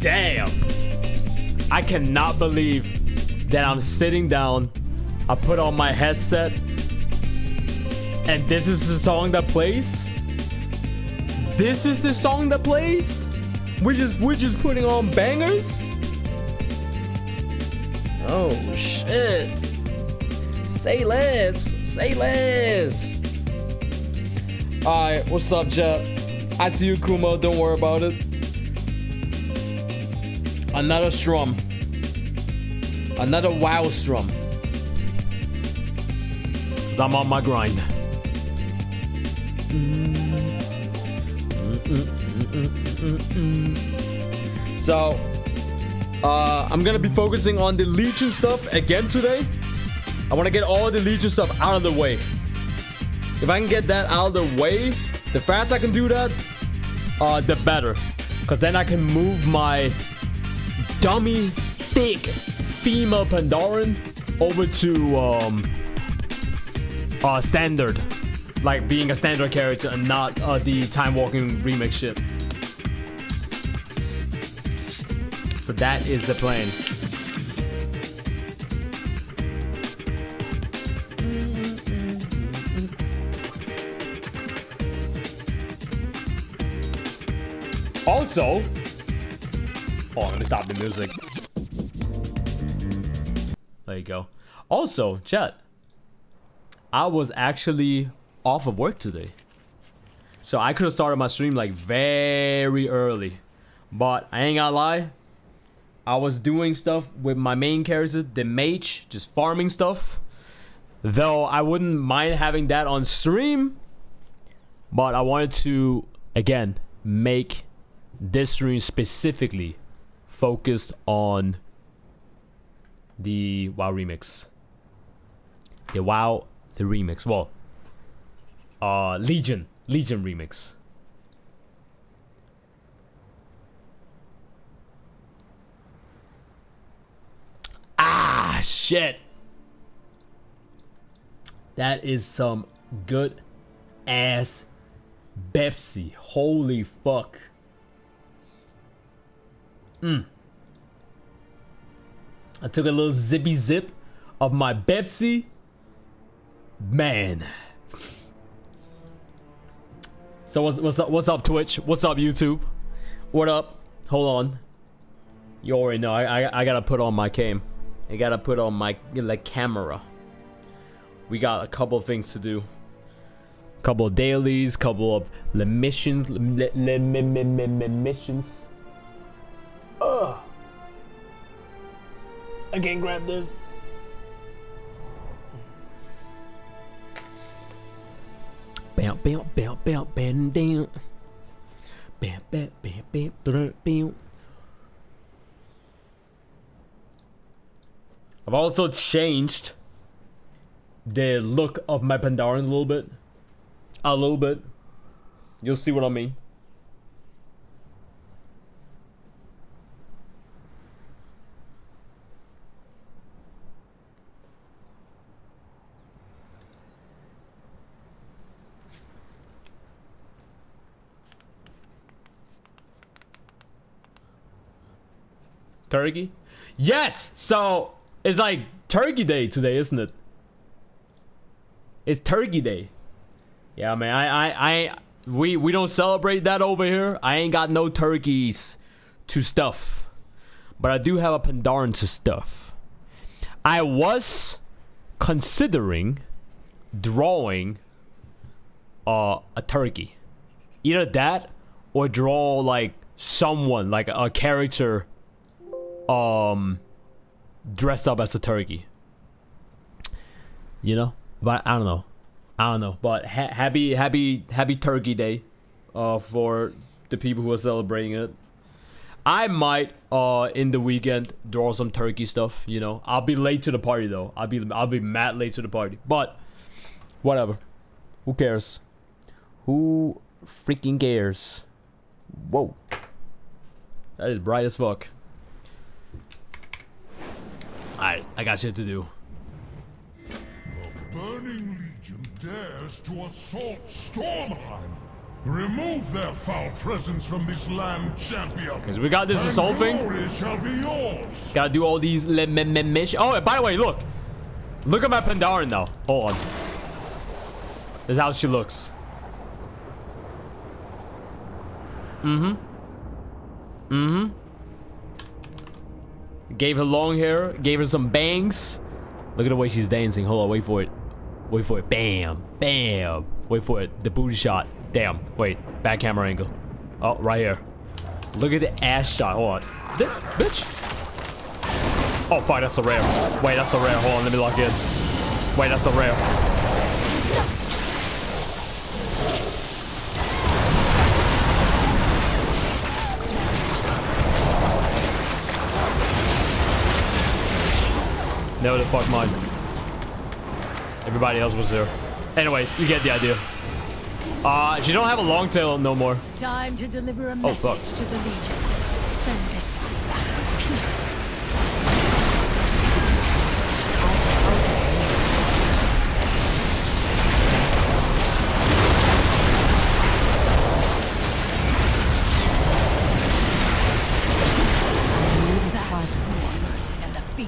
Damn. I cannot believe that I'm sitting down. I put on my headset. And this is the song that plays? This is the song that plays? We're just putting on bangers? Oh shit. Say less. Say less. Alright, what's up, Jet? I see you, Kumo. Don't worry about it. Another strum. Another WoW strum. 'Cause I'm on my grind. So, I'm gonna be focusing on the Legion stuff again today. I want to get all the Legion stuff out of the way. If I can get that out of the way, The faster I can do that, the better. Because then I can move my dummy, thick female Pandaren over to standard. Like being a standard character and not the time walking remix shit. So that is the plan. Also, oh, let me stop the music. There you go. Also, chat, I was actually off of work today, so I could have started my stream like very early, but I ain't gonna lie, I was doing stuff with my main character, the mage, just farming stuff. Though I wouldn't mind having that on stream, but I wanted to again make this stream specifically focused on the WoW remix. The remix. Well, Legion remix. Ah, shit. That is some good ass Pepsi. Holy fuck. I took a little zippy zip of my Pepsi. Man. So what's up Twitch? What's up YouTube? What up? Hold on. You already know I gotta put on my cam. I gotta put on my camera. We got a couple of things to do. Couple of dailies, couple of missions. Ugh. I can't grab this. Bam, bam, bam, bam, bam, down. Bam, bam, bam, bam, bam, bam. I've also changed the look of my Pandaren a little bit. A little bit. You'll see what I mean. Turkey? Yes! So, it's like Turkey Day today, isn't it? It's Turkey Day. Yeah, man, we don't celebrate that over here. I ain't got no turkeys to stuff. But I do have a Pandaren to stuff. I was considering drawing a turkey. Either that or draw like someone, like a character dressed up as a turkey, you know. But I don't know, but happy Turkey Day for the people who are celebrating it. I might in the weekend draw some turkey stuff, you know. I'll be late to the party though. I'll be mad late to the party, but whatever, who cares? Who freaking cares? Whoa, that is bright as fuck. Alright, I got shit to do. The Burning Legion dares to assault Stormheim. Remove their foul presence from this land, champion. Because we got this assault thing. Shall be yours. Gotta do all these missions. Oh, by the way, look. Look at my Pandaren now. Hold on. This is how she looks. Gave her long hair, gave her some bangs. Look at the way she's dancing. Hold on, wait for it. Wait for it. Bam. Bam. Wait for it. The booty shot. Damn. Wait. Back camera angle. Oh, right here. Look at the ass shot. Hold on. Bitch. Oh, fuck. That's a rare. Wait, that's a rare. Hold on. Let me lock in. Wait, that's a rare. Never the fuck mind. Everybody else was there. Anyways, you get the idea. She don't have a long tail no more. Time to deliver a fuck. message to the Legion. Send this one back in peace.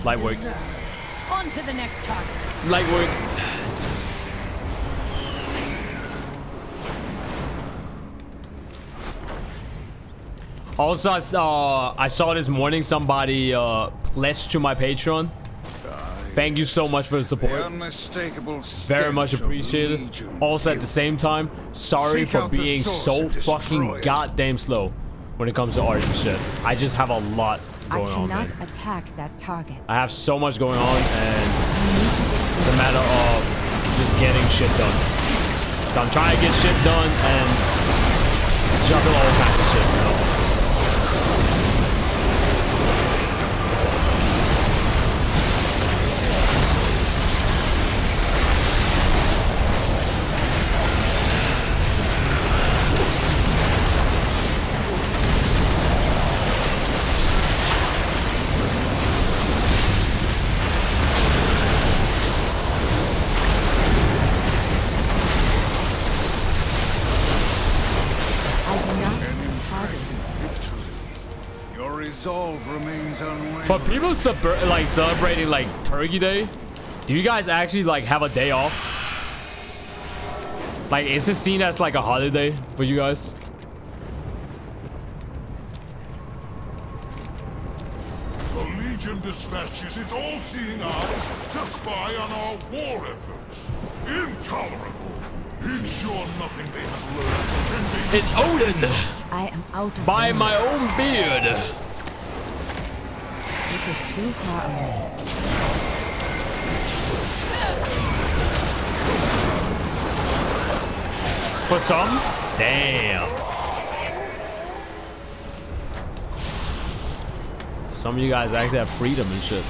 Light work. On to the next target. Light work. Also, I saw this morning somebody pledged to my Patreon. Thank you so much for the support. Very much appreciated. Also, at the same time, sorry for being so fucking goddamn slow when it comes to art and shit. I just have a lot going on, man. I cannot attack that target. I have so much going on, and it's a matter of just getting shit done. So I'm trying to get shit done and juggle all kinds of shit, you know? Remains unwavering. For people like celebrating like Turkey Day, do you guys actually like have a day off? Like, is it seen as like a holiday for you guys? The Legion dispatches its all-seeing eyes to spy on our war efforts. Intolerable. Ensure nothing they have learned. It's Odin! I am out of By range. my own beard! It is too far away. For some? Damn. Some of you guys actually have freedom and shit.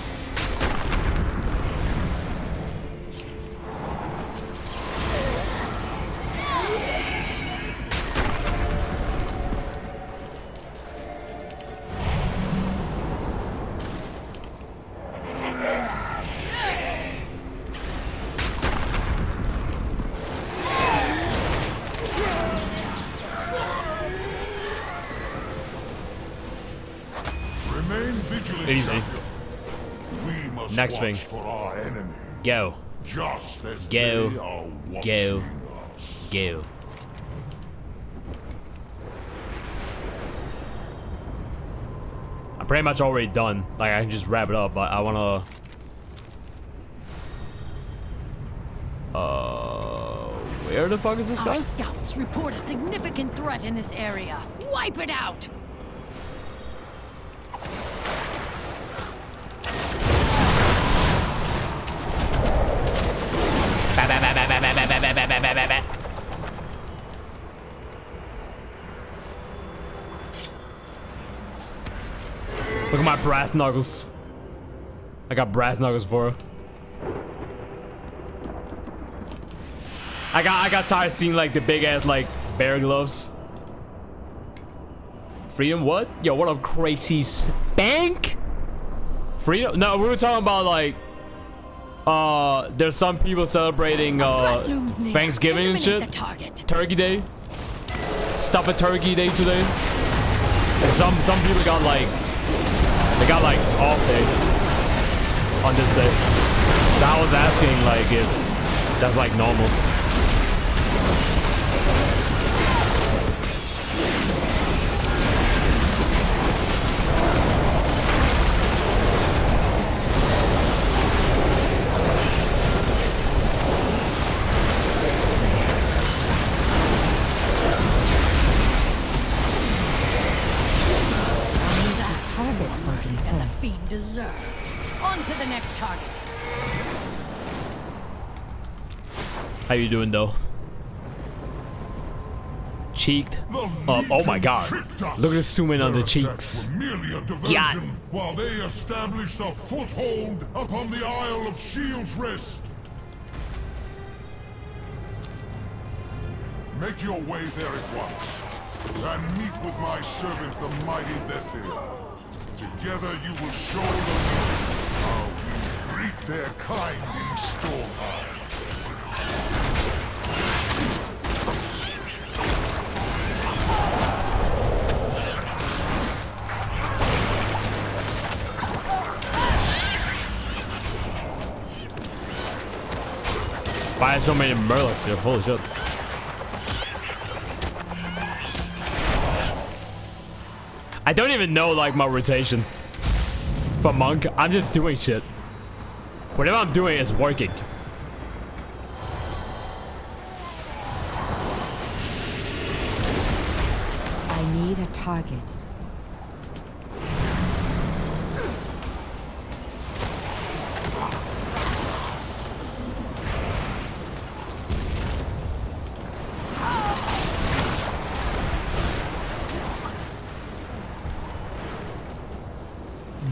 Easy. We must Next watch thing. for our enemy. Go. Just as Go. they are Go. watching us. Go. I'm pretty much already done. Like, I can just wrap it up, but I wanna... Where the fuck is this Our guy? scouts report a significant threat in this area. Wipe it out! Look at my brass knuckles. I got brass knuckles for her. I got tired of seeing like the big ass like bear gloves. Freedom what? Yo, what up, crazy spank? Freedom? No, we were talking about like there's some people celebrating Thanksgiving and shit. Turkey Day. Stop at Turkey Day today. And some people got like off day on this day. So I was asking like if that's like normal. Deserved. On to the next target. How you doing though? Cheeked up. Oh my god. Look at the zoom in on the cheeks. God. While they established a foothold upon the Isle of Shield's Rest. Make your way there at once, and meet with my servant, the mighty Bethil. Together you will show the Legion how we greet their kind in Stormheim. Why are so many Murlocs here? Holy shit. I don't even know like my rotation for Monk. I'm just doing shit. Whatever I'm doing is working. I need a target.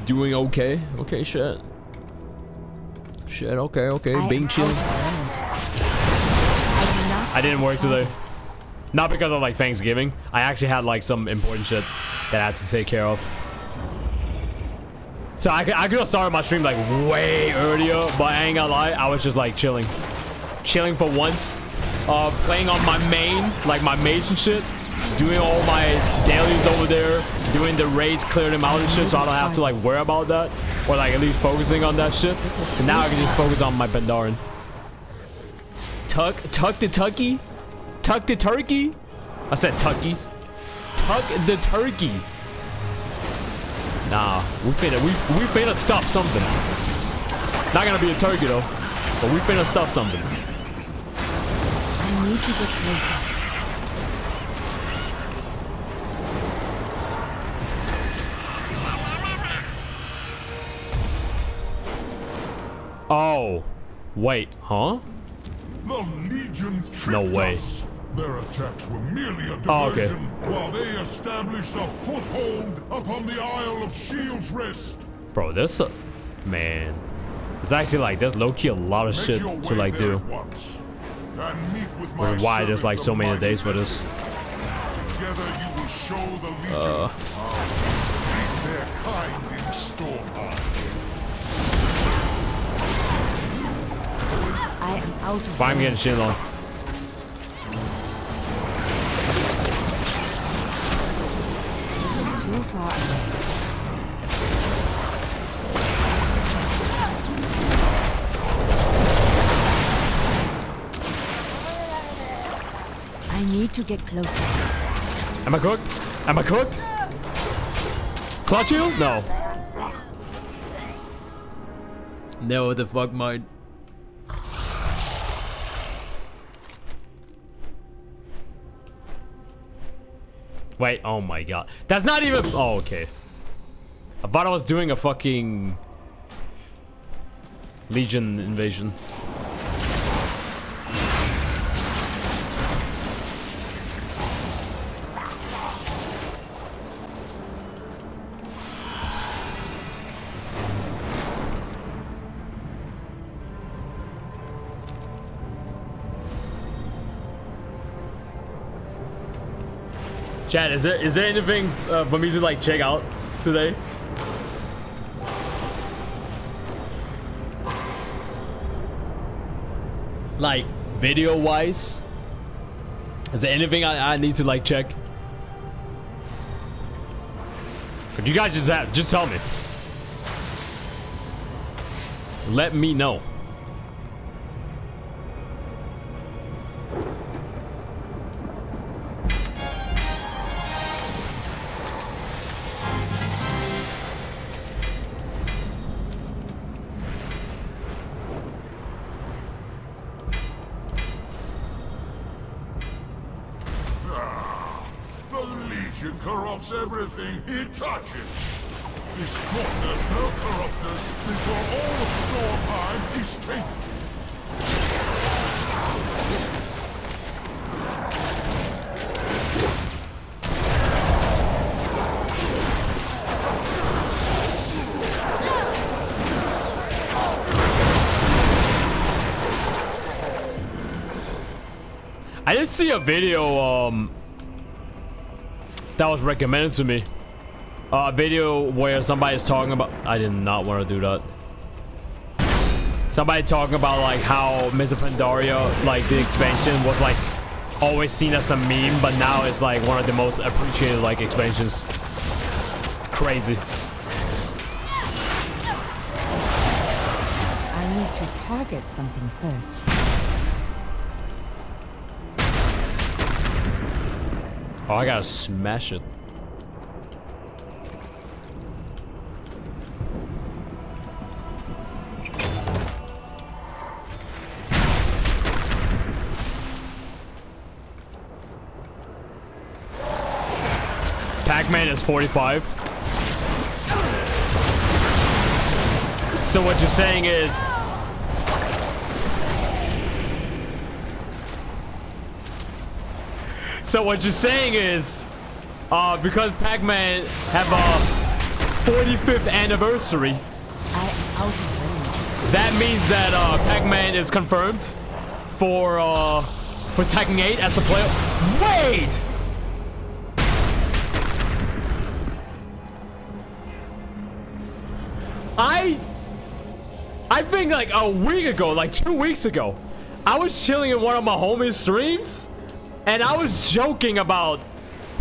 Doing okay. Okay, shit. Shit, okay. Being chill. I didn't work today. Not because of like Thanksgiving. I actually had like some important shit that I had to take care of. So I could have started my stream like way earlier, but I ain't gonna lie, I was just like chilling. Chilling for once. Playing on my main, like my mage and shit. Doing all my dailies over there. Doing the raids, clearing them out and shit, so I don't have to like worry about that. Or like at least focusing on that shit. And now I can just focus on my Pandaren. Tuck the tucky? Tuck the turkey? I said tucky. Tuck the turkey. Nah, we finna stuff something. Not gonna be a turkey though, but we finna stuff something. I need to get closer. Oh, wait, huh? The Legion tricked No way. us. Their attacks were merely a diversion, Oh, okay. while they established a foothold upon the Isle of Shield's Rest. Bro, this, man, it's actually like there's low-key a lot of shit to like do. Which is why there's like so many days for this. Together you will show the Legion how to treat their kind in Stormheim. I am out of Fine, I'm getting shit on. too far away. I need to get closer. Am I cooked? Am I cooked? Clutch you? No. No, the fuck mine. Wait, oh my god. That's not even... Oh, okay. I thought I was doing a fucking... Legion invasion. Chat, is there anything for me to like check out today? Like video wise? Is there anything I need to like check? Could you guys just tell me? Let me know. Corrupts everything it touches. Destroy the corruptors before all of Stormheim is taken. I did see a video that was recommended to me. A video where somebody's talking about. I did not want to do that. Somebody talking about like how Mists of Pandaria, like the expansion, was like always seen as a meme, but now it's like one of the most appreciated like expansions. It's crazy. I need to target something first. Oh, I gotta smash it. Pac-Man is 45. So what you're saying is... So what you're saying is... because Pac-Man have a 45th anniversary, that means that Pac-Man is confirmed for Tekken 8 as a player. Wait! I think like a week ago, like 2 weeks ago, I was chilling in one of my homies' streams, and I was joking about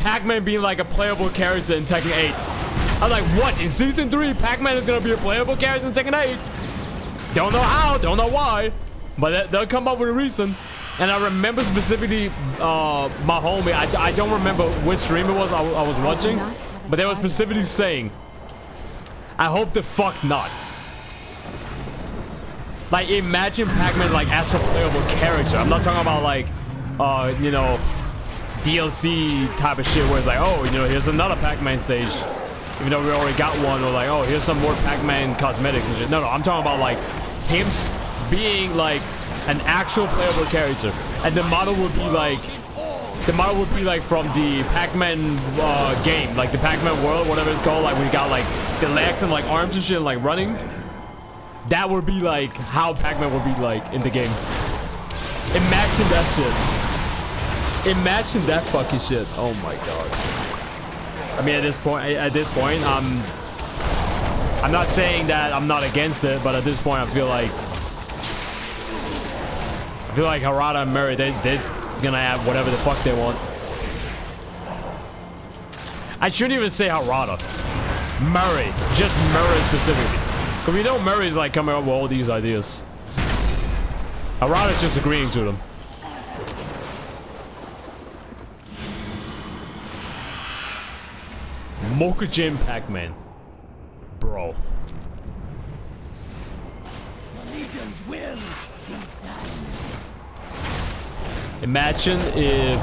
Pac-Man being like a playable character in Tekken 8. I was like, what? In Season 3, Pac-Man is gonna be a playable character in Tekken 8? Don't know how, don't know why, but they'll come up with a reason. And I remember specifically my homie, I don't remember which stream it was I was watching, but they were specifically saying, I hope the fuck not. Like, imagine Pac-Man like as a playable character. I'm not talking about like, you know, DLC type of shit where it's like, oh, you know, here's another Pac-Man stage, even though we already got one, or like, oh, here's some more Pac-Man cosmetics and shit. No, I'm talking about like him being like an actual playable character, and the model would be like, from the Pac-Man game, like the Pac-Man world, whatever it's called. Like we got like the legs and like arms and shit, and, like running. That would be like how Pac-Man would be like in the game. Imagine that shit. Imagine that fucking shit. Oh my god. I mean, at this point, I'm not saying that I'm not against it, but at this point, I feel like Harada and Murray, they're gonna have whatever the fuck they want. I shouldn't even say Harada. Murray, just Murray specifically. Because we know Murray's like coming up with all these ideas. Harada's just agreeing to them. Mokujin Pac-Man. Bro. Imagine if...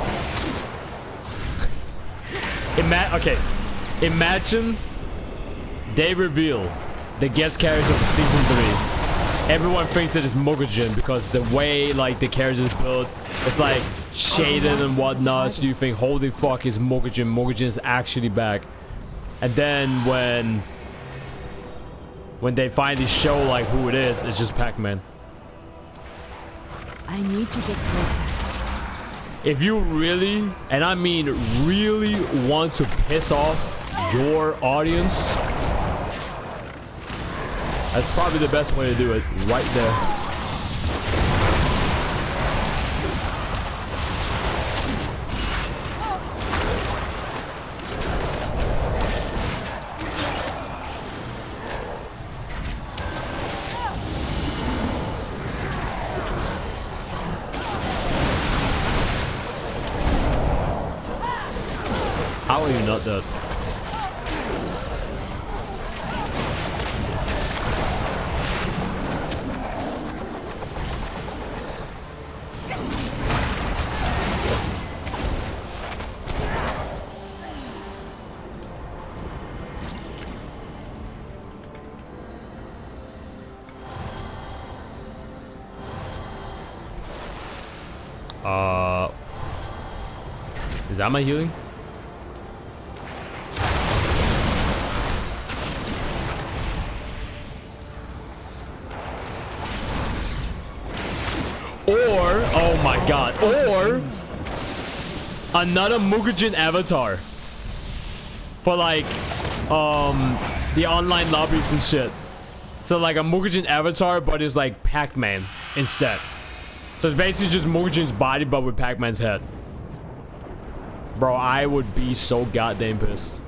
okay. Imagine they reveal the guest character for Season 3. Everyone thinks it is Mokujin because the way like the character is built, it's like shaded and whatnot. So you think, holy fuck, is Mokujin. Mokujin is actually back. And then when they finally show like who it is, it's just Pac-Man. I need to get closer. If you really, and I mean really, want to piss off your audience, that's probably the best way to do it, right there. How are you not dead? Is that my healing? Or, oh my god, or another Mugujin avatar for like the online lobbies and shit. So like a Mugujin avatar, but it's like Pac-Man instead. So it's basically just Mugujin's body, but with Pac-Man's head. Bro, I would be so goddamn pissed.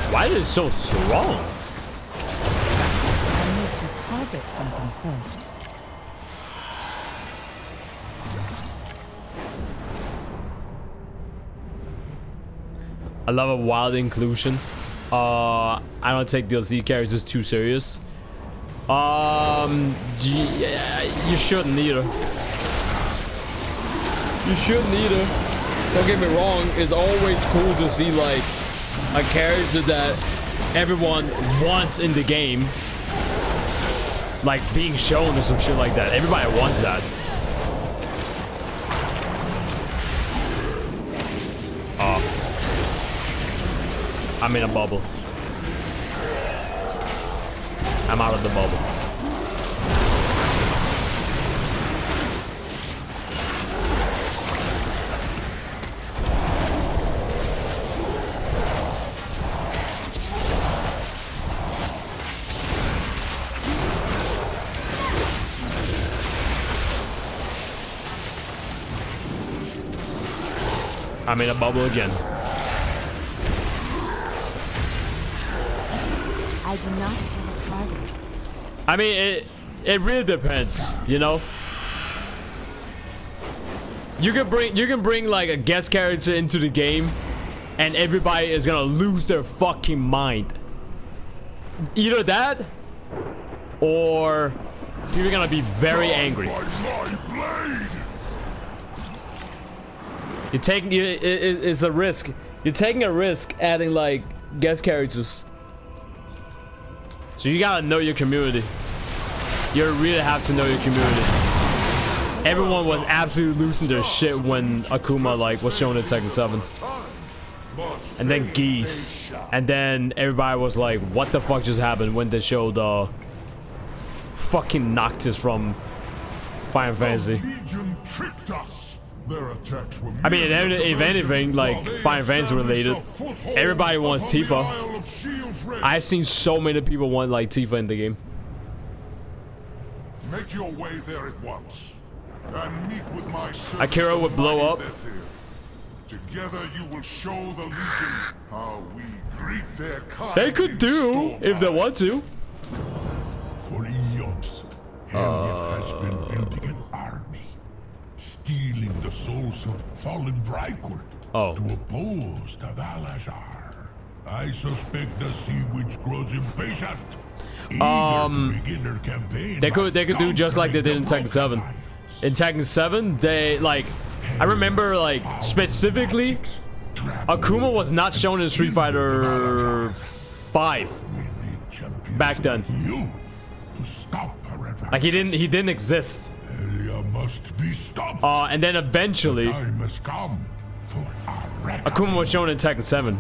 Why is it so strong? I need to target something first. I love a wild inclusion. I don't take DLC characters too serious. Yeah, you shouldn't either. You shouldn't either. Don't get me wrong. It's always cool to see like a character that everyone wants in the game, like being shown or some shit like that. Everybody wants that. Oh, I'm in a bubble. I'm out of the bubble. I'm in a bubble again. I do not have a target. I mean, it really depends, you know. You can bring like a guest character into the game, and everybody is gonna lose their fucking mind. Either that, or people are gonna be very angry. You're taking it's a risk. You're taking a risk adding like guest characters. So you gotta know your community. You really have to know your community. Everyone was absolutely losing their shit when Akuma like was shown in Tekken 7. And then Geese. And then everybody was like, what the fuck just happened when they showed fucking Noctis from Final Fantasy. I mean, if anything, like Final Fantasy related, everybody wants Tifa. I've seen so many people want like Tifa in the game. Make your way there at once, and meet with my Akira would blow up. Together you will show the Legion how we greet their kind. They could do if they want to. For eons, Hellion has been building an army, stealing the souls of fallen Vrykwood to oppose the Valazar. I suspect the Sea Witch grows impatient. They could do just like they did in Tekken 7. In Tekken 7, they like, I remember like specifically, Akuma was not shown in Street Fighter 5 back then. Like he didn't exist. And then eventually, Akuma was shown in Tekken 7,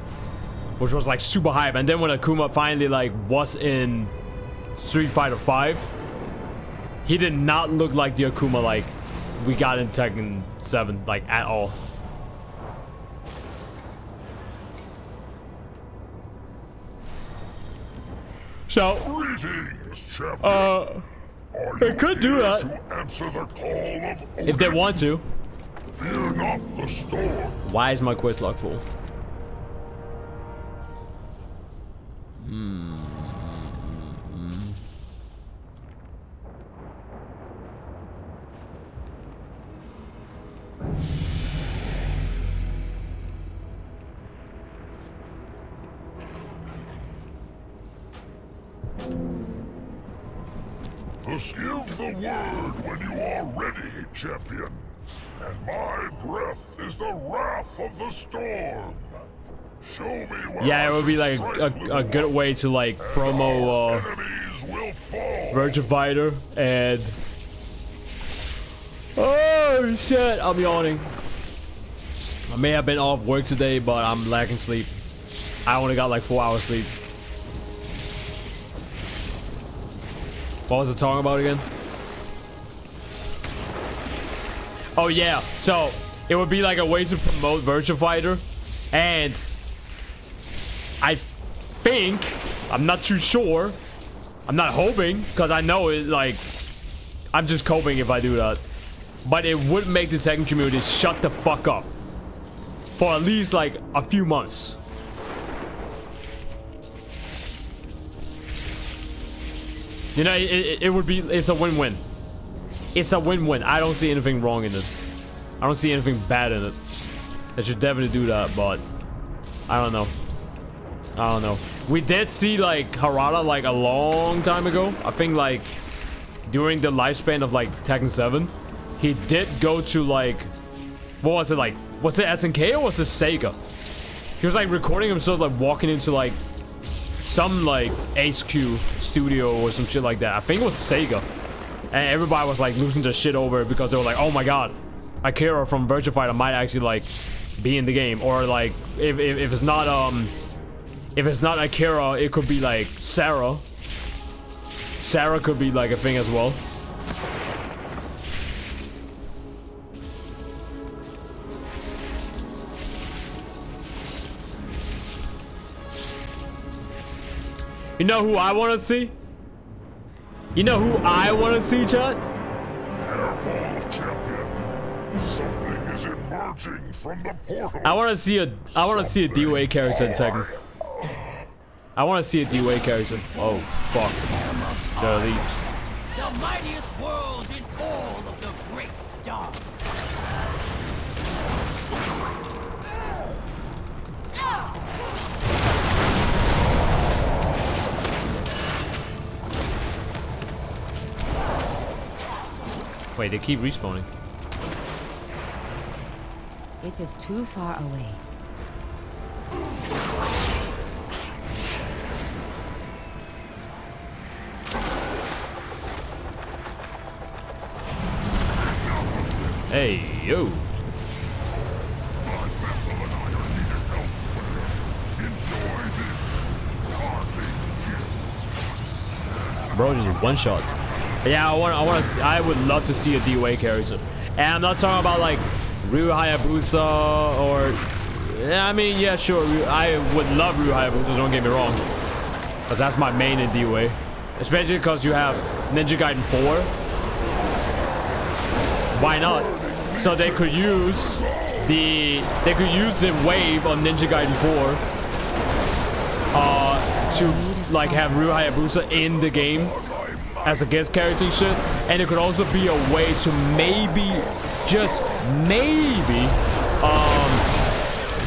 which was like super hype. And then when Akuma finally like was in Street Fighter 5, he did not look like the Akuma like we got in Tekken 7 like at all. So they could do that if they want to. Fear not the storm. Why is my quest log full? Give the word when you are ready, champion. And my breath is the wrath of the storm. Show me where Yeah, it would be like a good way to like promo Virtua Fighter and oh shit, I'm yawning. I may have been off work today, but I'm lacking sleep. I only got like 4 hours sleep. What was it talking about again? Oh yeah, so it would be like a way to promote Virtua Fighter, and I think, I'm not too sure, I'm not hoping, because I know it, like, I'm just coping if I do that, but it would make the Tekken community shut the fuck up for at least like a few months. You know, it would be, it's a win-win. It's a win-win. I don't see anything wrong in it. I don't see anything bad in it. They should definitely do that, but I don't know. I don't know. We did see like Harada like a long time ago. I think like during the lifespan of like Tekken 7, he did go to like, what was it like? Was it SNK or was it Sega? He was like recording himself like walking into like some like HQ studio or some shit like that. I think it was Sega. And everybody was like losing their shit over it because they were like, oh my god, Akira from Virtua Fighter might actually like be in the game. Or like if it's not Akira, it could be like Sarah. Sarah could be like a thing as well. You know who I want to see? You know who I want to see, chat? Careful, champion. Something is emerging from the portal. I want to see a DOA character in Tekken. I want to see a DOA character. Oh fuck. The elites. The mightiest world in all of the great dark. Wait, they keep respawning. It is too far away. Hey, yo. Bro, just one shot. Yeah, I would love to see a DOA character. And I'm not talking about like Ryu Hayabusa or, I mean, yeah, sure, I would love Ryu Hayabusa, don't get me wrong. But that's my main in DOA. Especially because you have Ninja Gaiden 4. Why not? So they could use the wave on Ninja Gaiden 4 to like have Ryu Hayabusa in the game as a guest character and shit. And it could also be a way to maybe, just maybe,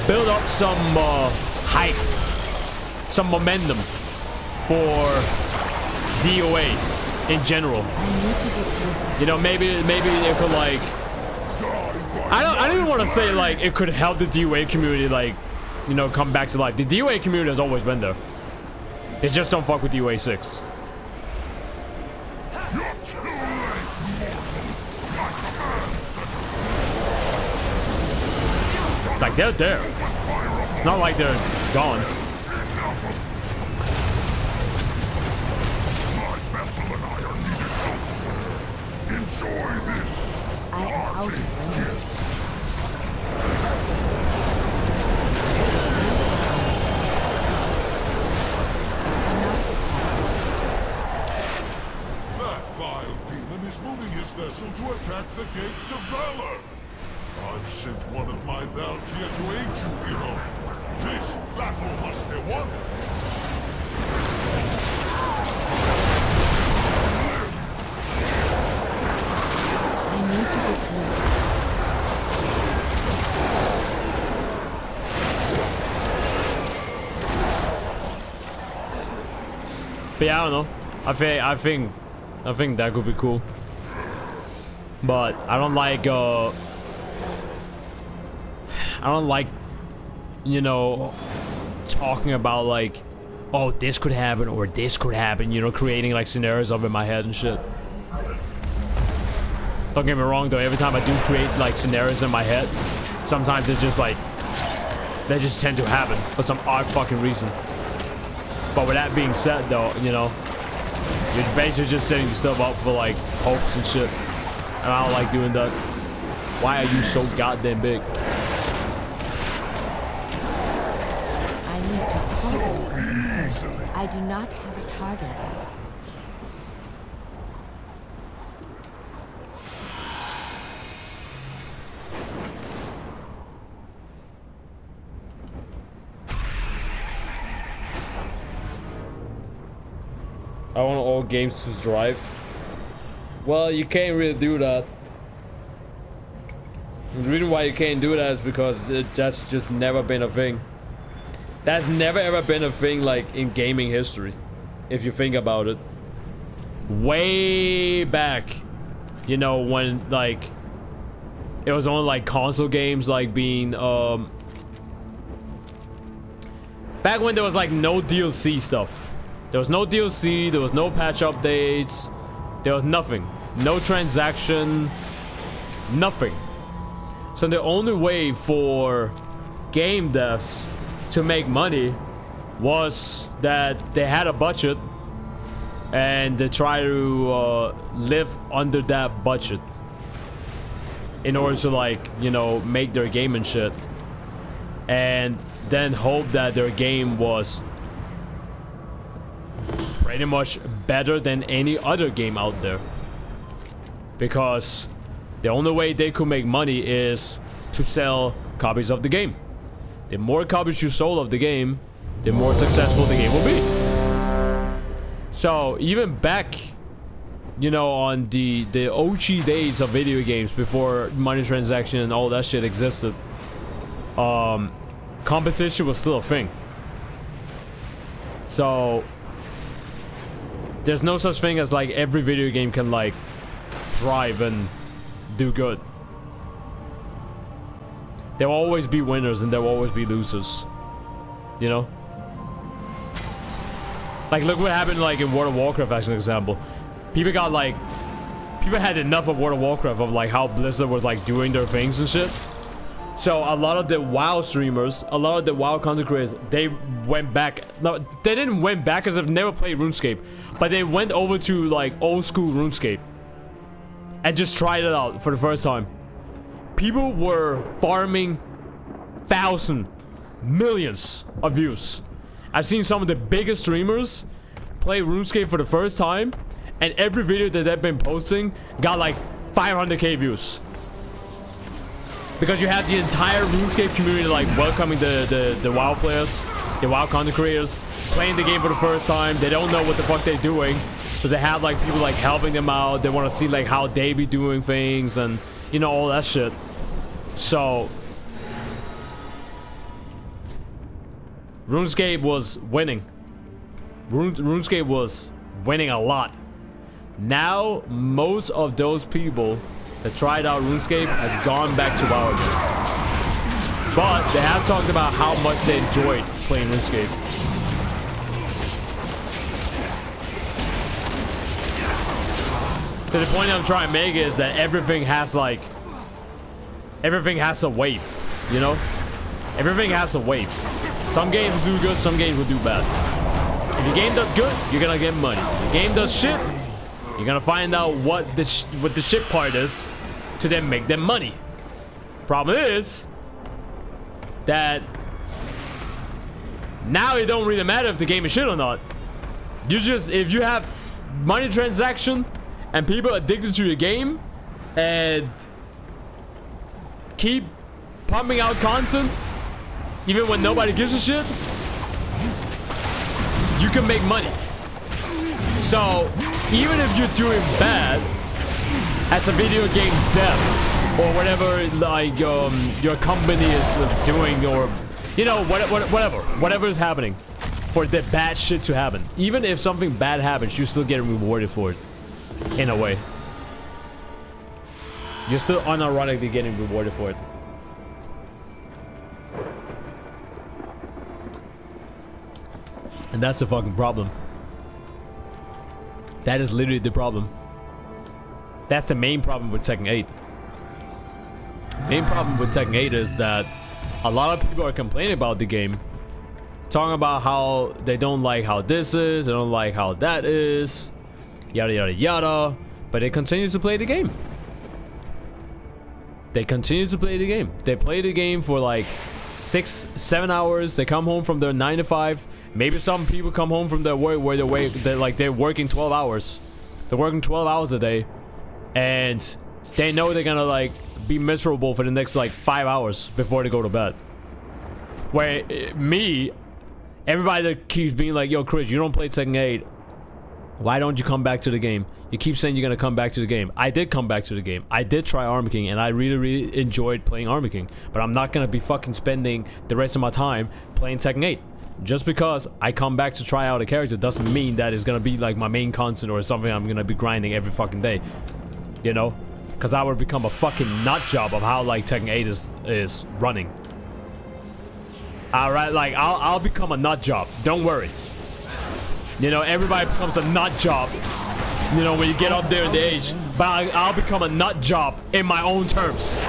build up some hype, some momentum for DOA in general. You know, maybe it could like, I don't even want to say like it could help the DOA community like, you know, come back to life. The DOA community has always been there. They just don't fuck with DOA 6. Like they're there. It's not like they're gone. I am out of range. That vile demon is moving his vessel to attack the gates of valor. I've sent one of my Valkyrie to aid you, hero. This battle must be won. I need to get close. But yeah, I don't know. I think I think that could be cool. But I don't like, you know, talking about like, oh, this could happen or this could happen, you know, creating like scenarios up in my head and shit. Don't get me wrong though, every time I do create like scenarios in my head, sometimes it's just like, they just tend to happen for some odd fucking reason. But with that being said though, you know, you're basically just setting yourself up for like hopes and shit. And I don't like doing that. Why are you so goddamn big? I need to target something first. I do not have a target. I want all games to drive. Well, you can't really do that. The reason why you can't do that is because that's just never been a thing. That's never ever been a thing like in gaming history, if you think about it. Way back, you know, when like it was only like console games like being back when there was like no DLC stuff. There was no DLC, there was no patch updates, there was nothing. No transaction, nothing. So the only way for game devs to make money was that they had a budget and they try to live under that budget in order to like, you know, make their game and shit. And then hope that their game was pretty much better than any other game out there, because the only way they could make money is to sell copies of the game. The more copies you sold of the game, the more successful the game will be. So even back, you know, on the OG days of video games before money transaction and all that shit existed, competition was still a thing. So there's no such thing as like every video game can like thrive and do good. There will always be winners and there will always be losers, you know. Like look what happened like in World of Warcraft as an example. People had enough of World of Warcraft, of like how Blizzard was like doing their things and shit. So a lot of the WoW streamers, a lot of the WoW content creators, they went back. No, they didn't went back because they've never played RuneScape, but they went over to like old school RuneScape and just tried it out for the first time. People were farming thousands, millions of views. I've seen some of the biggest streamers play RuneScape for the first time, and every video that they've been posting got like 500k views. Because you have the entire RuneScape community like welcoming the WoW players, the WoW content creators, playing the game for the first time. They don't know what the fuck they're doing, so they have like people like helping them out. They want to see like how they be doing things and, you know, all that shit. So RuneScape was winning. RuneScape was winning a lot. Now most of those people that tried out RuneScape has gone back to WoW again. But they have talked about how much they enjoyed playing RuneScape. So the point I'm trying to make is that everything has like, everything has a weight, you know? Everything has a weight. Some games will do good, some games will do bad. If your game does good, you're gonna get money. If your game does shit, you're gonna find out what the shit part is to then make them money. Problem is that now it don't really matter if the game is shit or not. You just, if you have money transaction and people addicted to your game and keep pumping out content even when nobody gives a shit, you can make money. So even if you're doing bad as a video game dev or whatever, like your company is doing, or you know, whatever is happening for the bad shit to happen, even if something bad happens, you're still getting rewarded for it. in a way. You're still unironically getting rewarded for it. And that's the fucking problem. That is literally the problem. That's the main problem with Tekken 8. Main problem with Tekken 8 is that a lot of people are complaining about the game, talking about how they don't like how this is, they don't like how that is, yada yada yada, but they continue to play the game. They continue to play the game. They play the game for like 6-7 hours. They come home from their 9 to 5. Maybe some people come home from their work where they're working 12 hours. They're working 12 hours a day, and they know they're gonna like be miserable for the next like 5 hours before they go to bed. Where me, everybody that keeps being like, yo Chris, you don't play Tekken 8, why don't you come back to the game? You keep saying you're gonna come back to the game. I did come back to the game. I did try Armor King, and I really enjoyed playing Armor King, but I'm not gonna be fucking spending the rest of my time playing Tekken 8. Just because I come back to try out a character doesn't mean that it's gonna be like my main content or something I'm gonna be grinding every fucking day, you know? Because I would become a fucking nut job of how like Tekken 8 is running. Alright, like I'll become a nut job. Don't worry. You know, everybody becomes a nut job, you know, when you get up there in the age. But I'll become a nut job in my own terms.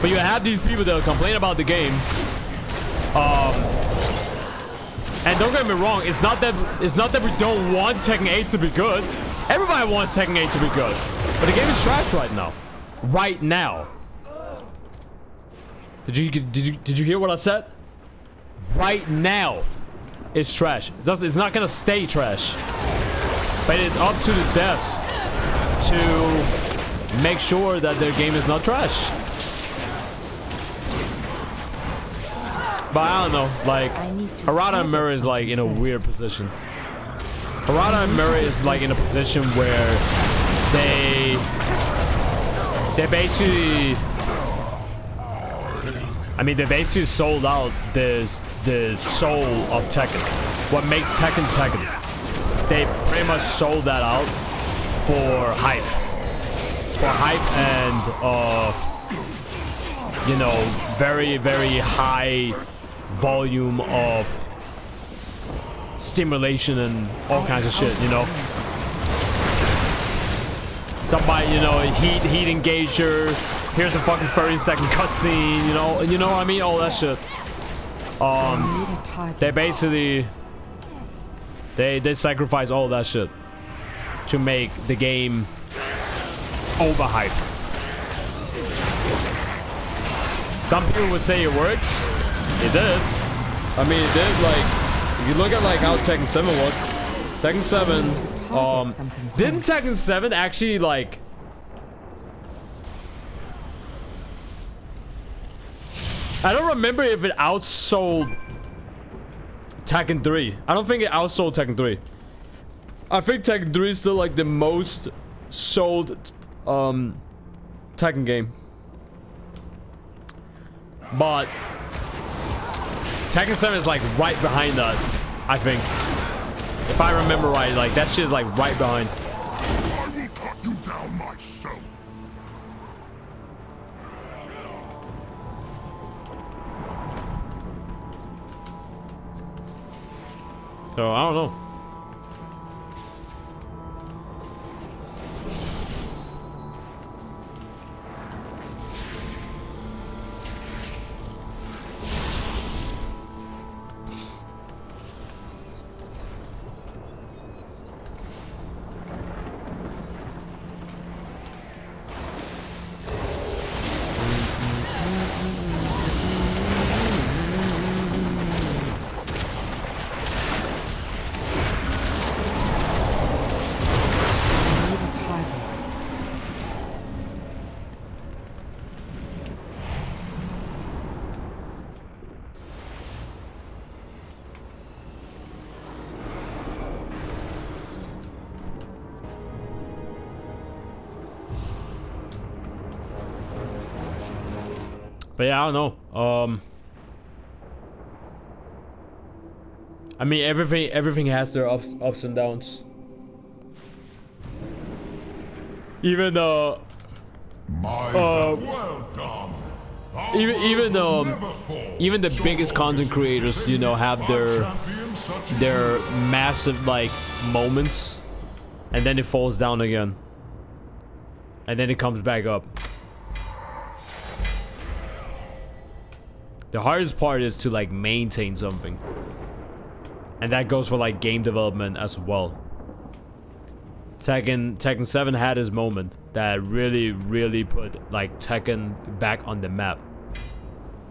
But you have these people that complain about the game. And don't get me wrong, it's not that we don't want Tekken 8 to be good. Everybody wants Tekken 8 to be good. But the game is trash right now. Right now. Did you hear what I said? Right now, it's trash. It's not gonna stay trash. But it's up to the devs to make sure that their game is not trash. But I don't know, like, Harada and Murray is like in a weird position. Harada and Murray is like in a position where they basically, I mean, they basically sold out the soul of Tekken. What makes Tekken Tekken. They pretty much sold that out for hype. For hype and, you know, very, very high volume of stimulation and all kinds of shit, you know. Somebody, you know, heat engager. Here's a fucking 30-second cutscene, you know what I mean? All that shit. They basically they sacrifice all that shit to make the game overhyped. Some people would say it works. It did. I mean, it did. Like, if you look at like how Tekken 7 was, Tekken 7, didn't Tekken 7 actually like? I don't remember if it outsold Tekken 3. I don't think it outsold Tekken 3. I think Tekken 3 is still like the most sold Tekken game. But Tekken 7 is like right behind that, I think. If I remember right, like that shit is like right behind. I will cut you down myself. So I don't know. But yeah, I don't know. I mean, everything has their ups and downs. Even even the biggest content creators, you know, have their massive like moments, and then it falls down again, and then it comes back up. The hardest part is to like maintain something, and that goes for like game development as well. Tekken 7 had his moment that really put like Tekken back on the map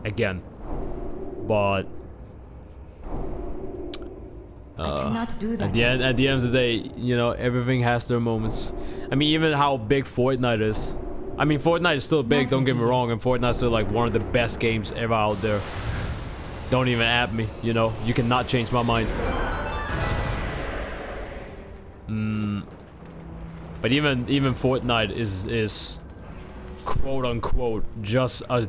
again, but I cannot do that. at the end of the day, you know, everything has their moments. I mean, even how big Fortnite is. I mean, Fortnite is still big, don't get me wrong, and Fortnite's still like one of the best games ever out there. Don't even at me, you know, you cannot change my mind. But even Fortnite is quote unquote just a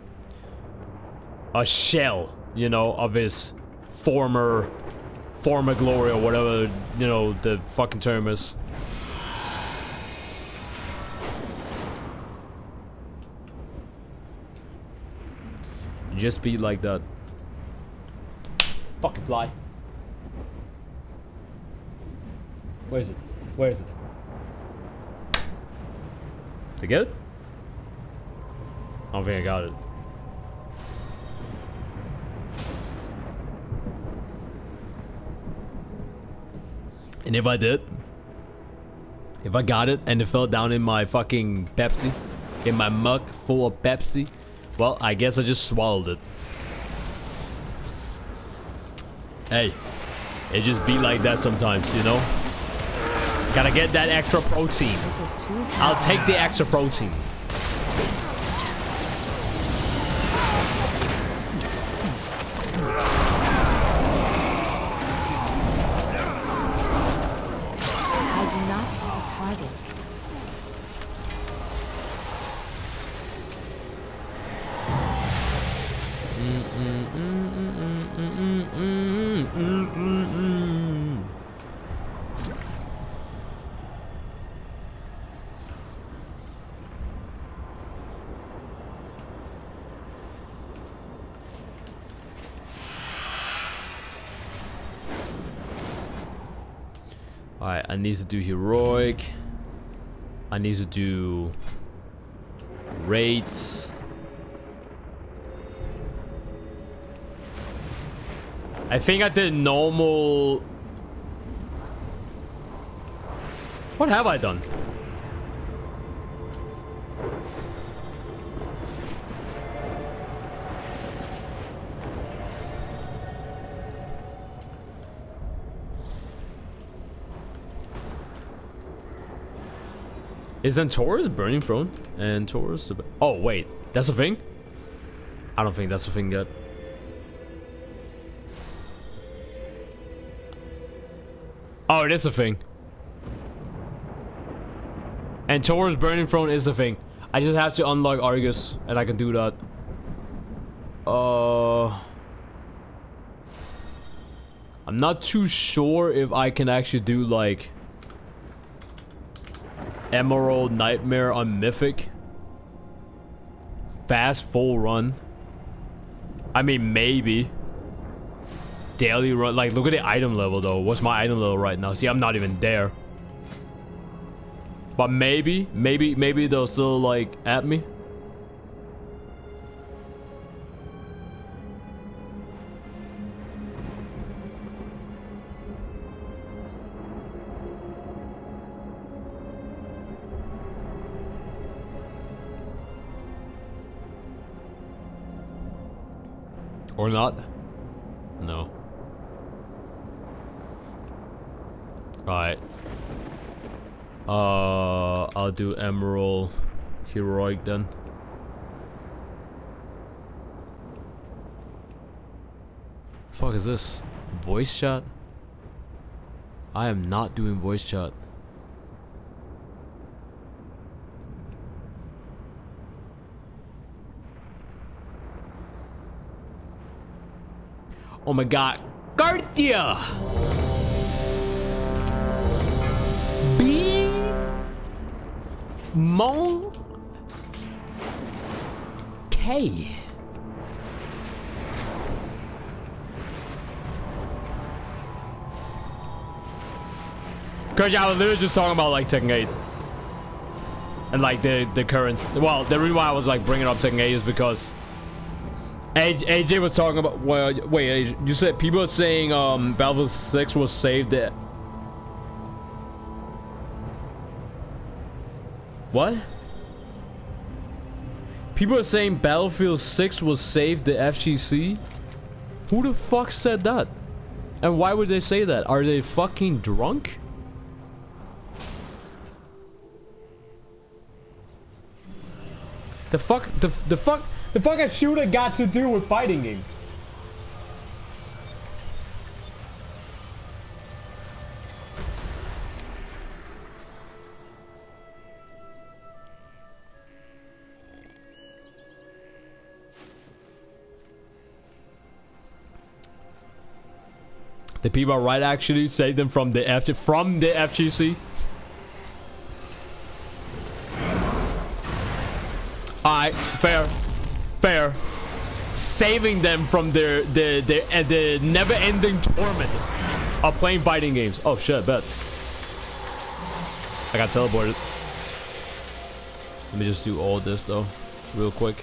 shell, you know, of his former glory, or whatever, you know, the fucking term is. Just be like that. Fucking fly. Where is it? Where is it? Did I get it? I don't think I got it. And if I did, if I got it and it fell down in my fucking Pepsi, in my mug full of Pepsi, well, I guess I just swallowed it. Hey, it just be like that sometimes, you know? Gotta get that extra protein. I'll take the extra protein. I do not have a target. Alright, I need to do heroic. I need to do raids. I think I did normal. What have I done? Isn't Taurus Burning Throne? And Taurus... Oh, wait. That's a thing? I don't think that's a thing yet. Oh, it is a thing. And Taurus Burning Throne is a thing. I just have to unlock Argus, and I can do that. I'm not too sure if I can actually do, like... Emerald Nightmare on Mythic. Fast full run. I mean, maybe. Daily run. Like, look at the item level, though. What's my item level right now? See, I'm not even there. But maybe they'll still, like, at me. Or not? No. Alright. I'll do Emerald Heroic then. Fuck is this? Voice chat? I am not doing voice chat. Oh my god. Cartia. B. Mon. K. Cause I was literally just talking about like Tekken 8 and like the currents. Well, the reason why I was like bringing up Tekken 8 is because AJ was talking about. Well, wait, AJ, you said people are saying Battlefield 6 was saved. What? People are saying Battlefield 6 was saved the FGC. Who the fuck said that? And why would they say that? Are they fucking drunk? The fuck has shooter got to do with fighting games? The people are right, actually save them from the FGC. Alright, fair. Saving them from the never-ending torment of playing fighting games. Oh shit, bet. I got teleported. Let me just do all this though, real quick,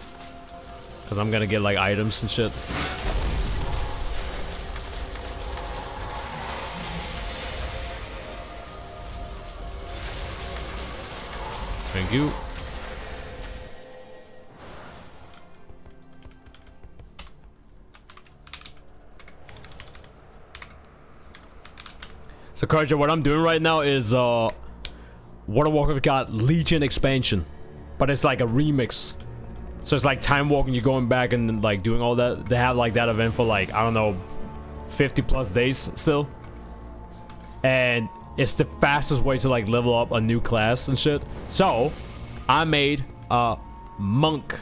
cause I'm gonna get like items and shit. Thank you. So, Karja, what I'm doing right now is World of Warcraft got Legion expansion, but it's like a remix. So it's like time walking, you're going back and like doing all that. They have like that event for like, I don't know, 50 plus days still. And it's the fastest way to like level up a new class and shit. So I made a monk.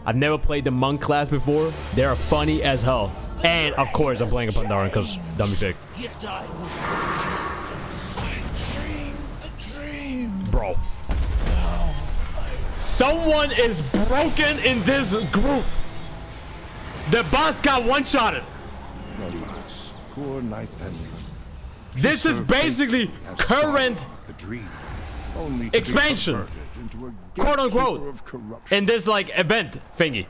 I've never played the monk class before. They're funny as hell. And of course I'm playing a Pandaren because dummy pick. Bro. Someone is broken in this group. The boss got one-shotted. Poor Nightbender. This is basically current expansion, quote unquote, in this like event thingy.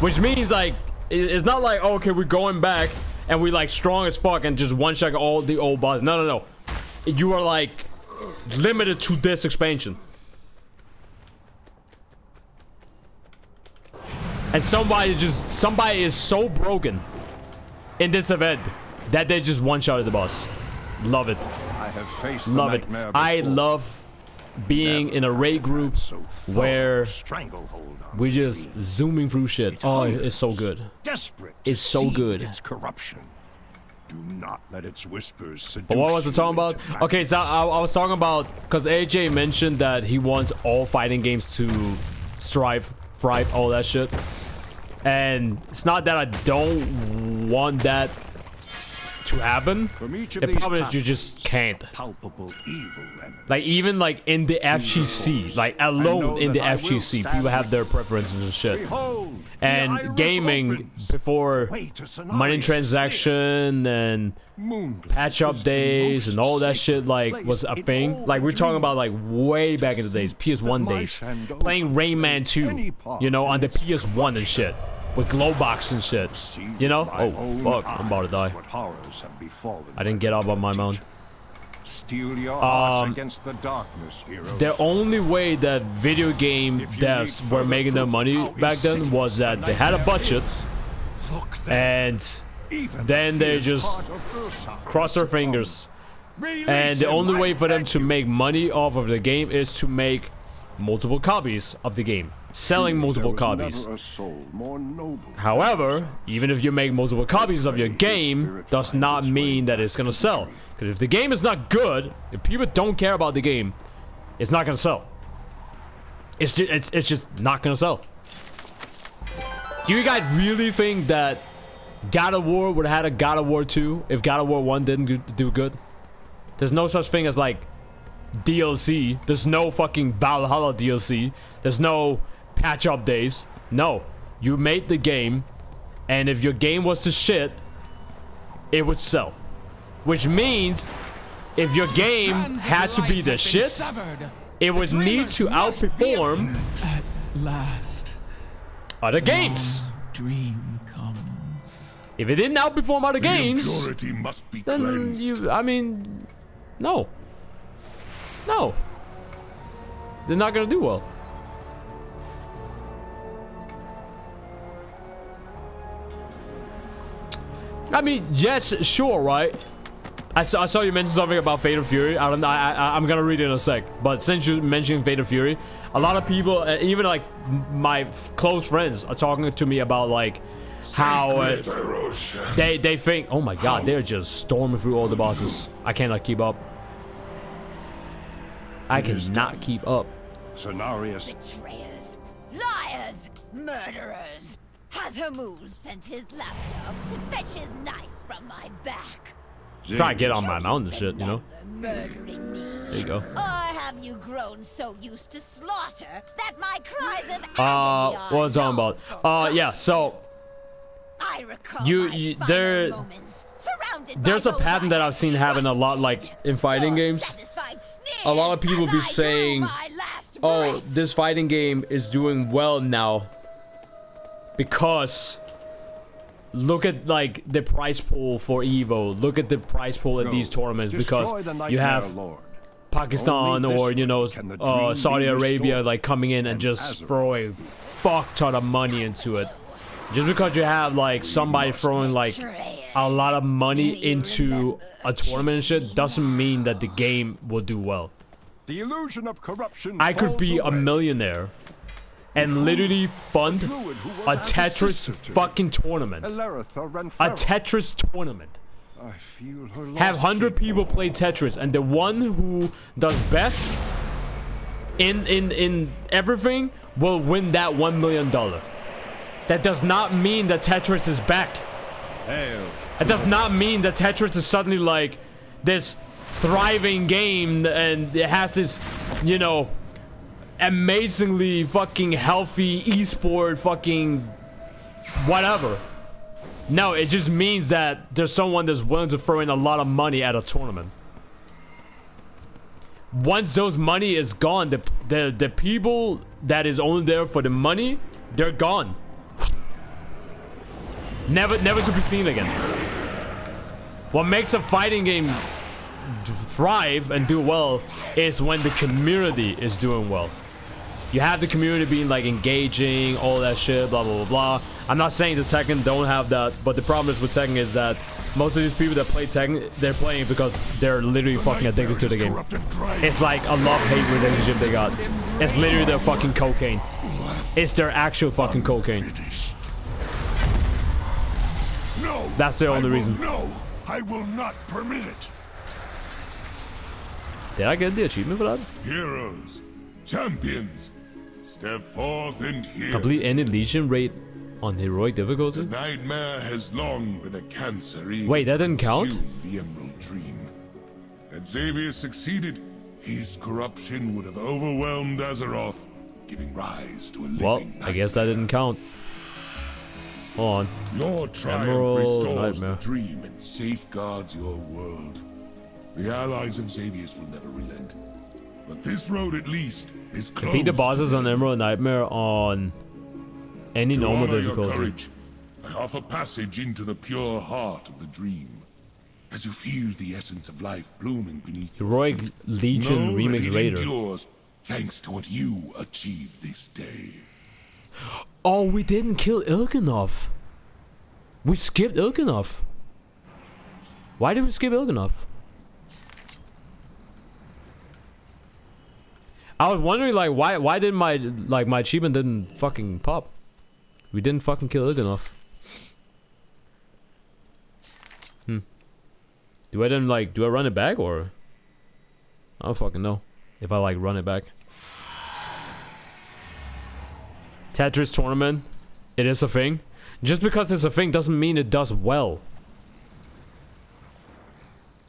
Which means like, it's not like, oh, okay, we're going back and we like strong as fuck and just one-shot all the old bosses. No. You are like limited to this expansion. And somebody is so broken in this event that they just one-shotted the boss. Love it. I have faced love it. I love being in a raid group where we're just zooming through shit. Oh, it's so good. It's so good. Its corruption. Do not let its whispers seduce. But what was I talking about? Okay, so I was talking about because AJ mentioned that he wants all fighting games to thrive, all that shit. And it's not that I don't want that to happen. The problem is you just can't. Like even like in the FGC, like alone in the FGC, people have their preferences and shit. And gaming before money transaction and patch updates and all that shit like was a thing. Like we're talking about like way back in the days, PS1 days, playing Rayman 2, you know, on the PS1 and shit. With Glowbox and shit, you know? Oh fuck, I'm about to die. I didn't get up on my mount. The only way that video game devs were making their money back then was that they had a budget and then they just cross their fingers. And the only way for them to make money off of the game is to make multiple copies of the game. Selling multiple copies. However, even if you make multiple copies of your game, does not mean that it's gonna sell. Because if the game is not good, if people don't care about the game, it's not gonna sell. It's just not gonna sell. Do you guys really think that God of War would have had a God of War 2 if God of War 1 didn't do good. There's no such thing as like DLC. There's no fucking Valhalla DLC. There's no patch updates. No. You made the game, and if your game was to shit, it would sell. Which means if your game had to be the shit, it would need to outperform at last other games. Dream comes. If it didn't outperform other games, Impurity must be then cleansed. you, I mean, no. No. They're not gonna do well. I mean, yes, sure, right? I saw you mention something about Fate of Fury. I don't know. I'm gonna read it in a sec. But since you mentioned Fate of Fury, a lot of people, even like my close friends, are talking to me about like how they think. Oh my God, they're just storming through all the bosses. I cannot keep up. I cannot keep up. Cenarius. Betrayers, liars, murderers. Has Hermul sent his lapdogs to fetch his knife from my back? Try to get on my mountain shit, you know. Murdering me. There you go. Or have you grown so used to slaughter that my cries of agony are What was I talking about? Yeah. So I recall you my there. final moments, surrounded There's by a pattern that I've seen happen a lot, like in fighting games. A lot of people be saying, "Oh, this fighting game is doing well now because look at like the prize pool for Evo. Look at the prize pool at these tournaments because you have Pakistan or you know Saudi Arabia like coming in and just throwing fuck ton of money into it. Just because you have like somebody throwing like a lot of money into a tournament and shit doesn't mean that the game will do well. The illusion of corruption. I could be a millionaire and literally fund a Tetris fucking tournament. A Tetris tournament. Have 100 people play Tetris, and the one who does best in everything will win that $1 million. That does not mean that Tetris is back. It does not mean that Tetris is suddenly like this thriving game and it has this, you know, amazingly fucking healthy esport fucking whatever. No, it just means that there's someone that's willing to throw in a lot of money at a tournament. Once those money is gone, the people that is only there for the money, they're gone. Never to be seen again. What makes a fighting game thrive and do well is when the community is doing well. You have the community being like engaging, all that shit, blah blah blah blah. I'm not saying the Tekken don't have that, but the problem is with Tekken is that most of these people that play Tekken, they're playing because they're literally fucking addicted to the game. It's like a love-hate relationship they got. It's literally their fucking cocaine. It's their actual fucking cocaine. No, that's the only reason. No, I will not permit it. Did I get the achievement for that? Heroes, champions, step forth and hear. Complete any legion raid on heroic difficulty? The nightmare has long been a cancer. Wait, that didn't count? The Emerald Dream. Had Xavier succeeded, his corruption would have overwhelmed Azeroth, giving rise to a living nightmare. I guess that didn't count. Hold on. Your triumph Emerald restores nightmare. the dream and safeguards your world. The allies of Xavier's will never relent. But this road, at least, is closed. Defeat the bosses on Emerald Nightmare on any normal honor your difficulty. courage, I offer passage into the pure heart of the dream. As you feel the essence of life blooming beneath you. Heroic Legion Know Remix that it Raider. endures thanks to what you achieved this day. Oh, we didn't kill Il'gynoth. We skipped Il'gynoth. Why did we skip Il'gynoth? I was wondering like why didn't my achievement didn't fucking pop? We didn't fucking kill Il'gynoth. Do I run it back or? I don't fucking know if I like run it back. Tetris tournament, it is a thing. Just because it's a thing doesn't mean it does well.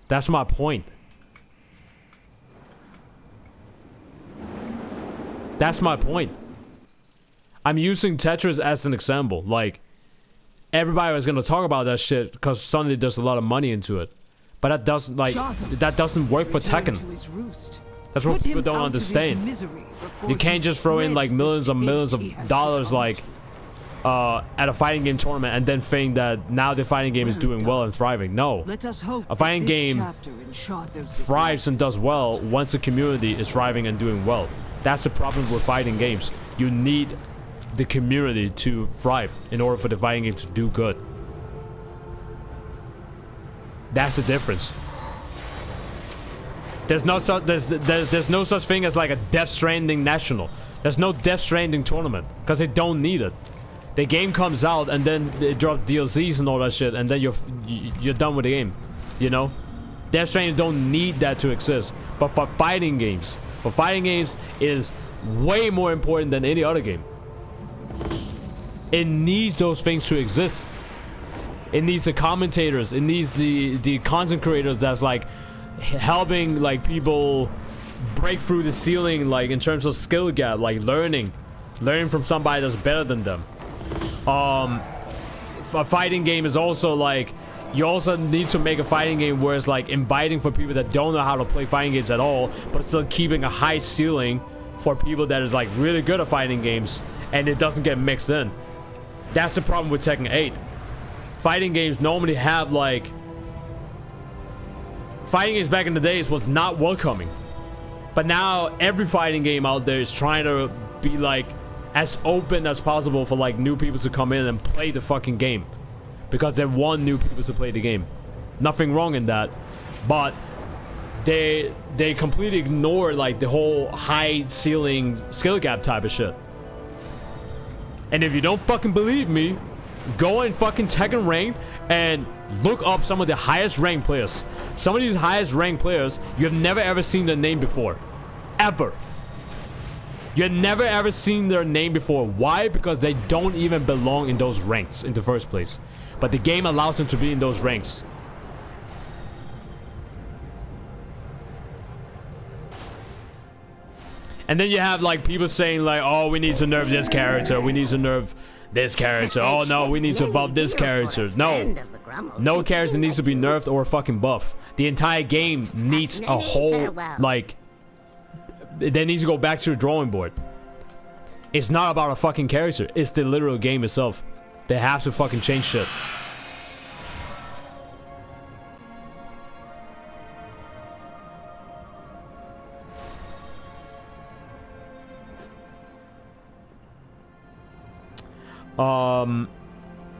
That's my point. That's my point. I'm using Tetris as an example. Like, everybody was gonna talk about that shit because suddenly there's a lot of money into it. But that doesn't, like, that doesn't work for Tekken. That's what people don't understand. You can't just throw in like millions of dollars like at a fighting game tournament and then think that now the fighting game is doing well and thriving. No. A fighting game thrives and does well once the community is thriving and doing well. That's the problem with fighting games. You need the community to thrive in order for the fighting game to do good. That's the difference. There's no such there's no such thing as like a Death Stranding national. There's no Death Stranding tournament because they don't need it. The game comes out and then they drop DLCs and all that shit, and then you're done with the game. You know, Death Stranding don't need that to exist. But for fighting games, it is way more important than any other game. It needs those things to exist. It needs the commentators. It needs the content creators that's like helping like people break through the ceiling, like in terms of skill gap, like learning from somebody that's better than them. A fighting game is also like, you also need to make a fighting game where it's like inviting for people that don't know how to play fighting games at all, but still keeping a high ceiling for people that is like really good at fighting games, and it doesn't get mixed in. That's the problem with Tekken 8. Fighting games normally have like, fighting games back in the days was not welcoming, but now every fighting game out there is trying to be like as open as possible for like new people to come in and play the fucking game, because they want new people to play the game. Nothing wrong in that, but they completely ignore like the whole high ceiling skill gap type of shit. And if you don't fucking believe me, go in fucking Tekken ranked and look up some of the highest ranked players. Some of these highest ranked players, you have never ever seen their name before. Ever. You have never ever seen their name before. Why? Because they don't even belong in those ranks in the first place. But the game allows them to be in those ranks. And then you have like people saying like, oh, we need to nerf this character. We need to nerf this character. Oh no, we need to buff this character. No. No character needs to be nerfed or fucking buff. The entire game needs a whole, like, they need to go back to the drawing board. It's not about a fucking character. It's the literal game itself. They have to fucking change shit.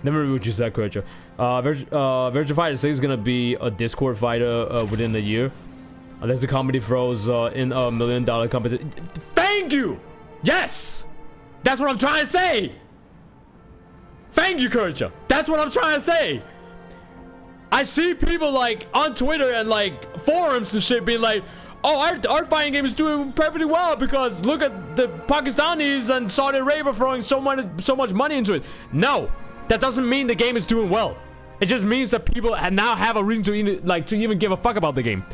Let me read what you said, Coach. Virgin Fighter 6 is gonna be a Discord fighter within a year, unless the company throws in $1 million competition. Thank you. Yes, that's what I'm trying to say. Thank you, Coach. That's what I'm trying to say. I see people like on Twitter and like forums and shit being like, oh, our fighting game is doing perfectly well because look at the Pakistanis and Saudi Arabia throwing so much money into it. No, that doesn't mean the game is doing well. It just means that people now have a reason to even give a fuck about the game.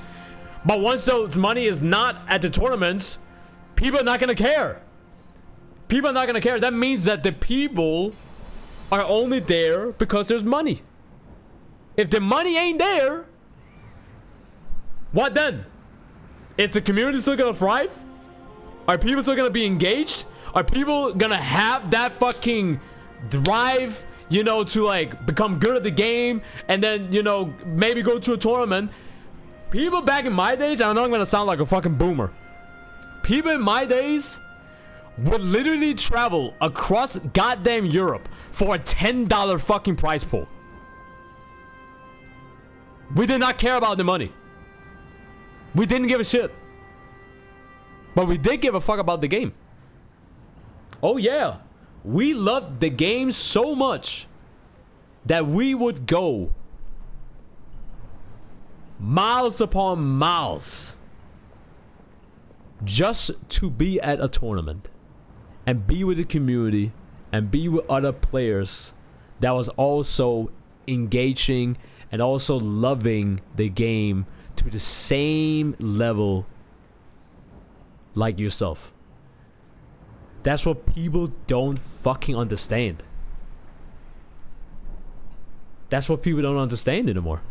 But once the money is not at the tournaments, people are not gonna care. People are not gonna care. That means that the people are only there because there's money. If the money ain't there, what then? Is the community still gonna thrive? Are people still gonna be engaged? Are people gonna have that fucking drive, you know, to like become good at the game and then, you know, maybe go to a tournament? People back in my days, I know I'm gonna sound like a fucking boomer. People in my days would literally travel across goddamn Europe for a $10 fucking prize pool. We did not care about the money. We didn't give a shit. But we did give a fuck about the game. Oh yeah. We loved the game so much that we would go miles upon miles just to be at a tournament and be with the community and be with other players that was also engaging and also loving the game to the same level like yourself. That's what people don't fucking understand. That's what people don't understand anymore.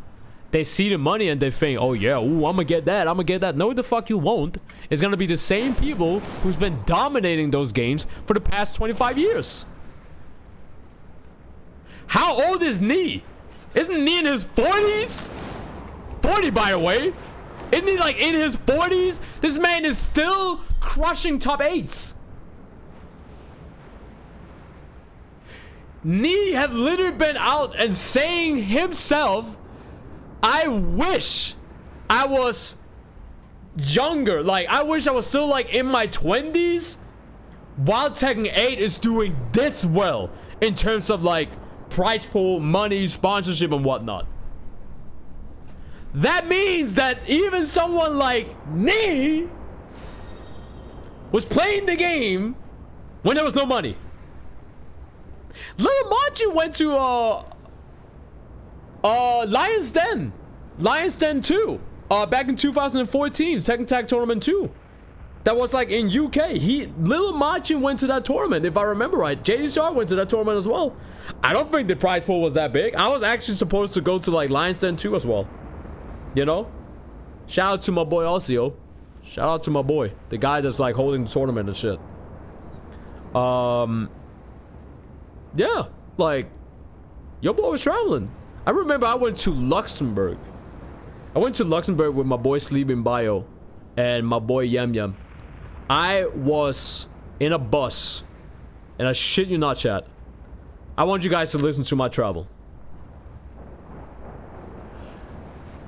They see the money and they think, oh yeah, ooh, I'm gonna get that, I'm gonna get that. No, the fuck you won't. It's gonna be the same people who's been dominating those games for the past 25 years. How old is Nee? Isn't Nee in his 40s? 40, by the way. Isn't he like in his 40s? This man is still crushing top 8s. Nee have literally been out and saying himself, I wish I was younger. Like, I wish I was still like in my 20s while Tekken 8 is doing this well in terms of like prize pool, money, sponsorship, and whatnot. That means that even someone like me was playing the game when there was no money. Little Machi went to Lion's Den 2 back in 2014, Tekken Tag Tournament 2. That was like in UK. Little Machi went to that tournament, if I remember right. JDCR went to that tournament as well. I don't think the prize pool was that big. I was actually supposed to go to like Lion's Den 2 as well. You know? Shout out to my boy Osio. Shout out to my boy, the guy that's like holding the tournament and shit. Yeah, like your boy was traveling. I remember I went to Luxembourg. I went to Luxembourg with my boy Sleeping Bio and my boy Yum Yum. I was in a bus, and I shit you not, chat. I want you guys to listen to my travel.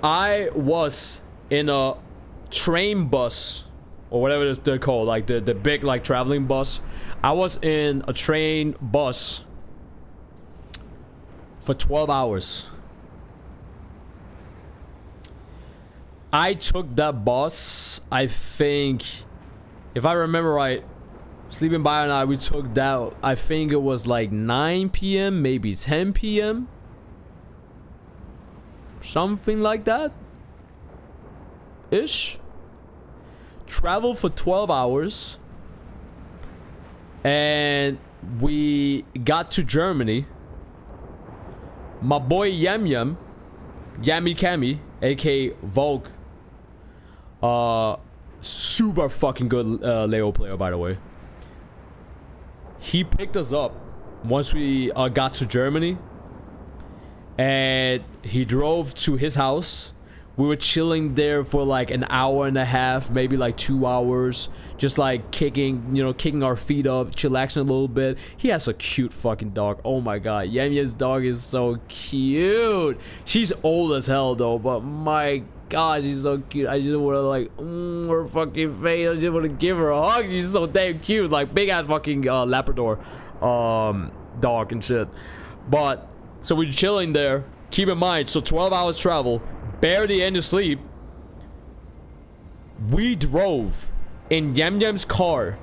I was in a train bus, or whatever they're called, like the big like traveling bus. I was in a train bus for 12 hours. I took that bus, I think, if I remember right, Sleeping Bio and I, we took that, I think it was like 9 p.m., maybe 10 p.m. Something like that. Ish. Travel for 12 hours. And we got to Germany. My boy Yammy Cammy, aka Volk, super fucking good Leo player, by the way. He picked us up once we got to Germany, and he drove to his house. We were chilling there for like an hour and a half, maybe like 2 hours, just like kicking our feet up, chillaxing a little bit. He has a cute fucking dog. Oh my god, Yami's dog is so cute. She's old as hell though, but my god, she's so cute. I just want to like her fucking face. I just want to give her a hug. She's so damn cute, like big ass fucking Labrador dog and shit. But so we're chilling there. Keep in mind, so 12 hours travel, barely any sleep. We drove in Yam Yam's car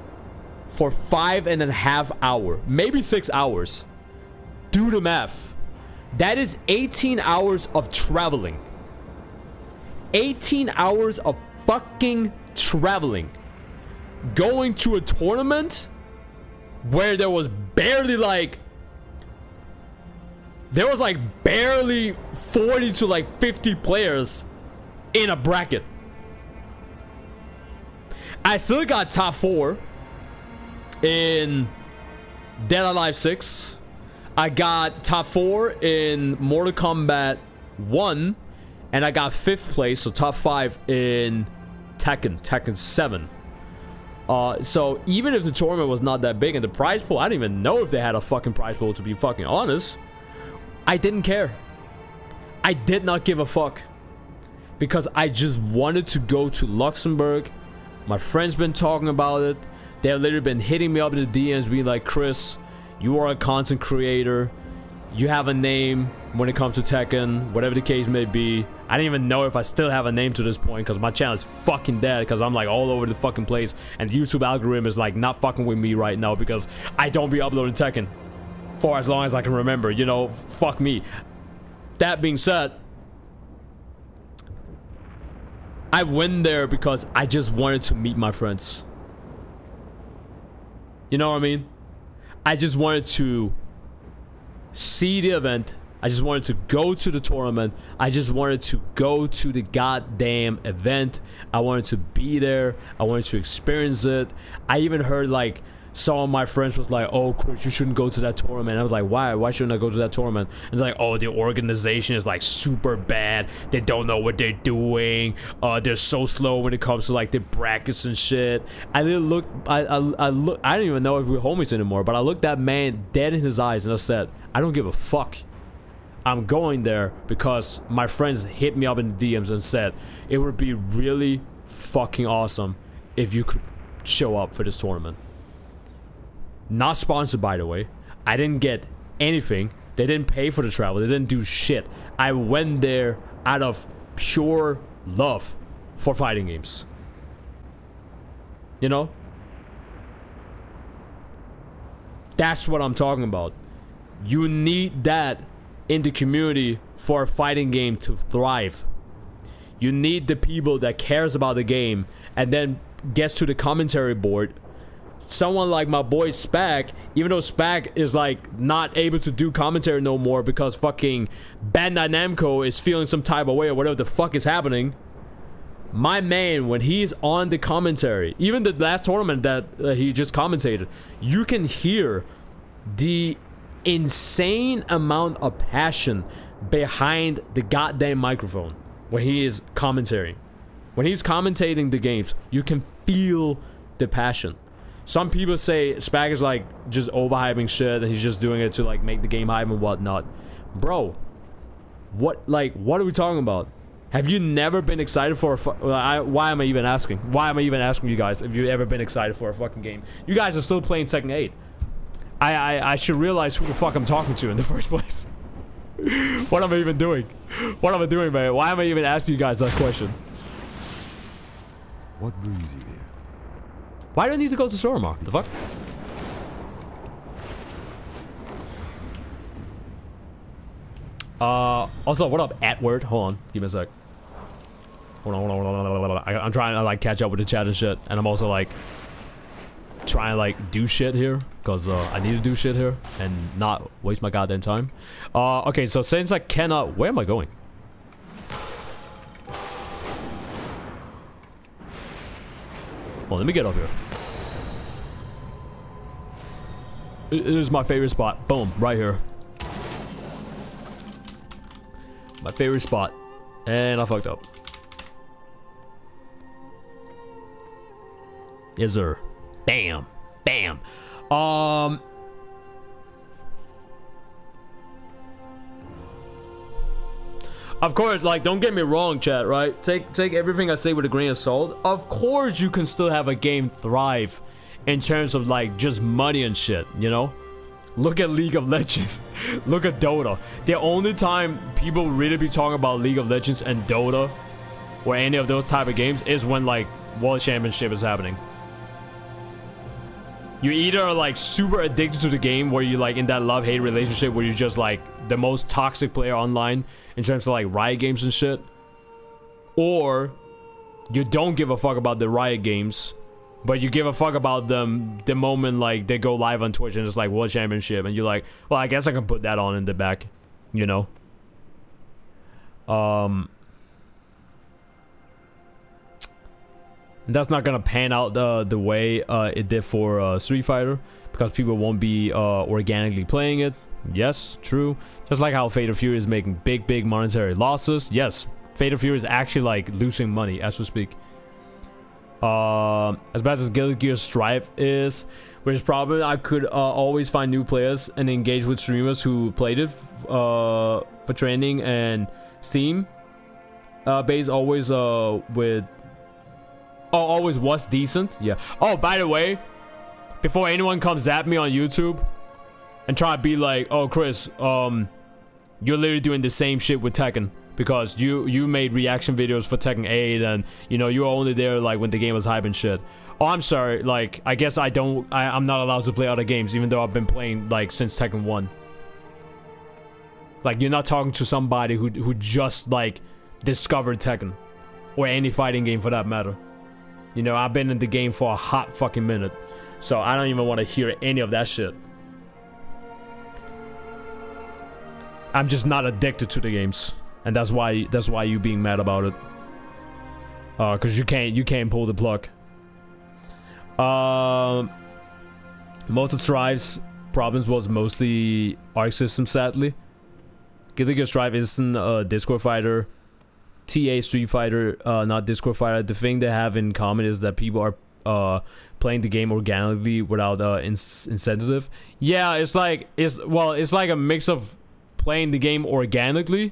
for 5.5 hours, maybe 6 hours. Do the math. That is 18 hours of traveling. 18 hours of fucking traveling. Going to a tournament where there was barely like, there was like barely 40 to like 50 players in a bracket. I still got top 4 in Dead or Alive 6. I got top 4 in Mortal Kombat 1. And I got 5th place, so top 5 in Tekken 7. So even if the tournament was not that big and the prize pool, I didn't even know if they had a fucking prize pool, to be fucking honest. I didn't care. I did not give a fuck. Because I just wanted to go to Luxembourg. My friends been talking about it. They've literally been hitting me up in the DMs being like, Chris, you are a content creator. You have a name when it comes to Tekken, whatever the case may be. I didn't even know if I still have a name to this point because my channel is fucking dead because I'm like all over the fucking place and YouTube algorithm is like not fucking with me right now because I don't be uploading Tekken. for as long as I can remember, you know, fuck me. That being said, I went there because I just wanted to meet my friends. You know what I mean? I just wanted to see the event. I just wanted to go to the tournament. I just wanted to go to the goddamn event. I wanted to be there. I wanted to experience it. I even heard like some of my friends was like, oh Chris, you shouldn't go to that tournament. I was like, why shouldn't I go to that tournament? And they're like, oh, the organization is like super bad, they don't know what they're doing, they're so slow when it comes to like the brackets and shit. I didn't even know if we were homies anymore, but I looked that man dead in his eyes and I said, I don't give a fuck. I'm going there because my friends hit me up in the DMs and said it would be really fucking awesome if you could show up for this tournament. Not sponsored, by the way. I didn't get anything. They didn't pay for the travel. They didn't do shit. I went there out of pure love for fighting games. You know? That's what I'm talking about. You need that in the community for a fighting game to thrive. You need the people that cares about the game and then gets to the commentary board. Someone like my boy Spag, even though Spag is like not able to do commentary no more because fucking Bandai Namco is feeling some type of way or whatever the fuck is happening. My man, when he's on the commentary, even the last tournament that he just commentated, you can hear the insane amount of passion behind the goddamn microphone when he is commentating. When he's commentating the games, you can feel the passion. Some people say Spag is like just overhyping shit and he's just doing it to like make the game hype and whatnot. Bro, what are we talking about? Have you never been excited for a why am I even asking? Why am I even asking you guys if you've ever been excited for a fucking game? You guys are still playing Tekken 8. I should realize who the fuck I'm talking to in the first place. What am I even doing? What am I doing, man? Why am I even asking you guys that question? What brings you here? Why do I need to go to Soromar? The fuck? Also, what up, Atward? Hold on, give me a sec. Hold on. I'm trying to like catch up with the chat and shit, and I'm also like trying to like do shit here because I need to do shit here and not waste my goddamn time. Okay, so since I cannot, where am I going? Well, let me get up here. It is my favorite spot. Boom, right here. My favorite spot. And I fucked up. Yes, sir. Bam. Bam. Of course, like, don't get me wrong, chat, right? Take everything I say with a grain of salt. Of course, you can still have a game thrive in terms of, like, just money and shit, you know? Look at League of Legends. Look at Dota. The only time people really be talking about League of Legends and Dota or any of those type of games is when, like, World Championship is happening. You either are, like, super addicted to the game where you like in that love-hate relationship where you're just, like, the most toxic player online in terms of, like, Riot games and shit. Or you don't give a fuck about the Riot games, but you give a fuck about them the moment, like, they go live on Twitch and it's, like, World Championship. And you're like, well, I guess I can put that on in the back, you know? And that's not gonna pan out the way it did for Street Fighter because people won't be organically playing it. Yes, true. Just like how Fate of Fury is making big monetary losses. Yes, Fate of Fury is actually like losing money as we speak. As bad as Guilty Gear Strive is, which is probably I could always find new players and engage with streamers who played it for training, and Steam base always with. Oh, always was decent. Yeah. Oh, by the way, before anyone comes at me on YouTube and try to be like, oh, Chris, you're literally doing the same shit with Tekken. because you made reaction videos for Tekken 8, and you know you were only there like when the game was hype and shit. Oh, I'm sorry. Like, I guess I'm not allowed to play other games, even though I've been playing like since Tekken 1. Like, you're not talking to somebody who just like discovered Tekken, or any fighting game for that matter. You know, I've been in the game for a hot fucking minute, so I don't even want to hear any of that shit. I'm just not addicted to the games, and that's why you being mad about it. Cause you can't pull the plug. Most of Strive's problems was mostly Arc system, sadly. Guilty Gear Strive isn't a Discord fighter. TA Street Fighter, not Discord fighter. The thing they have in common is that people are playing the game organically without incentive. Yeah, it's like a mix of playing the game organically,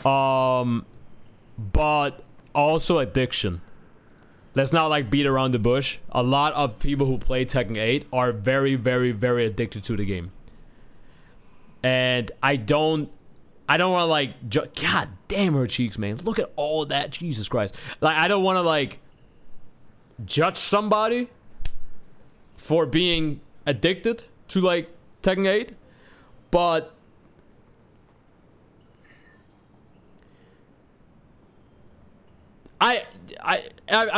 but also addiction. Let's not like beat around the bush. A lot of people who play Tekken 8 are very, very, very addicted to the game, and I don't want to like God damn her cheeks, man. Look at all that, Jesus Christ. Like, I don't want to like judge somebody for being addicted to like Tekken 8, but I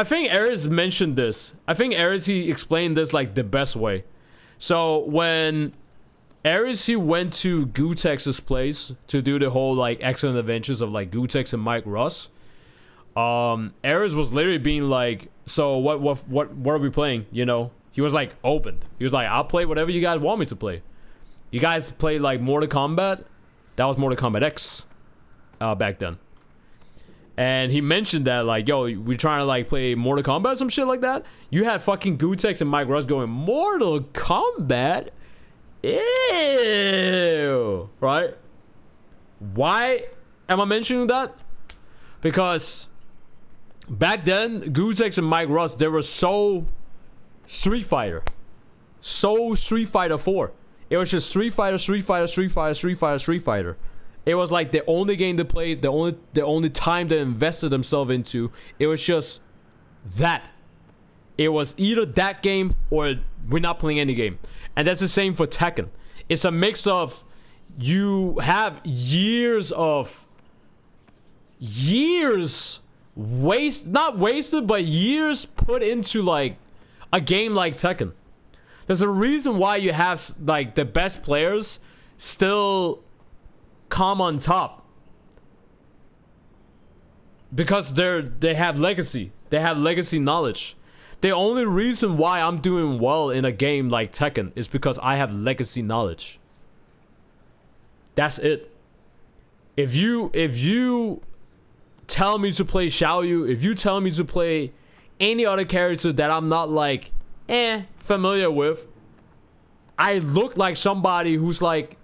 think Ares mentioned this. I think Ares, he explained this like the best way. So when Ares, he went to Gutex's place to do the whole like excellent adventures of like Gutex and Mike Ross. Ares was literally being like, so what are we playing? You know, he was like open. He was like, I'll play whatever you guys want me to play. You guys play like Mortal Kombat? That was Mortal Kombat X back then. And he mentioned that like, yo, we're trying to like play Mortal Kombat, some shit like that. You had fucking Gutex and Mike Ross going, Mortal Kombat? Ew. Right? Why am I mentioning that? Because back then, Gutex and Mike Ross, they were so Street Fighter. So Street Fighter 4. It was just Street Fighter, Street Fighter, Street Fighter, Street Fighter, Street Fighter. It was like the only game they played, the only time they invested themselves into. It was just that. It was either that game or we're not playing any game. And that's the same for Tekken. It's a mix of, you have years not wasted, but years put into like a game like Tekken. There's a reason why you have like the best players still come on top, because they have legacy. They have legacy knowledge. The only reason why I'm doing well in a game like Tekken is because I have legacy knowledge. That's it. If you tell me to play Xiaoyu, if you tell me to play any other character that I'm not like familiar with, I look like somebody who's like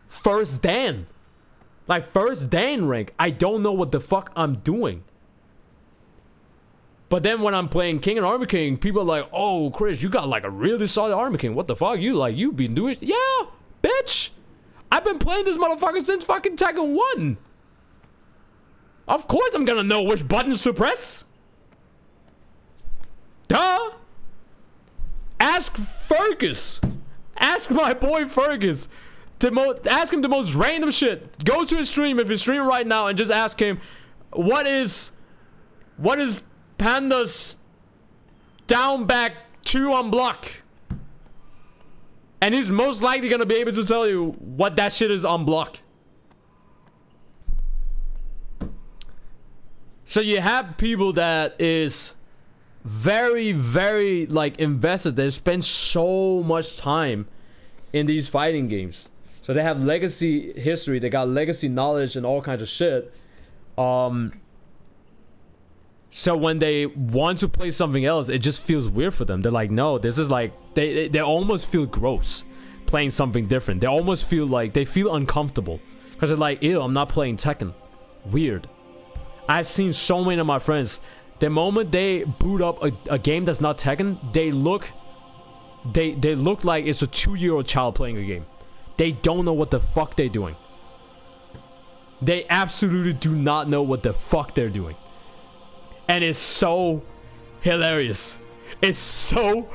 first Dan. Like first Dan rank. I don't know what the fuck I'm doing. But then when I'm playing King and Armor King, people are like, oh, Chris, you got like a really solid Armor King. What the fuck? You been doing it? Yeah, bitch. I've been playing this motherfucker since fucking Tekken 1. Of course I'm gonna know which buttons to press. Duh. Ask Fergus. Ask my boy Fergus. Ask him the most random shit. Go to his stream if he's streaming right now and just ask him, what is Panda's down back 2 on block? And he's most likely gonna be able to tell you what that shit is on block. So you have people that is very, very like invested. They spend so much time in these fighting games. So they have legacy history, they got legacy knowledge and all kinds of shit. So when they want to play something else, it just feels weird for them. They're like, no, this is like, they almost feel gross playing something different. They almost feel like, they feel uncomfortable. Because they're like, ew, I'm not playing Tekken. Weird. I've seen so many of my friends, the moment they boot up a game that's not Tekken, they look like it's a 2-year-old child playing a game. They don't know what the fuck they're doing. They absolutely do not know what the fuck they're doing. And it's so hilarious. It's so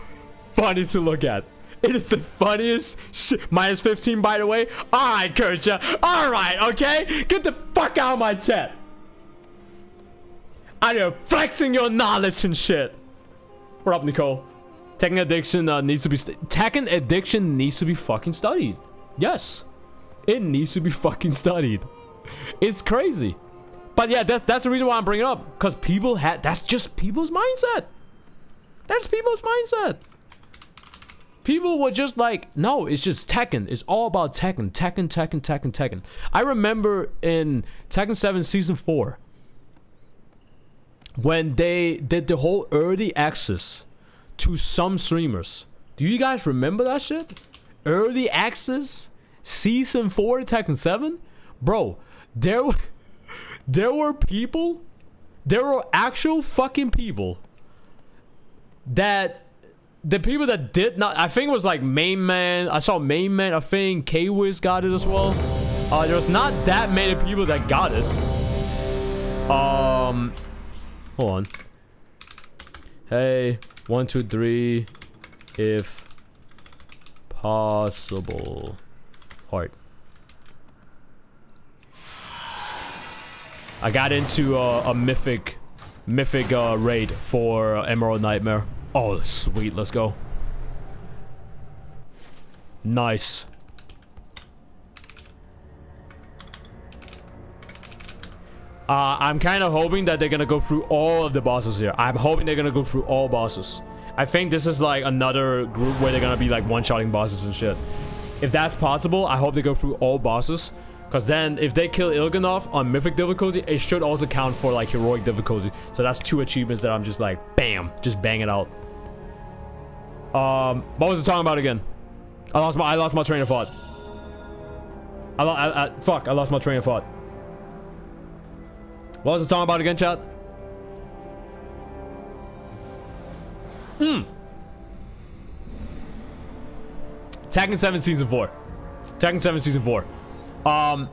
funny to look at. It is the funniest shit. Minus 15, by the way. Alright, Kercha. Alright, okay? Get the fuck out of my chat. I am flexing your knowledge and shit. What up, Nicole? Tekken addiction needs to be Tekken addiction needs to be fucking studied. Yes. It needs to be fucking studied. It's crazy. But yeah, that's the reason why I'm bringing it up. Because people that's just people's mindset. That's people's mindset. People were just like, no, it's just Tekken. It's all about Tekken. Tekken, Tekken, Tekken, Tekken. I remember in Tekken 7 Season 4, when they did the whole early access to some streamers. Do you guys remember that shit? Early access? Season 4 Tekken 7? Bro, there were people, there were actual fucking people that the people that did not, I think it was like Main Man. I saw Main Man. I think K-Wiz got it as well. There was not that many people that got it. Hold on. Hey, 1, 2, 3, if possible. Heart. I got into a mythic raid for Emerald Nightmare. Oh, sweet. Let's go. Nice. I'm kind of hoping that they're gonna go through all of the bosses here. I'm hoping they're gonna go through all bosses. I think this is like another group where they're gonna be like one-shotting bosses and shit. If that's possible, I hope they go through all bosses. Because then, if they kill Il'gynoth on Mythic difficulty, it should also count for like Heroic difficulty. So that's 2 achievements that I'm just like, bam, just bang it out. What was it talking about again? I lost my train of thought. Fuck, I lost my train of thought. What was it talking about again, chat? Tekken 7 Season 4. Tekken 7 Season 4. I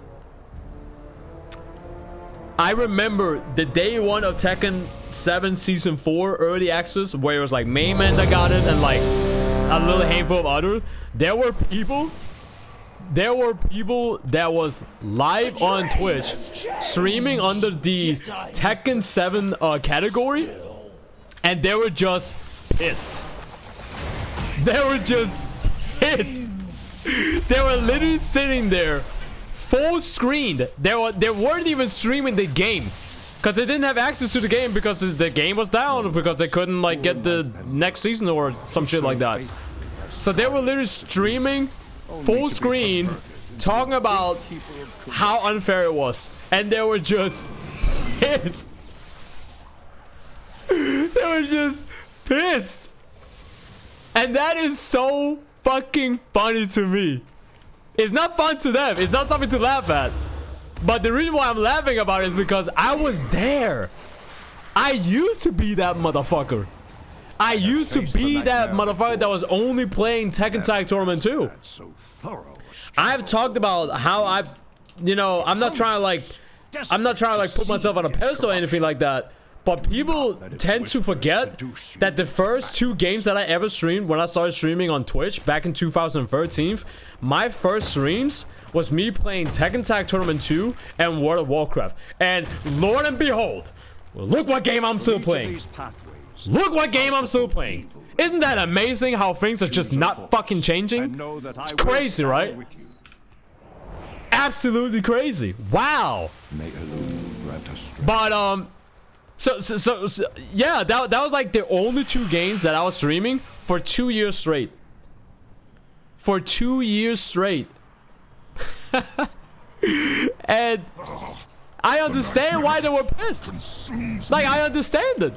remember the day 1 of Tekken 7 Season 4 early access, where it was like Main Man that got it and like a little handful of others. There were people that was live on Twitch streaming under the Tekken 7 category, and they were just pissed. They were just pissed. They were literally sitting there full screened. They weren't even streaming the game because they didn't have access to the game because the game was down, because they couldn't like get the next season or some shit like that. So they were literally streaming full screen, talking about how unfair it was, and they were just pissed. They were just pissed, and that is so fucking funny to me. It's not fun to them. It's not something to laugh at. But the reason why I'm laughing about it is because I was there. I used to be that motherfucker. I used to be that motherfucker that was only playing Tekken Tag Tournament 2. I've talked about how I'm not trying to like put myself on a pedestal or anything like that. But people tend to forget that the first 2 games that I ever streamed when I started streaming on Twitch back in 2013, my first streams was me playing Tekken Tag Tournament 2 and World of Warcraft. And Lord and behold, look what game I'm still playing. Look what game I'm still playing. Isn't that amazing how things are just not fucking changing? It's crazy, right? Absolutely crazy. Wow. But So yeah, that was like the only 2 games that I was streaming for 2 years straight. For 2 years straight. And I understand why they were pissed. Like, I understand it.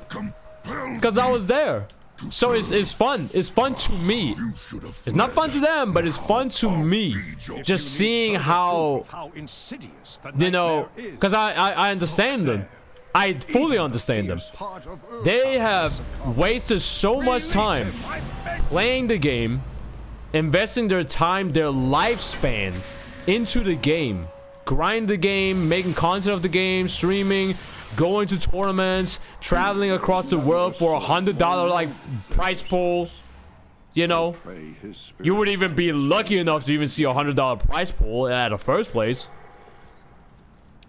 Because I was there. So it's fun. It's fun to me. It's not fun to them, but it's fun to me. Just seeing how, you know, because I understand them. I fully understand them. They have wasted so much time playing the game, investing their time, their lifespan into the game, grind the game, making content of the game, streaming, going to tournaments, traveling across the world for $100 like prize pool. You know, you would even be lucky enough to even see $100 prize pool at the first place.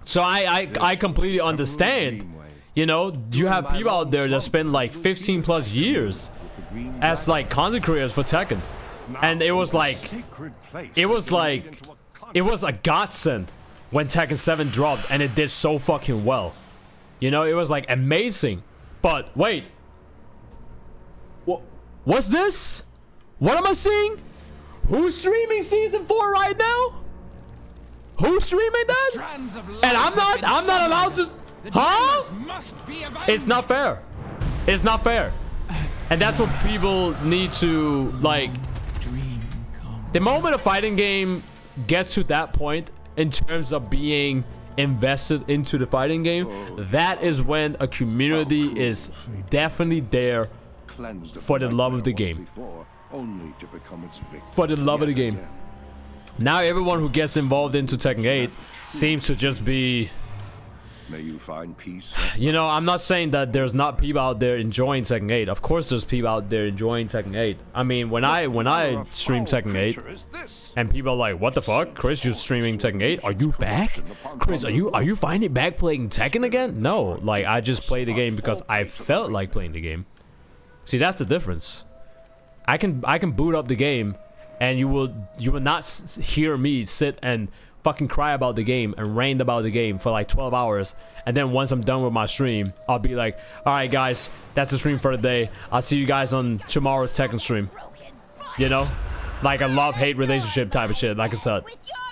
So I completely understand. You know, you have people out there that spend like 15 plus years as like content creators for Tekken, and it was a godsend when Tekken 7 dropped and it did so fucking well. You know, it was like amazing. But wait, what's this? What am I seeing? Who's streaming season 4 right now? Who's streaming that? And I'm not allowed to. Huh? It's not fair. It's not fair. And that's what people need to like. The moment a fighting game gets to that point in terms of being invested into the fighting game, that is when a community is definitely there for the love of the game. For the love of the game. Now everyone who gets involved into Tekken 8 seems to just be... May you find peace. You know, I'm not saying that there's not people out there enjoying Tekken 8. Of course there's people out there enjoying Tekken 8. I mean, when I stream Tekken 8 and people are like, what the fuck? Chris, you're streaming Tekken 8? Are you back? Chris, are you finally back playing Tekken again? No, like I just played the game because I felt like playing the game. See, that's the difference. I can boot up the game and you will not hear me sit and fucking cry about the game and rant about the game for like 12 hours, and then once I'm done with my stream, I'll be like, alright guys, that's the stream for the day. I'll see you guys on tomorrow's Tekken stream. You know? Like a love-hate relationship type of shit, like I said.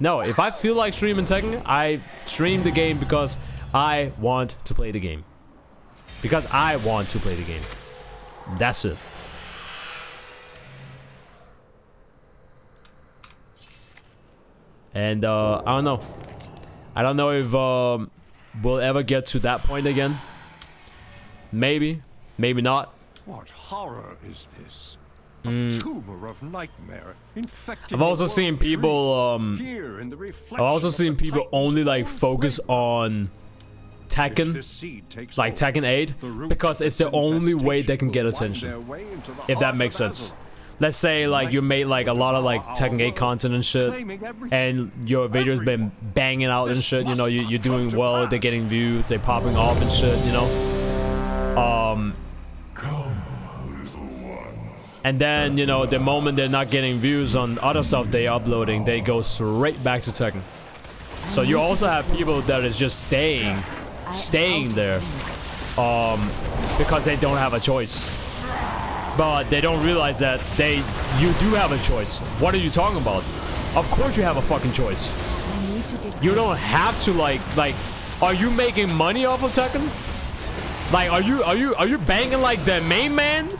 No, if I feel like streaming Tekken, I stream the game because I want to play the game. Because I want to play the game. That's it. And I don't know. I don't know if we'll ever get to that point again. Maybe, maybe not. What horror is this? A tumor of nightmare infecting. I've also seen people I've also seen people only like focus on Tekken, like Tekken 8, because it's the only way they can get attention. If that makes sense. Let's say like you made like a lot of like Tekken 8 content and shit, and your video's been banging out and shit, you know, you're doing well, they're getting views, they're popping off and shit, you know. And then, you know, the moment they're not getting views on other stuff they're uploading, they go straight back to Tekken. So you also have people that is just staying there because they don't have a choice. But they don't realize that you do have a choice. What are you talking about? Of course you have a fucking choice. You don't have to like are you making money off of Tekken? Like are you banging like the main man?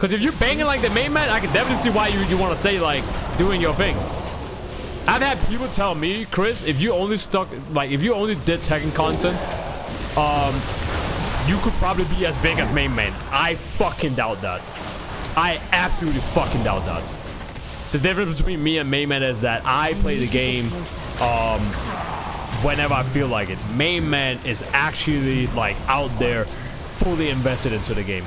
Cause if you're banging like the main man, I can definitely see why you want to say like doing your thing. I've had people tell me, Chris, if you only did Tekken content, you could probably be as big as main man. I fucking doubt that. I absolutely fucking doubt that. The difference between me and main man is that I play the game whenever I feel like it. Main man is actually like out there fully invested into the game.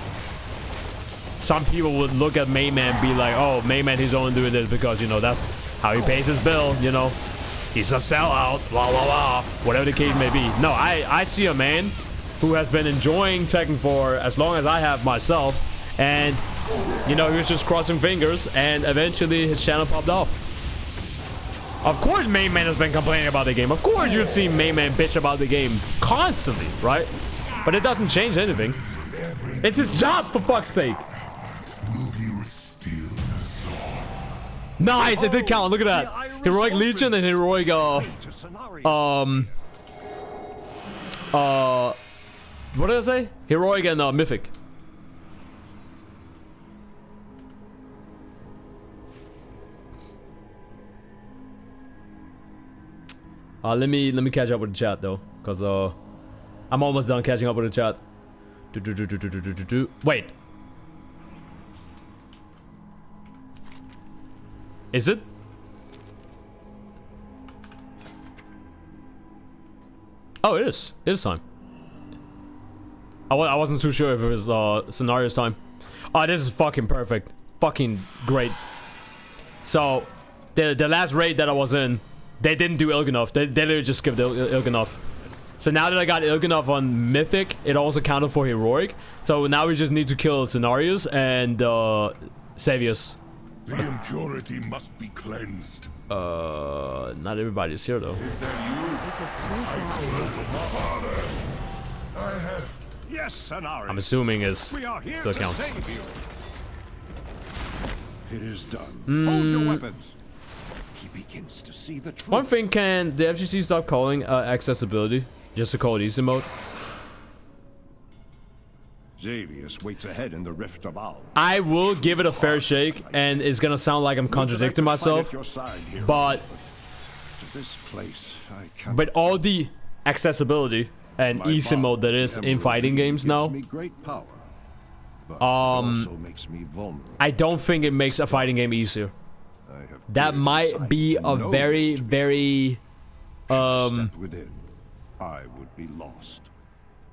Some people would look at main man and be like, oh, main man, he's only doing this because, you know, that's how he pays his bill, you know. He's a sellout, blah, blah, blah. Whatever the case may be. No, I see a man who has been enjoying Tekken for as long as I have myself, and you know, he was just crossing fingers, and eventually his channel popped off. Of course main man has been complaining about the game. Of course you've seen main man bitch about the game constantly, right? But it doesn't change anything. It's his job, for fuck's sake. Nice, it did count. Look at that. Heroic Legion and heroic what did I say? Heroic and Mythic. Let me catch up with the chat though, cause I'm almost done catching up with the chat. Wait. Is it? Oh, it is. It is time. I wasn't too sure if it was scenario's time. Oh, this is fucking perfect. Fucking great. So, the last raid that I was in, they didn't do Il'gynoth. They literally just skipped Il'gynoth. So now that I got Il'gynoth on Mythic, it also counted for Heroic. So now we just need to kill Scenarios and Savius. The impurity must be cleansed. Not everybody's here though. Is that you? Father, I have... Yes, Scenarios. I'm assuming it's We are here still to counts. save you. It is done. Hold your weapons. He begins to see the truth. One thing, can the FGC stop calling accessibility just to call it easy mode? Xavius waits ahead in the Rift of Owl. I will give it a fair shake, and it's gonna sound like I'm contradicting myself, but to this place, I can't. but all the accessibility and easy mode that is in fighting games now, Me great power, but it also makes me vulnerable. I don't think it makes a fighting game easier. I have That clear might sight be and a know very, this to be very step within, I would be lost.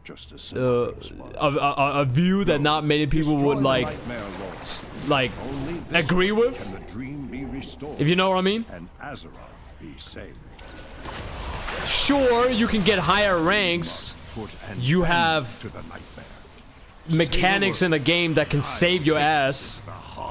Just as Scenarios was. a view that not many people Destroy would the like nightmare lord. like Only this agree way with, can the dream be restored, if you know what I mean. and Azeroth be saved. Sure, you can get higher ranks. Put an You end have to the nightmare. mechanics in the game that can save your ass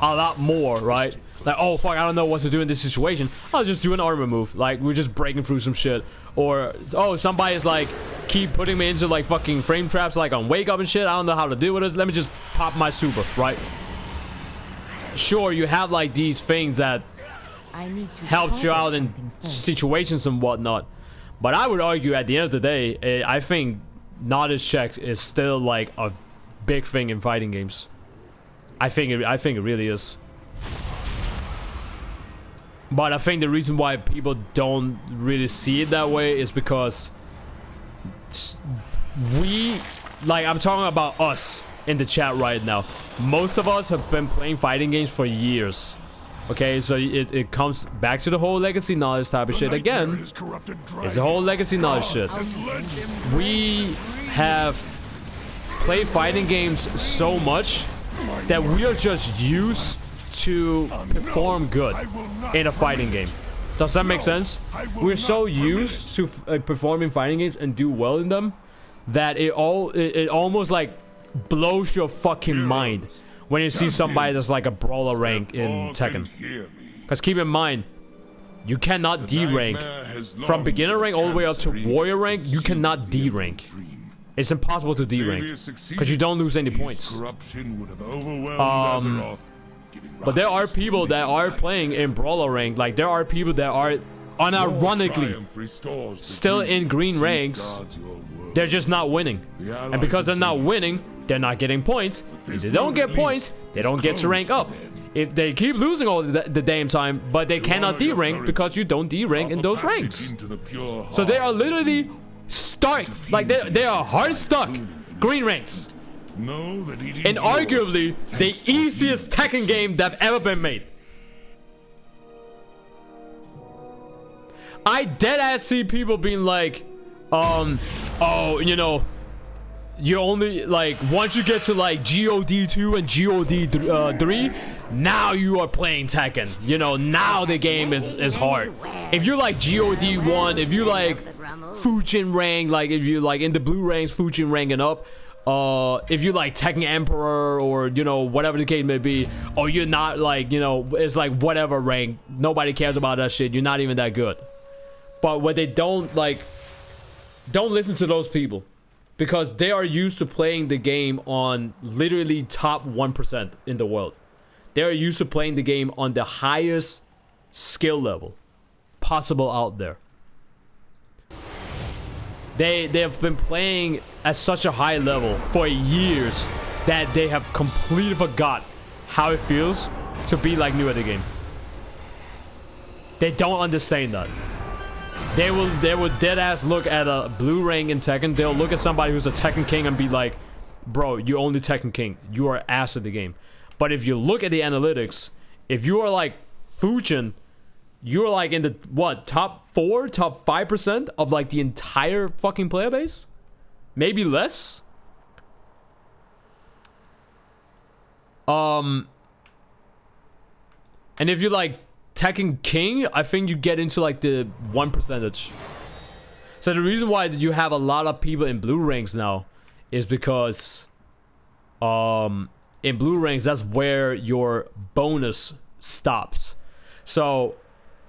a lot more, right? Like, oh fuck, I don't know what to do in this situation. I'll just do an armor move. Like, we're just breaking through some shit. Or, oh, somebody's like, keep putting me into like fucking frame traps like on Wake Up and shit. I don't know how to deal with this. Let me just pop my super, right? Sure, you have like these things that I need to helps you target out in something first. situations and whatnot. But I would argue at the end of the day, I think knowledge check is still like a big thing in fighting games. I think it really is. But I think the reason why people don't really see it that way is because we, like, I'm talking about us in the chat right now. Most of us have been playing fighting games for years. Okay, so it comes back to the whole legacy knowledge type of shit again. It's the whole legacy knowledge shit. We have played fighting games so much that we are just used to perform good in a fighting game. Does that make sense? We're so used to performing fighting games and do well in them that it almost like blows your fucking mind when you see somebody that's like a brawler rank in Tekken. Because keep in mind, you cannot D-rank. From beginner rank all the way up to warrior rank, you cannot D-rank. It's impossible to D-rank because you don't lose any points. But there are people that are playing in brawler rank. Like, there are people that are unironically still in green ranks. They're just not winning. And because they're not winning, they're not getting points. If they don't get points, they don't get to rank up. If they keep losing all the damn time, but they cannot D-rank because you don't D-rank in those ranks. So they are literally stuck. Like, they are hard stuck. Green ranks. And arguably the easiest Tekken game that ever been made. I deadass see people being like, oh, you know, you only, like, once you get to like GOD 2 and GOD 3, now you are playing Tekken. You know, now the game is hard. If you like GOD 1, if you like Fujin rank, like if you like in the blue ranks, Fujin ranking up, if you like Tekken Emperor or, you know, whatever the case may be, or you're not like, you know, it's like whatever rank, nobody cares about that shit, you're not even that good. But what they don't listen to those people, because they are used to playing the game on literally top 1% in the world. They are used to playing the game on the highest skill level possible out there. They have been playing at such a high level for years that they have completely forgot how it feels to be like new at the game. They don't understand that. They will dead ass look at a blue rank in Tekken. They'll look at somebody who's a Tekken King and be like, bro, you're only Tekken King. You are ass at the game. But if you look at the analytics, if you are like Fujin, you're like in the what, top 4, top 5% of like the entire fucking player base, maybe less. And if you like Tekken King, I think you get into like the 1%. So the reason why you have a lot of people in blue ranks now is because in blue ranks, that's where your bonus stops. So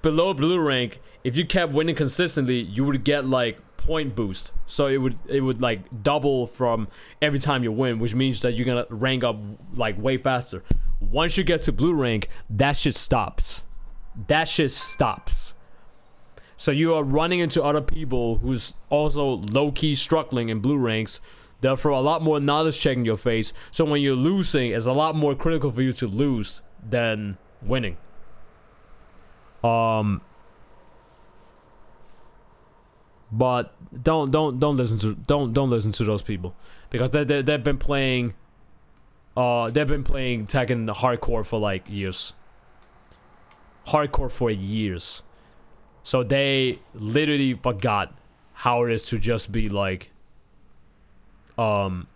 below blue rank, if you kept winning consistently, you would get like point boost. So it would like double from every time you win, which means that you're gonna rank up like way faster. Once you get to blue rank, that shit stops. That shit stops. So you are running into other people who's also low-key struggling in blue ranks. They'll throw a lot more knowledge check in your face. So when you're losing, it's a lot more critical for you to lose than winning. But don't listen to those people, because they've been playing Tekken hardcore for like years. Hardcore for years. So they literally forgot how it is to just be like bad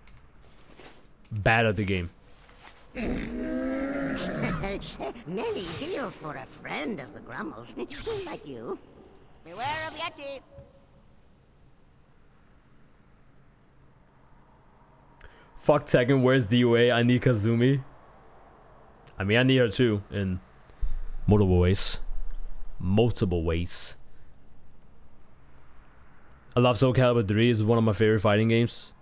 at the game. Many deals for a friend of the Grummels, like you. Beware of Yeti. Fuck Tekken, where's DOA? I need Kazumi. I mean, I need her too, in multiple ways. Multiple ways. I love Soul Calibur 3. It's one of my favorite fighting games.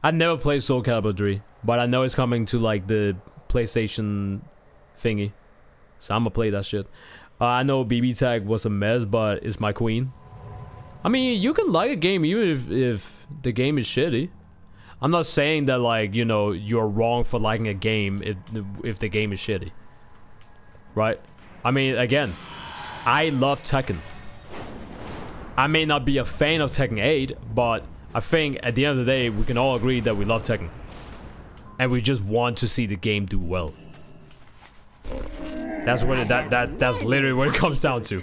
I've never played Soul Calibur 3, but I know it's coming to like the PlayStation thingy, so I'm gonna play that shit. I know BB Tag was a mess, but it's my queen. I mean, you can like a game even if the game is shitty. I'm not saying that like, you know, you're wrong for liking a game if the game is shitty, right? I mean, again, I love Tekken. I may not be a fan of Tekken 8, but I think at the end of the day, we can all agree that we love Tekken. And we just want to see the game do well. That's what that's literally what it comes down to.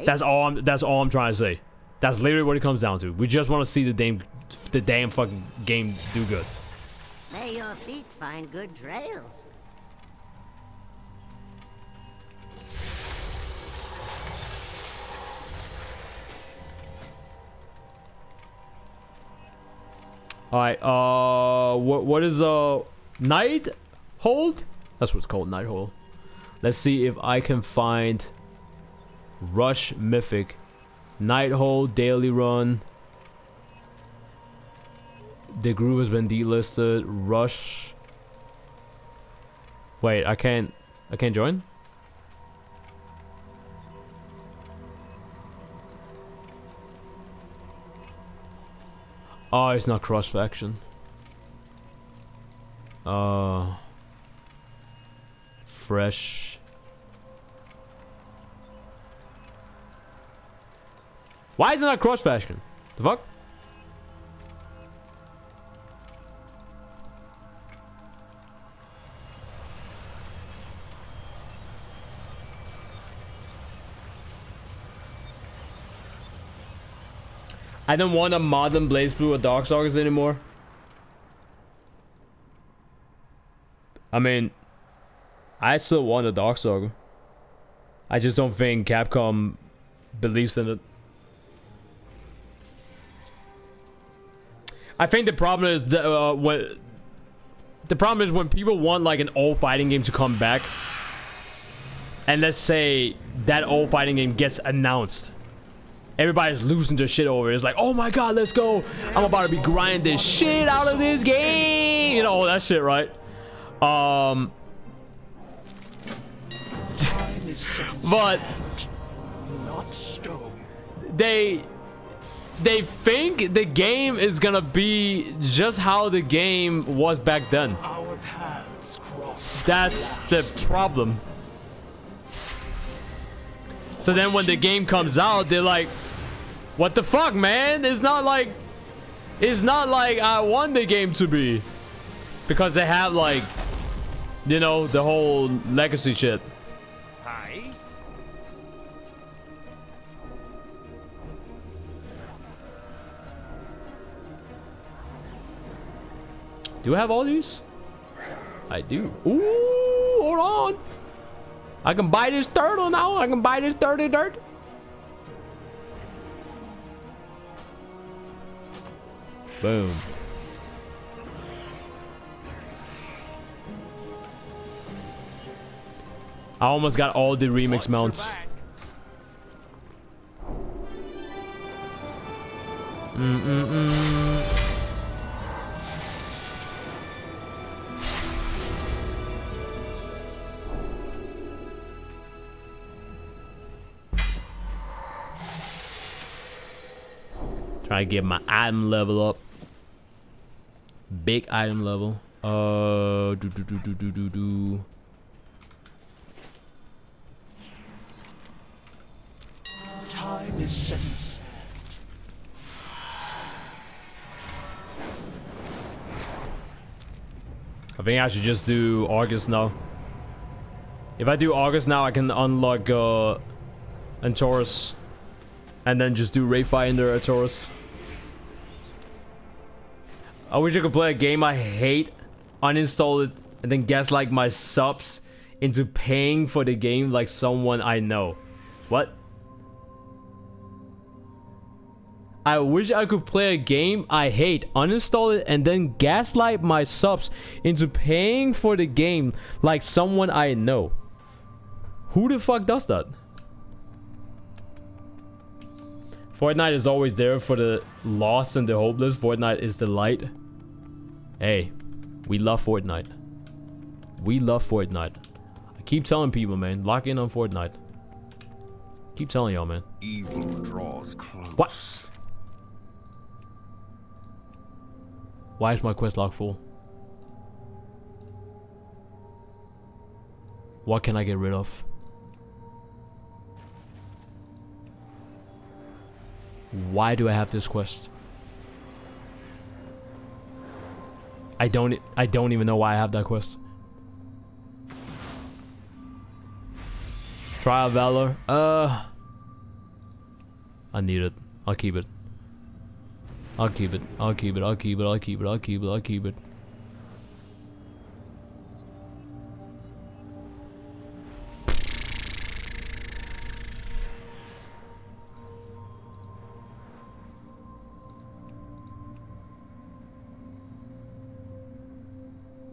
That's all I'm trying to say. That's literally what it comes down to. We just want to see the damn fucking game do good. May your feet find good trails. Alright, what is Night Hold? That's what it's called, Night Hold. Let's see if I can find Rush Mythic. Night Hold, Daily Run. The group has been delisted. Rush. Wait, I can't join? Oh, it's not cross faction. Fresh. Why is it not cross faction? The fuck? I don't want a modern Blaze Blue or Darkstalkers anymore. I mean, I still want a Darkstalker. I just don't think Capcom believes in it. I think the problem is that, when people want like an old fighting game to come back, and let's say that old fighting game gets announced. Everybody's losing their shit over it. It's like, oh my god, let's go. I'm about to be grinding shit out of this game. You know, all that shit, right? But they think the game is gonna be just how the game was back then. That's the problem. So then when the game comes out, they're like, what the fuck, man? It's not like I want the game to be. Because they have like, you know, the whole legacy shit. Hi. Do I have all these? I do. Ooh, hold on. I can buy this turtle now. I can buy this dirty dirt. Boom. I almost got all the remix mounts. Try to get my item level up. Big item level. Time is setting. I think I should just do August now. If I do August now, I can unlock Antaurus. And then just do Rayfire in there Antaurus. I wish I could play a game I hate, uninstall it, and then gaslight my subs into paying for the game like someone I know. What? I wish I could play a game I hate, uninstall it, and then gaslight my subs into paying for the game like someone I know. Who the fuck does that? Fortnite is always there for the lost and the hopeless. Fortnite is the light. Hey, we love Fortnite. We love Fortnite. I keep telling people, man, lock in on Fortnite. Keep telling y'all, man. Evil draws close. What? Why is my quest log full? What can I get rid of? Why do I have this quest? I don't even know why I have that quest. Trial of Valor. I need it. I'll keep it. I'll keep it. I'll keep it. I'll keep it. I'll keep it. I'll keep it. I'll keep it.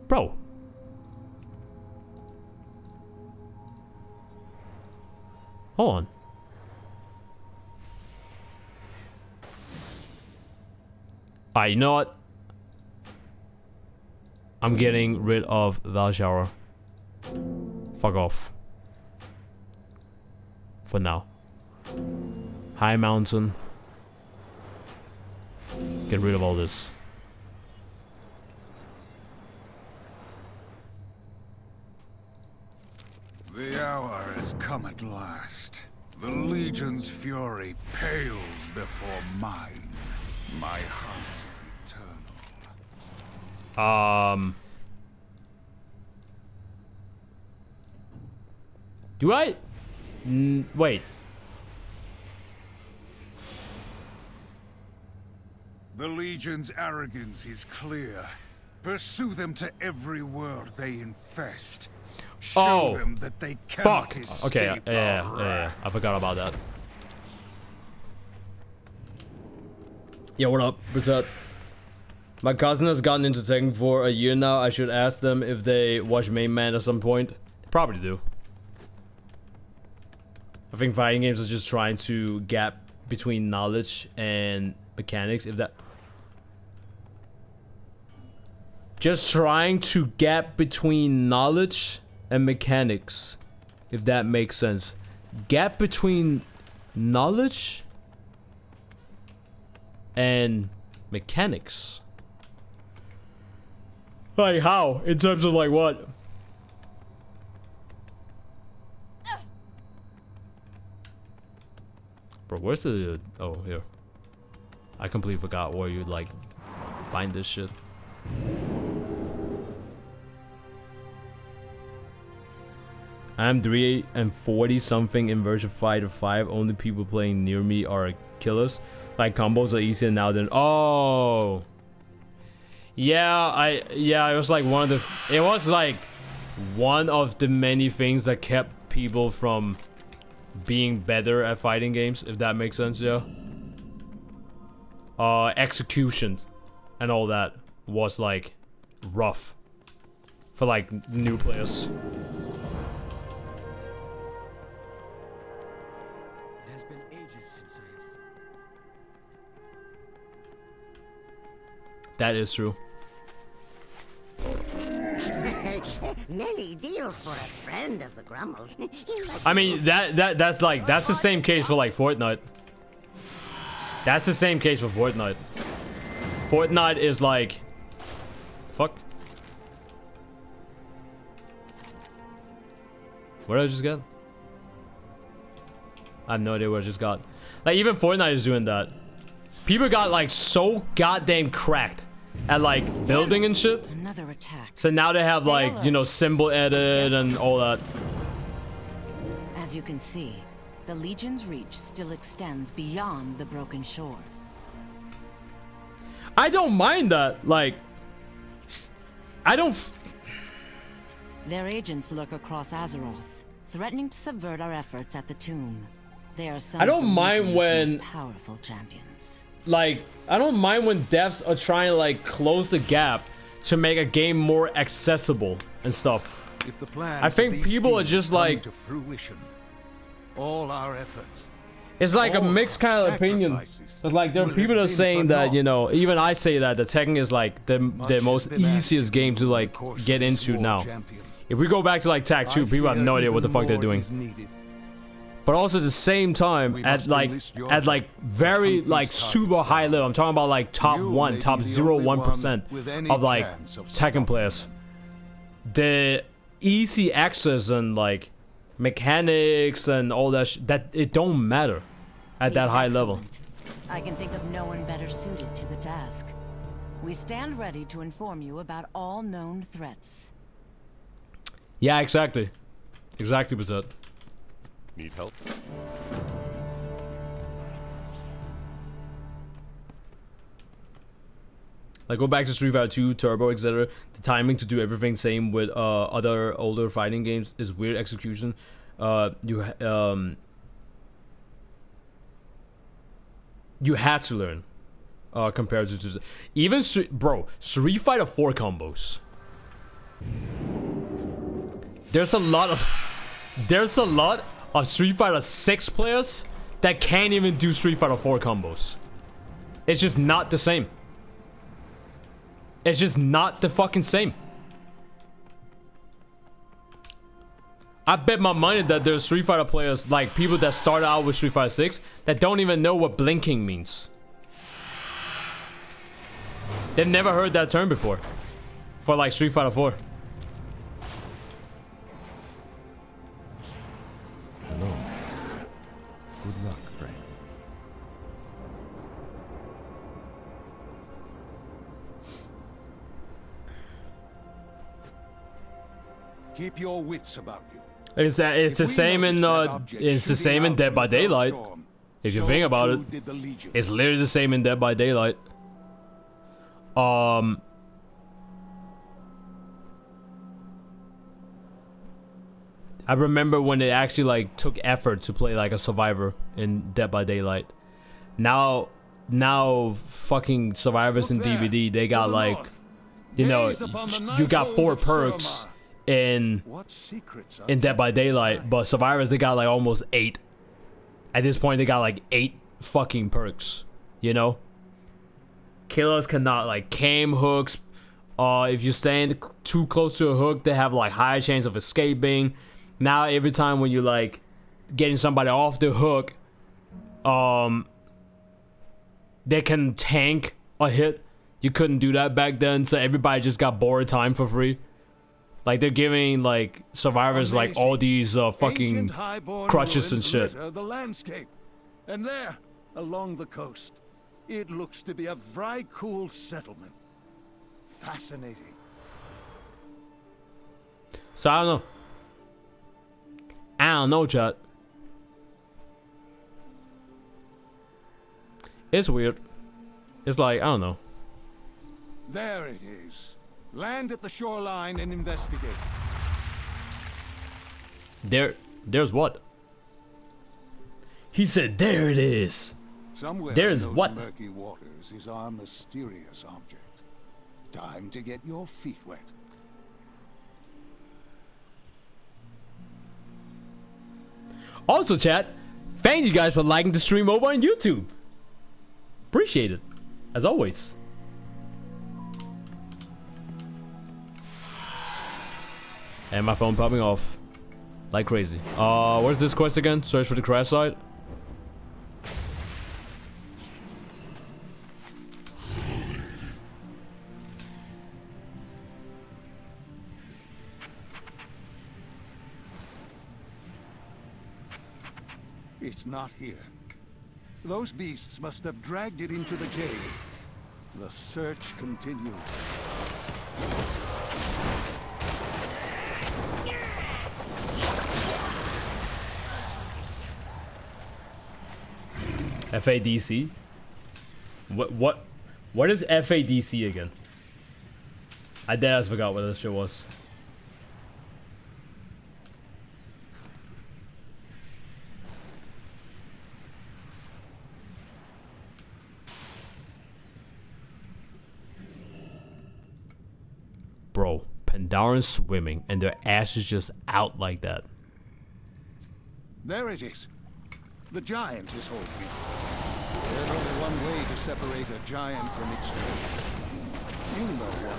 Bro. Hold on. Alright, you know what? I'm getting rid of Valshower. Fuck off. For now. High Mountain. Get rid of all this. The hour has come at last. The Legion's fury pales before mine. My heart is eternal. Do I? Wait. The Legion's arrogance is clear. Pursue them to every world they infest. Show them that they cannot escape. Okay, yeah. I forgot about that. Yo, what up? What's up? My cousin has gotten into Tekken for a year now. I should ask them if they watch Main Man at some point. They probably do. I think fighting games is just trying to gap between knowledge and mechanics. If that... Just trying to gap between knowledge and mechanics, if that makes sense. Gap between knowledge and mechanics. Like how? In terms of like what? Bro, where's the... Oh, here. I completely forgot where you'd like find this shit. I'm 3 and 40 something in version 5 to 5. Only people playing near me are killers. Like combos are easier now than... Oh! Yeah, it was like one of the many things that kept people from being better at fighting games, if that makes sense, yeah. Execution and all that was like rough for like new players. It has been ages since That is true. Many deals for a friend of the Grummles. I mean, that's the same case for like Fortnite. That's the same case for Fortnite. Fortnite is like, fuck. What did I just get? I have no idea what I just got. Like, even Fortnite is doing that. People got like so goddamn cracked at like building and shit. Another attack. So now they have like, you know, symbol edit and all that. As you can see, the Legion's reach still extends beyond the broken shore. I don't mind that. Like, I don't. Their agents lurk across Azeroth, threatening to subvert our efforts at the tomb. They are some I don't of the mind Legion's when most powerful champions. Like, I don't mind when devs are trying to like close the gap to make a game more accessible and stuff. If the plan I think people are just like, to fruition, all our efforts. it's like a all mixed our kind of opinion. sacrifices But like, there are will people that have are been saying for that, naught. you know, even I say that Tekken is like the Much most has been easiest added game to over the like course of get this into war, now. champion. If we go back to like Tag 2, I people have fear no idea what the even fuck they're more doing. is needed. But also at the same time, We at must like enlist your very help to like hunt these super targets high down. level. I'm talking about like top You one, may top be the 0.1% only one with any of like chance of Tekken stopping players. The easy access and like mechanics and all that that it don't matter at that high level. Excellent. I can think of no one better suited to the task. We stand ready to inform you about all known threats. Yeah, exactly. Exactly, Bazet. Need help? Like, go back to Street Fighter 2, Turbo, etc. The timing to do everything same with other older fighting games is weird execution. You had to learn compared to even Street Fighter 4 combos. There's a lot of Street Fighter 6 players that can't even do Street Fighter 4 combos. It's just not the same. It's just not the fucking same. I bet my money that there's Street Fighter players, like people that started out with Street Fighter 6, that don't even know what blinking means. They've never heard that term before. For like Street Fighter 4. Hello. Good luck, friend. Keep your wits about you. It's the same in Dead by Daylight. If you think about it, it's literally the same in Dead by Daylight. I remember when they actually like took effort to play like a survivor in Dead by Daylight. Now fucking survivors in DVD, they got like, you know, you got 4 perks in Dead by Daylight, but survivors, they got like almost 8. At this point, they got like 8 fucking perks, you know? Killers cannot like cam hooks. If you stand too close to a hook, they have like higher chance of escaping. Now every time when you like getting somebody off the hook, they can tank a hit. You couldn't do that back then, so everybody just got borrowed time for free. Like, they're giving like survivors like all these fucking crutches and shit. The landscape, and there, along the coast, it looks to be a very cool settlement. Fascinating. So I don't know, chat. It's weird. It's like, I don't know. There it is. Land at the shoreline and investigate. There's what? He said, there it is. Somewhere There's in those what? murky waters is our mysterious object. Time to get your feet wet. Also, chat, thank you guys for liking the stream over on YouTube. Appreciate it, as always. And my phone popping off like crazy. Where's this quest again? Search for the crash site. It's not here. Those beasts must have dragged it into the cave. The search continues. FADC? What is FADC again? I deadass forgot what this shit was. Bro, Pandaren swimming and their ass is just out like that. There it is. The giant is holding it. There's only one way to separate a giant from its treasure. You know what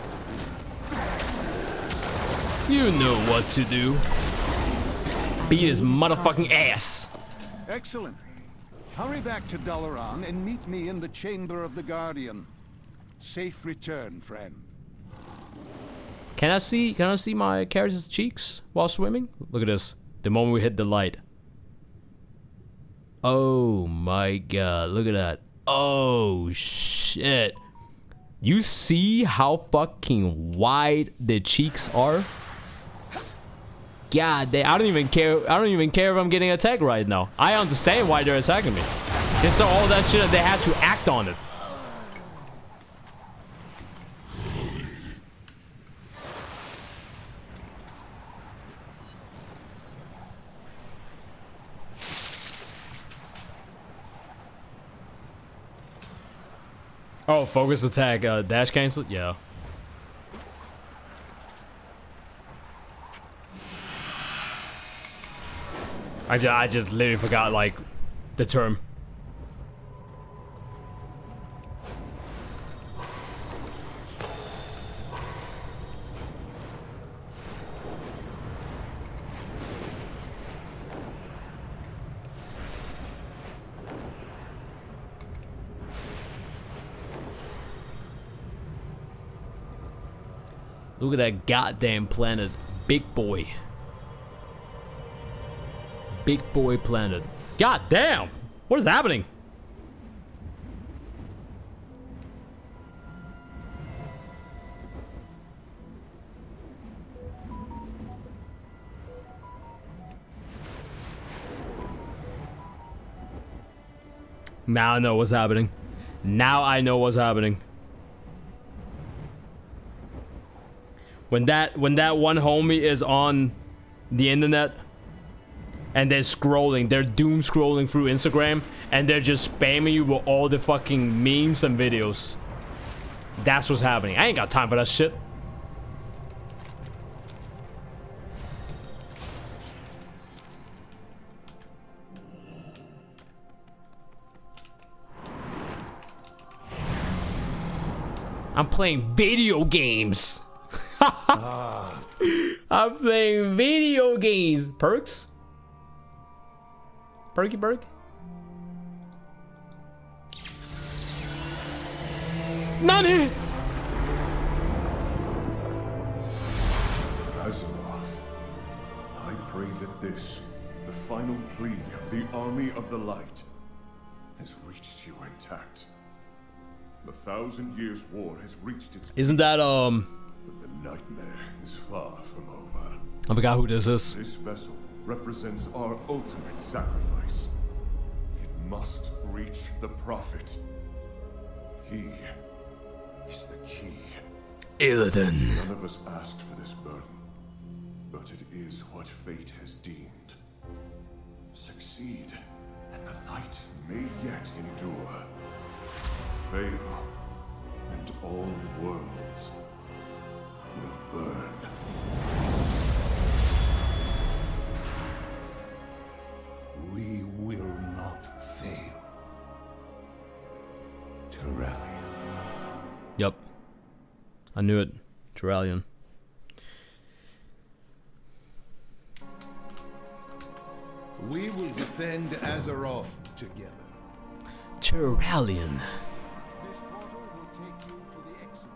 to do. You know what to do. Beat his motherfucking ass. Excellent. Hurry back to Dalaran and meet me in the Chamber of the Guardian. Safe return, friend. Can I see my character's cheeks while swimming? Look at this. The moment we hit the light. Oh my god, look at that. Oh shit. You see how fucking wide the cheeks are? God damn, I don't even care if I'm getting attacked right now. I understand why they're attacking me. They saw all that shit and they had to act on it. Oh, focus attack, dash cancel? Yeah. I just literally forgot, like, the term. Look at that goddamn planet. Big boy. Big boy planet. God damn! What is happening? Now I know what's happening. Now I know what's happening. When that one homie is on the internet and they're scrolling, they're doom scrolling through Instagram and they're just spamming you with all the fucking memes and videos. That's what's happening. I ain't got time for that shit. I'm playing video games. I'm playing video games. Perks? Perky perk? Nani? Azeroth, I pray that this, the final plea of the Army of the Light, has reached you intact. The 1,000 Years' War has reached its... Isn't that, But the nightmare is far from over. I forgot who this is. This vessel represents our ultimate sacrifice. It must reach the Prophet. He is the key. Illidan. None of us asked for this burden, but it is what fate has deemed. Succeed, and the light may yet endure. Fail, and all worlds will burn. We will not fail. Terrellian. Yep. I knew it. Terrellian. We will defend Azeroth together. Terrellian. This portal will take you to the exit.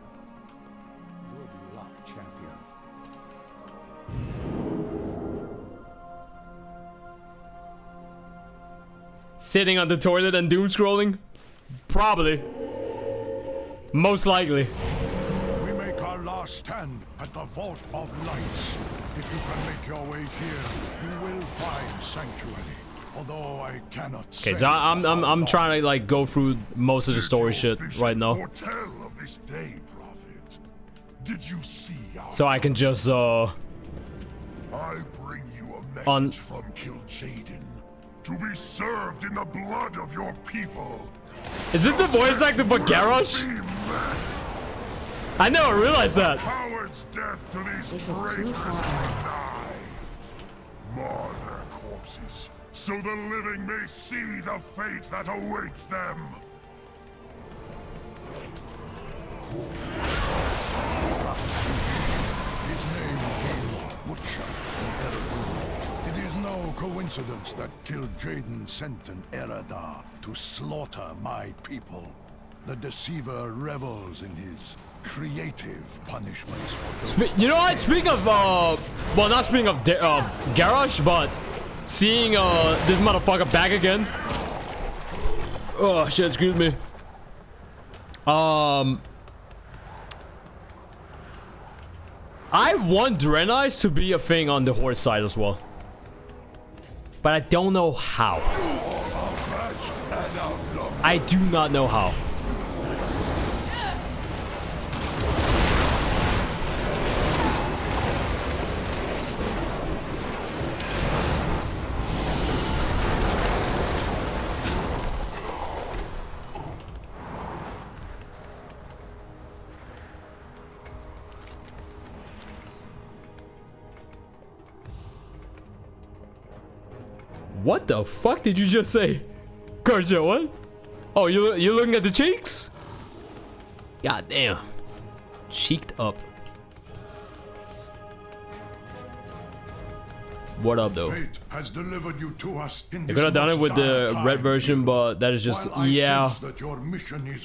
Good luck, champion. Sitting on the toilet and doom scrolling? Probably. Most likely. We make our last stand at the Vault of Lights. If you can make your way here, you will find sanctuary. Although I cannot. Okay, so I'm trying to like go through most of the story shit right now. Foretell of this day, Prophet. Did you see So I can just I bring you a message on from Kil'jaeden to be served in the blood of your people. Is this the voice actor for Garrosh? I never realized that. Coward's death to these traitors deny. Mar their corpses, so the living may see the fate that awaits them. His name is Butcher in Erebor. It is no coincidence that Kil'jaeden sent an Eredar to slaughter my people. The Deceiver revels in his creative punishments for those. You know what? Speaking of, well, not speaking of Garrosh, but seeing this motherfucker back again. Oh shit! Excuse me. I want Draenei to be a thing on the Horde side as well, but I don't know how. I do not know how. What the fuck did you just say? Karja, what? Oh, you're looking at the cheeks? God damn. Cheeked up. What up, though? Fate has delivered you to us in You could have done it with the red version, but that is just, yeah.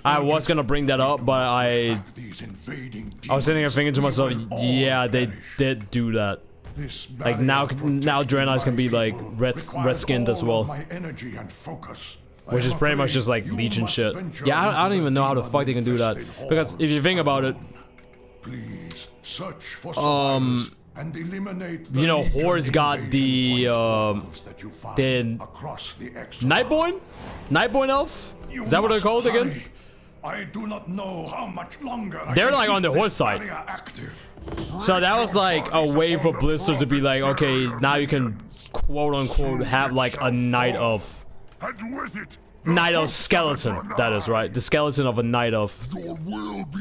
I was gonna bring that up, but I was sitting here thinking to myself, yeah, they did do that. Like now Draenei can be like red skinned as well, which is pretty much just like Legion shit. Yeah, I don't even know how the fuck they can do that, because if you think about it, you know, Horde's got the Nightborn elf. Is that what they're called again? I do not know how much longer. They're like on the Horde side. So that was like a way for Blizzard to be like, okay, now you can quote unquote have like a Night Elf skeleton. That is right, the skeleton of a Night Elf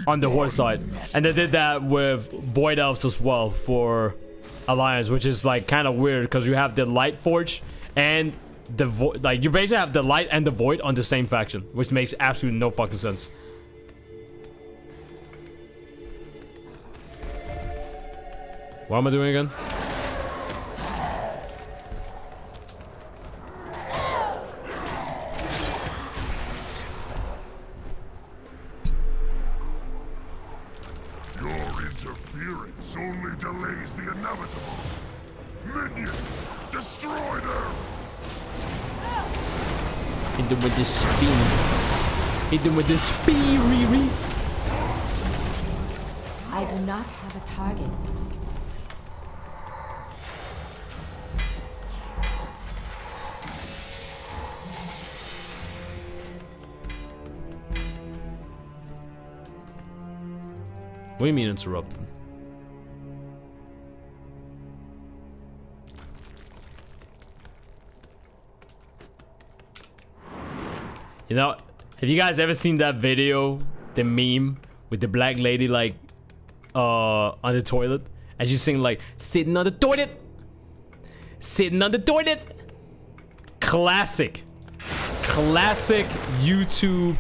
on the Horde side, and they did that with Void Elves as well for Alliance, which is like kind of weird because you have the Light Forge and the Void, like you basically have the Light and the Void on the same faction, which makes absolutely no fucking sense. What am I doing again? Your interference only delays the inevitable. Minions, destroy them! Hit them with this speed. Hit them with this speed, Riri. I do not have a target. What do you mean interrupted? You know, have you guys ever seen that video, the meme with the black lady like on the toilet and she's singing like sitting on the toilet, sitting on the toilet? Classic YouTube,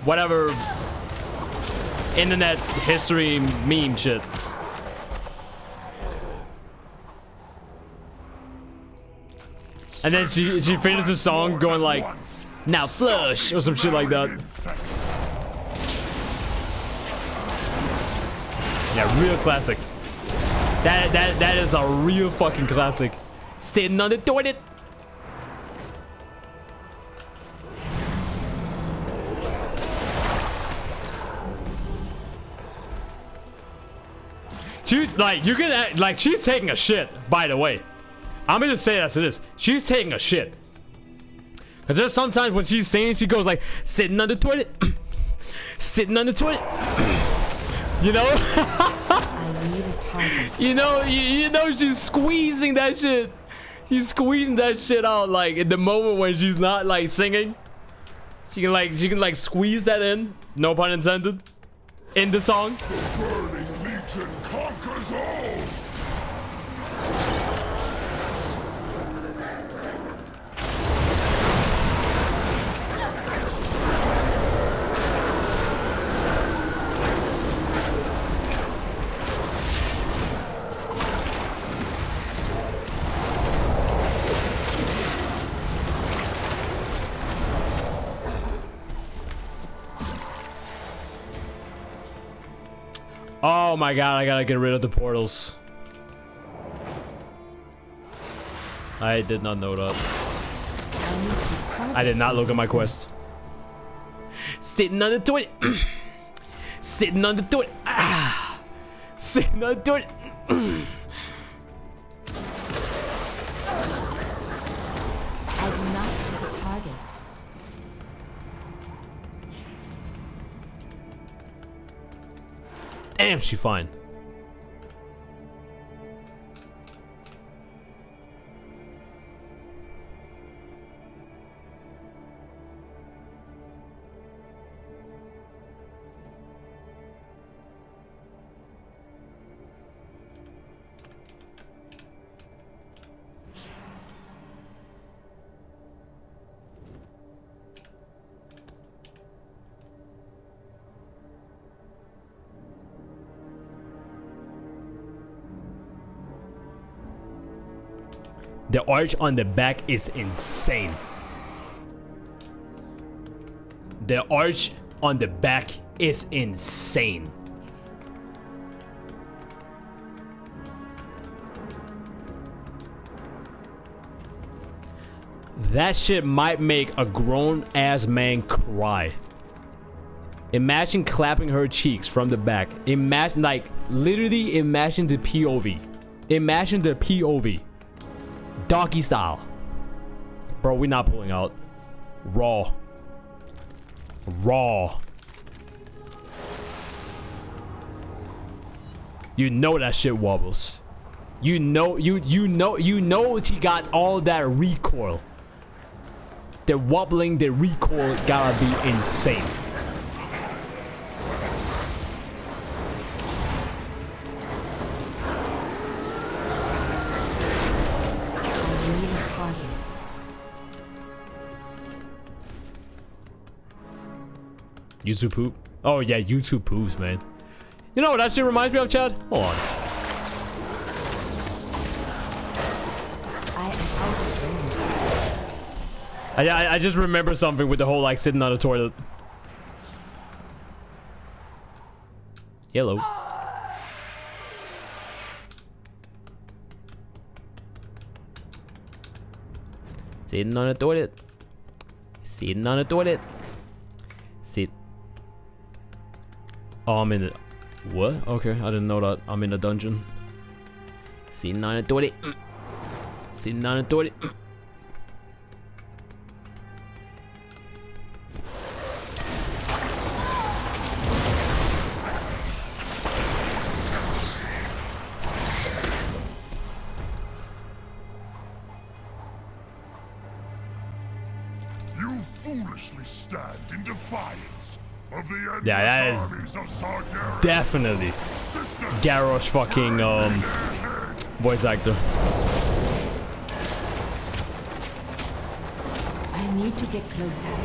whatever, internet history meme shit. And then she finishes the song going like, now flush, or some shit like that. Yeah, real classic. That is a real fucking classic. Sitting on the toilet. She's like, you can like, she's taking a shit, by the way. I'm gonna say that to this. She's taking a shit. Cause there's sometimes when she's saying, she goes like, sitting on the toilet, sitting on the toilet. You know? you know she's squeezing that shit. She's squeezing that shit out like in the moment when she's not like singing. She can like squeeze that in, no pun intended, in the song. The burning legion conquers all. Oh my god, I gotta get rid of the portals. I did not know that. I did not look at my quest. Sitting on the toilet. Sitting on the toilet. Sitting on the toilet. I do not have a target. Damn, she fine. The arch on the back is insane. The arch on the back is insane. That shit might make a grown-ass man cry. Imagine clapping her cheeks from the back. Imagine, like, literally imagine the POV. Imagine the POV. Doggy style. Bro, we're not pulling out. Raw. Raw. You know that shit wobbles. You know she got all that recoil. The wobbling, the recoil gotta be insane. YouTube poop? Oh yeah, YouTube poops, man. You know what that shit reminds me of, Chad? Hold on. I just remember something with the whole like sitting on the toilet. Yellow. Sitting on the toilet. Sitting on the toilet. Sit. Oh, I'm in it. What? Okay, I didn't know that. I'm in a dungeon. Sitting on the toilet. Sitting on the toilet. foolishly stand in defiance of the endless Yeah, that is armies of Sargeras. definitely Garrosh fucking voice actor. I need to get closer.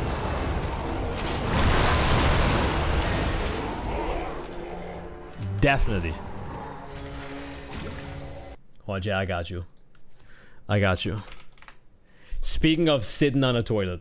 Definitely. Oh, yeah, I got you. I got you. Speaking of sitting on a toilet.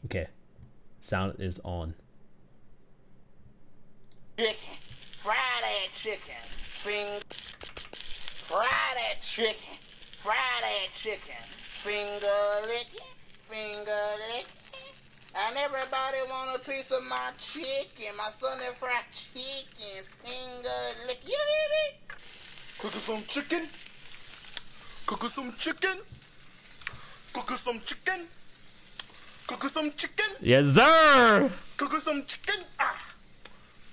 Okay. Sound is on. Chicken. Fry that chicken. Fry that chicken. Fry that chicken. Finger licking. Finger licking. And everybody want a piece of my chicken. My Sunday fried chicken. Finger licking. You hear me? Cooking some chicken. Cooking some chicken. Cooking some chicken. Cooking some chicken. Yes, sir. Cooking some chicken.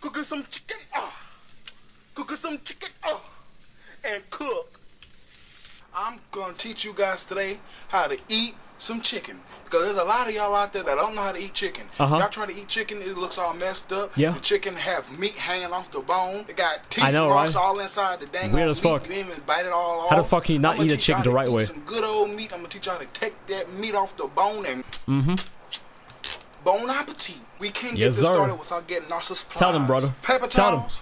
Cooking some chicken. Cooking some chicken. And cook. I'm gonna teach you guys today how to eat some chicken, because there's a lot of y'all out there that don't know how to eat chicken. Y'all try to eat chicken, it looks all messed up. Yeah. The chicken have meat hanging off the bone. It got teeth I know, marks right? all inside the dang Weird old as fuck. meat. You even bite it all off. How the fuck can you not eat a chicken the right way? Some good old meat. I'm gonna teach y'all to take that meat off the bone and bon appetit. We can't get this started without getting our supplies. Tell them, brother. Paper Tell them. towels.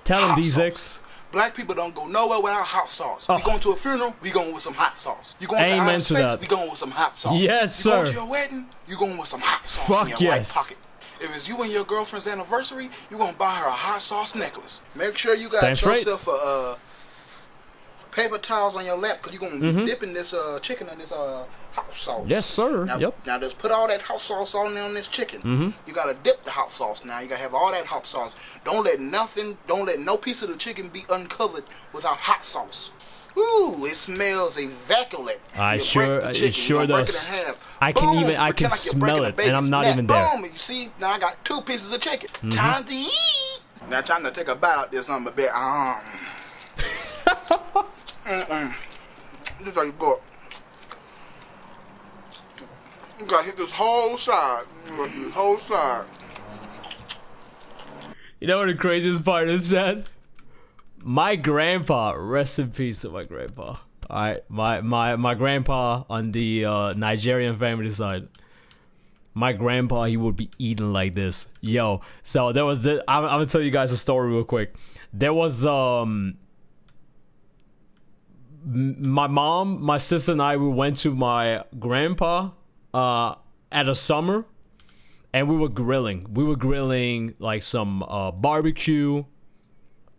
Tell them, Hot D6. sauce. Black people don't go nowhere without hot sauce. We going to a funeral, we going with some hot sauce. You going to Amen outer to space, that. we going with some hot sauce. Yes, you sir. going to your wedding, you going with some hot sauce Fuck in your yes. right pocket. If it's you and your girlfriend's anniversary, you gonna buy her a hot sauce necklace. Make sure you got Damn straight. yourself a paper towels on your lap, because you're gonna be dipping this chicken in this hot sauce. Yes, sir. Now, now just put all that hot sauce on there on this chicken. You gotta dip the hot sauce now. You gotta have all that hot sauce. Don't let no piece of the chicken be uncovered without hot sauce. Ooh, it smells immaculate. It sure does. I can smell it, and I'm not even there. Boom, you see, now I got 2 pieces of chicken. Time to eat. Now time to take a bite out this on a bit. Just like go. You gotta hit this whole side. This whole side. You know what the craziest part is, Chad? My grandpa, rest in peace to my grandpa. Alright, my grandpa on the Nigerian family side. My grandpa, he would be eating like this. Yo, so there was this, I'm gonna tell you guys a story real quick. There was my mom, my sister, and I, we went to my grandpa at a summer, and we were grilling. We were grilling like some barbecue,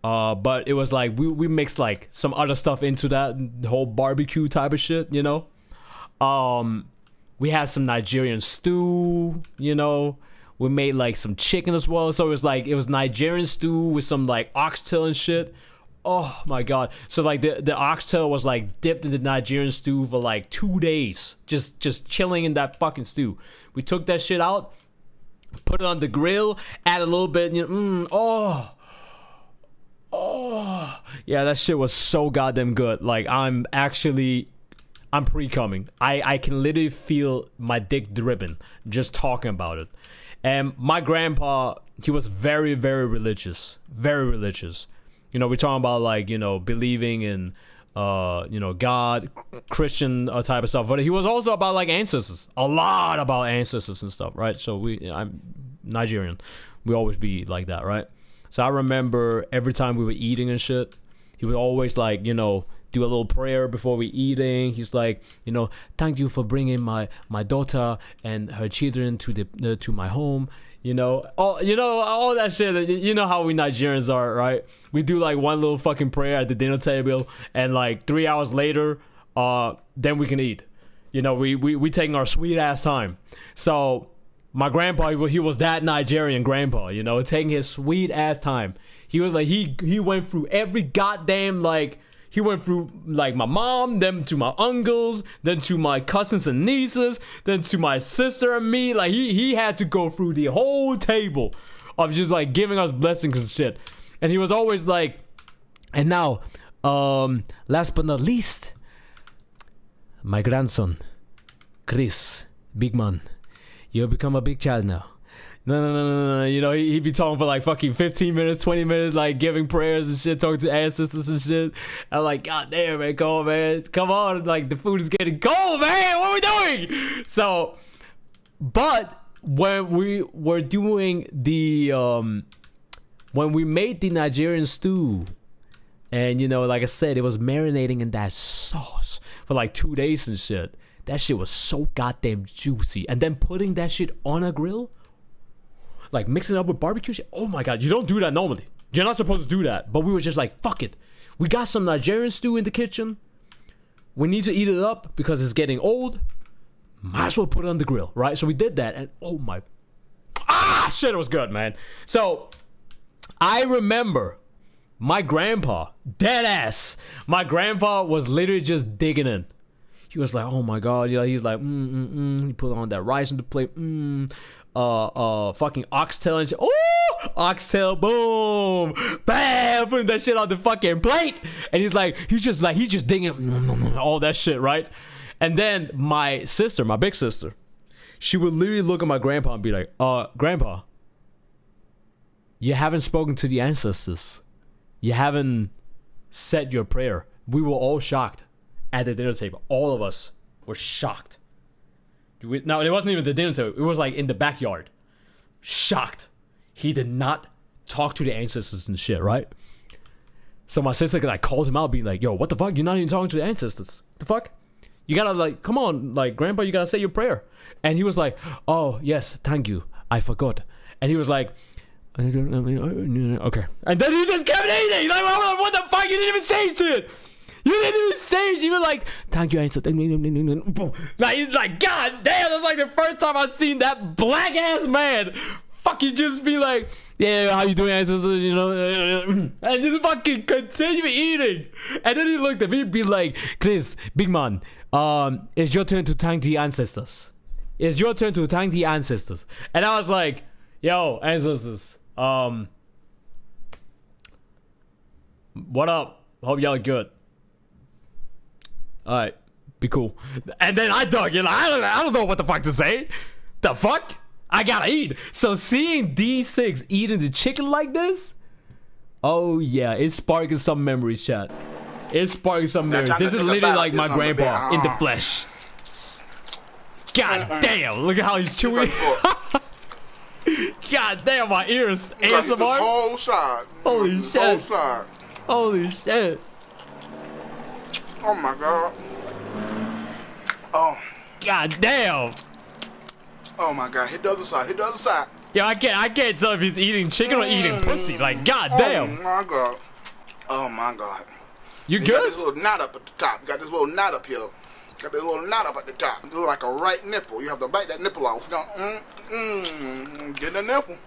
but it was like we mixed like some other stuff into that whole barbecue type of shit, you know. We had some Nigerian stew, you know. We made like some chicken as well, so it was Nigerian stew with some like oxtail and shit. Oh my god. So like the oxtail was like dipped in the Nigerian stew for like 2 days. Just chilling in that fucking stew. We took that shit out, put it on the grill, add a little bit, you know, yeah, that shit was so goddamn good. Like I'm pre-coming. I can literally feel my dick dripping just talking about it. And my grandpa, he was very, very religious. Very religious. You know, we're talking about like, you know, believing in, you know, God, Christian type of stuff. But he was also about like ancestors. A lot about ancestors and stuff, right? So I'm Nigerian. We always be like that, right? So I remember every time we were eating and shit, he would always like, you know, do a little prayer before we eating. He's like, you know, thank you for bringing my daughter and her children to my home. You know, all that shit. You know how we Nigerians are, right? We do like one little fucking prayer at the dinner table, and like 3 hours later, then we can eat. You know, we taking our sweet ass time. So My grandpa, he was that Nigerian grandpa, you know, taking his sweet ass time. He was like, he went through every goddamn, like, he went through, like, my mom, then to my uncles, then to my cousins and nieces, then to my sister and me. Like, he had to go through the whole table of just, like, giving us blessings and shit. And he was always like, and now, last but not least, my grandson, Chris, big man. You'll become a big child now. No. You know, he'd be talking for like fucking 15 minutes, 20 minutes, like giving prayers and shit, talking to ancestors and shit. I'm like, God damn, man, come on, man. Come on. Like, the food is getting cold, man. What are we doing? So, but when we were doing the, when we made the Nigerian stew, and, you know, like I said, it was marinating in that sauce for like 2 days and shit. That shit was so goddamn juicy. And then putting that shit on a grill, like mixing it up with barbecue shit. Oh my god, you don't do that normally. You're not supposed to do that. But we were just like, fuck it. We got some Nigerian stew in the kitchen. We need to eat it up because it's getting old. Might as well put it on the grill, right? So we did that, and oh my... shit, it was good, man. So, I remember my grandpa, dead ass, my grandpa was literally just digging in. He was like, oh my god, you know, he's like, he put on that rice on the plate, fucking oxtail and shit. Oh, oxtail, boom, bam, putting that shit on the fucking plate. And he's just digging all that shit, right? And then my sister, my big sister, she would literally look at my grandpa and be like, grandpa, you haven't spoken to the ancestors. You haven't said your prayer. We were all shocked at the dinner table. All of us were shocked. Now, it wasn't even the dinner table. It was like in the backyard. Shocked. He did not talk to the ancestors and shit, right? So my sister like called him out, being like, yo, what the fuck? You're not even talking to the ancestors. The fuck? You gotta like, come on, like, grandpa, you gotta say your prayer. And he was like, oh, yes, thank you. I forgot. And he was like, okay. And then he just kept eating. Like, what the fuck? You didn't even say shit. You didn't even say it. You were like, thank you, ancestor. Like, god damn, that's like the first time I've seen that black ass man fucking just be like, yeah, how you doing, ancestor? You know, and just fucking continue eating. And then he looked at me and be like, Chris, big man, it's your turn to thank the ancestors. It's your turn to thank the ancestors. And I was like, yo, ancestors, what up? Hope y'all are good. Alright, be cool. And then I dug in. I don't know what the fuck to say. The fuck? I gotta eat. So seeing D6 eating the chicken like this, oh yeah, it's sparking some memories, chat. It's sparking some memories. This is literally like my grandpa in the flesh. God damn, look at how he's chewing. God damn, my ears. ASMR. Whole side. Holy shit. Whole side. Holy shit. Oh my god. Oh. God damn. Oh my god. Hit the other side. Hit the other side. Yo, I can't tell if he's eating chicken or eating pussy. Like, god damn. Oh my god. Oh my god. You good? Got this little knot up at the top. Got this little knot up here. Got this little knot up at the top. It looks like a right nipple. You have to bite that nipple off. Get the nipple.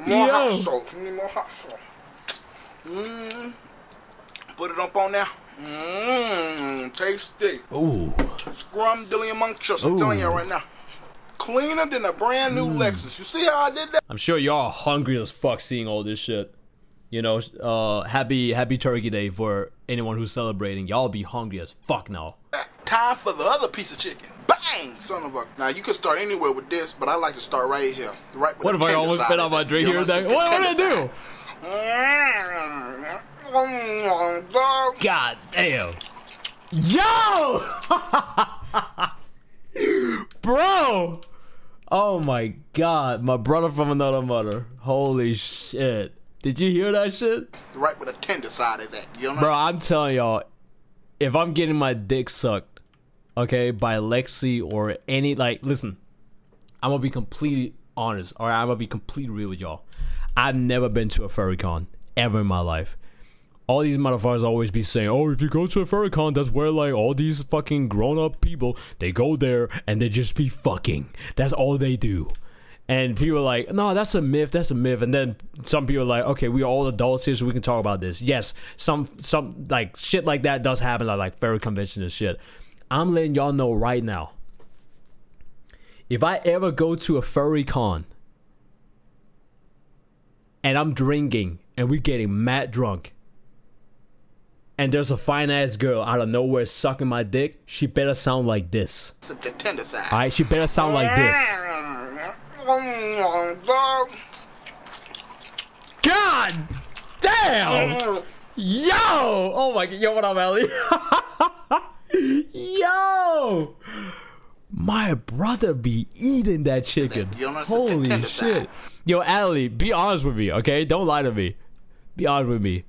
More hot sauce. You need more hot sauce. Put it up on there. Tasty. Ooh. Scrum-dilly amongst us. I'm telling you right now. Cleaner than a brand new Lexus. You see how I did that? I'm sure y'all hungry as fuck seeing all this shit. You know, happy Turkey Day for anyone who's celebrating. Y'all be hungry as fuck now. Time for the other piece of chicken. Bang! Son of a... Now, you can start anywhere with this, but I like to start right here. Right with what if I almost spit out my drink here? What did I do? God damn. Yo! Bro! Oh my god. My brother from another mother. Holy shit. Did you hear that shit? Right where the tender side is at. You know? Bro, I'm telling y'all, if I'm getting my dick sucked, okay, by Lexi or any, like, listen, I'm gonna be completely honest, or I'm gonna be completely real with y'all. I've never been to a furry con ever in my life. all these motherfuckers always be saying, oh, if you go to a furry con, that's where like all these fucking grown-up people, they go there and they just be fucking. That's all they do. And people are like, no, that's a myth, that's a myth. And then some people are like, okay, we are all adults here, so we can talk about this. Yes, some like shit like that does happen at like furry conventions and shit. I'm letting y'all know right now, if I ever go to a furry con and I'm drinking and we getting mad drunk and there's a fine ass girl out of nowhere sucking my dick, she better sound like this. Alright, she better sound like this. God damn! Yo! Oh my god, yo, what up, Ellie? Yo! My brother be eating that chicken. Holy shit. Yo, Ellie, be honest with me, okay? Don't lie to me. Be honest with me.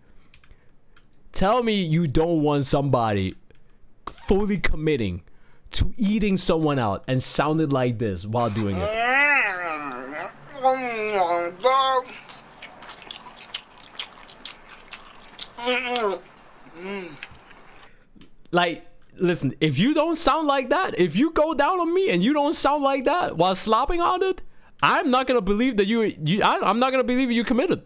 Tell me you don't want somebody fully committing to eating someone out and sounded like this while doing it. Like, listen, if you don't sound like that, if you go down on me and you don't sound like that while slopping on it, I'm not gonna believe that I'm not gonna believe you committed.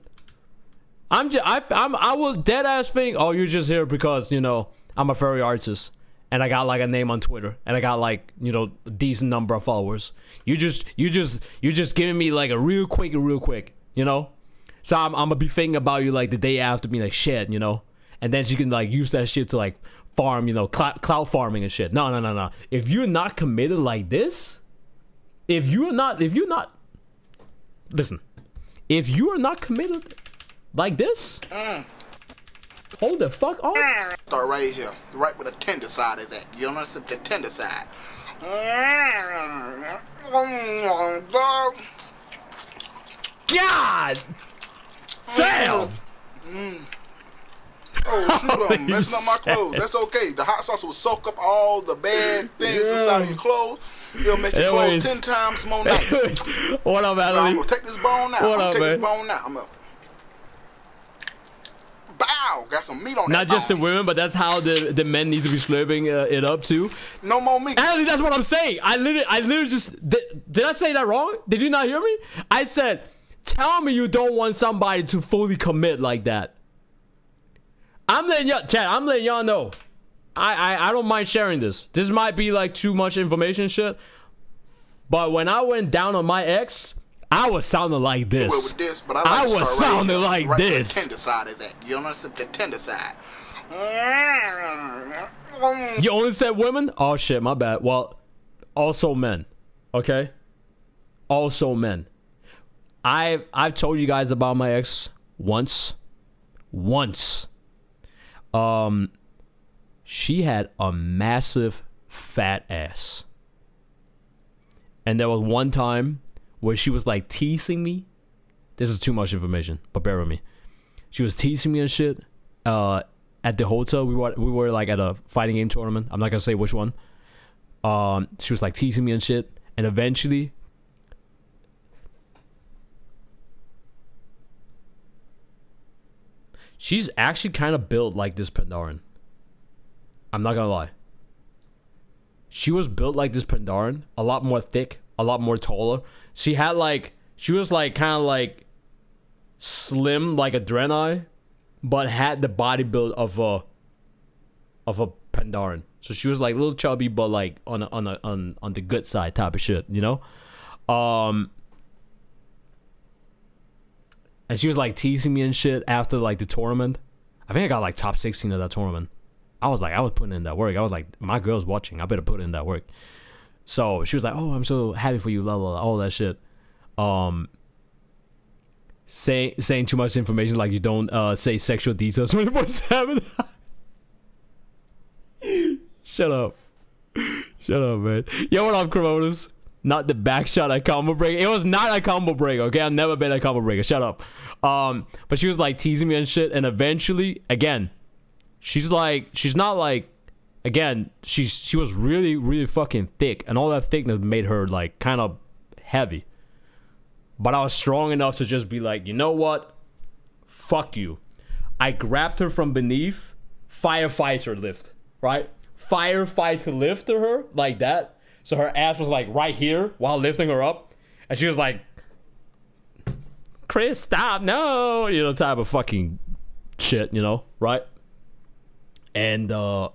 I will dead ass think, oh, you're just here because, you know, I'm a furry artist and I got like a name on Twitter and I got like, you know, a decent number of followers. You're just giving me like a real quick, you know? So I'm gonna be thinking about you like the day after, being like, shit, you know? And then she can like use that shit to like farm, you know, cloud farming and shit. No. If you're not committed like this, if you're not, listen, if you are not committed like this, hold the fuck on. Start right here, right where the tender side is at. You understand the tender side? God damn! Oh shoot, I'm messing up my clothes. That's okay. The hot sauce will soak up all the bad things inside of your clothes. It'll make your clothes 10 times more nice. What up, Adam? I'm gonna take this bone out. This bone out. I'm gonna bow. Got some meat on that. Not just the women, but that's how the men need to be slurping it up too. No more meat. Actually, that's what I'm saying. I literally just did I say that wrong? Did you not hear me? I said, tell me you don't want somebody to fully commit like that. I'm letting y'all, Chad, I'm letting y'all know. I don't mind sharing this. This might be like too much information shit. But when I went down on my ex, I was sounding like this. I was sounding like this. The tender side is that. You understand the tender side? You only said women? Oh shit, my bad. Well, also men. Okay? Also men. I've told you guys about my ex once. She had a massive fat ass. And there was one time where she was like teasing me. This is too much information, but bear with me. She was teasing me and shit. At the hotel, we were like at a fighting game tournament. I'm not gonna say which one. She was like teasing me and shit, and eventually, she's actually kind of built like this Pandaren. I'm not gonna lie. She was built like this Pandaren, a lot more thick, a lot more taller. She was like kind of like slim like a Draenei, but had the body build of a Pandaren. So she was like a little chubby, but like on the good side type of shit, you know. And she was like teasing me and shit after like the tournament. I think I got like top 16 of that tournament. I was putting in that work. I was like, my girl's watching. I better put in that work. So she was like, oh, I'm so happy for you, blah, blah, blah, all that shit. Saying too much information, like you don't say sexual details 24/7. Shut up, man. Yo, what up, Coronas? Not the back shot at combo break. It was not a combo break, okay? I've never been a combo breaker. Shut up. But she was like teasing me and shit, and eventually, again, she was really, really fucking thick, and all that thickness made her like kind of heavy. But I was strong enough to just be like, you know what? Fuck you. I grabbed her from beneath, firefighter lift, right? Firefighter lifted her like that. So her ass was like right here while lifting her up. And she was like, Chris, stop, no, you know, type of fucking shit, you know, right? And I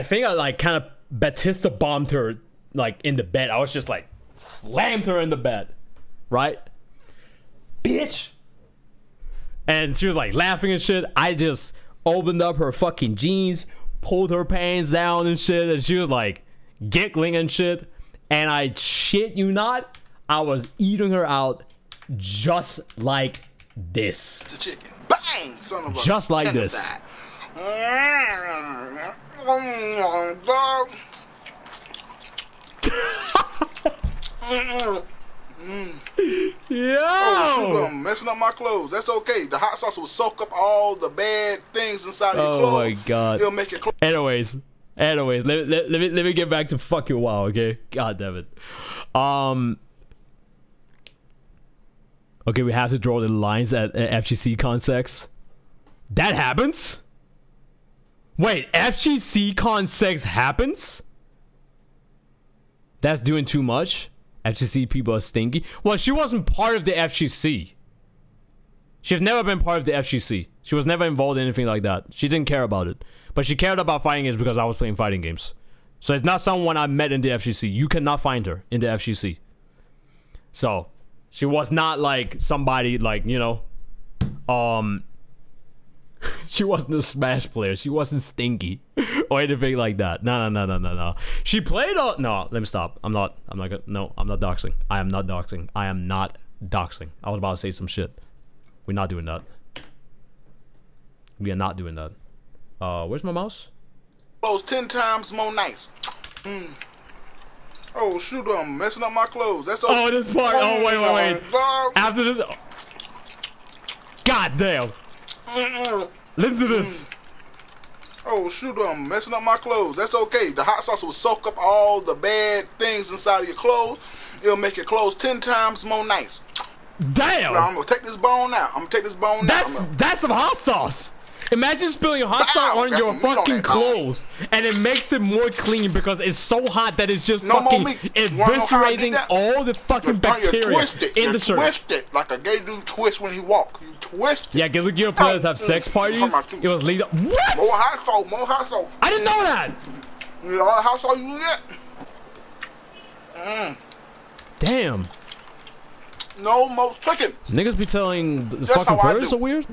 think I like kind of Batista bombed her like in the bed. I was just like slammed her in the bed, right? Bitch. And she was like laughing and shit. I just opened up her fucking jeans, pulled her pants down and shit, and she was like giggling and shit. And I shit you not, I was eating her out just like this. It's a chicken. Bang! Son of a just like this. Side. Yo! Oh, shoot, I'm messing up my clothes. That's okay. The hot sauce will soak up all the bad things inside of your clothes. Oh my god. It'll make it Anyways, let me get back to fucking WoW, okay? God damn it. Okay, we have to draw the lines at FGC Con6. That happens? Wait, FGC Con6 happens? That's doing too much? FGC people are stinky? Well, she wasn't part of the FGC. She's never been part of the FGC. She was never involved in anything like that. She didn't care about it. But she cared about fighting games because I was playing fighting games. So it's not someone I met in the FGC. You cannot find her in the FGC. So, she was not like somebody like, you know, she wasn't a Smash player. She wasn't stinky or anything like that. No. She played on... No, let me stop. I'm not gonna... No, I'm not doxing. I am not doxing. I am not doxing. I was about to say some shit. We're not doing that. We are not doing that. Where's my mouse? clothes 10 times more nice. Oh shoot, I'm messing up my clothes. That's okay. Oh, this part. Oh, wait. After this... God damn. Listen to this. Oh shoot, I'm messing up my clothes. That's okay. The hot sauce will soak up all the bad things inside of your clothes. It'll make your clothes 10 times more nice. Damn. Now I'm gonna take this bone out. That's some hot sauce. Imagine spilling hot sauce on your fucking clothes, and it makes it more clean because it's so hot that it's just fucking eviscerating all the fucking bacteria in the shirt. Twist it like a gay dude twist when he walk. You twist it. Yeah, Gilligan players have sex parties. It was legal. What? More hot sauce. I didn't know that. You know how hot sauce you get? Damn. No more chicken. Niggas be telling the fucking furries so weird.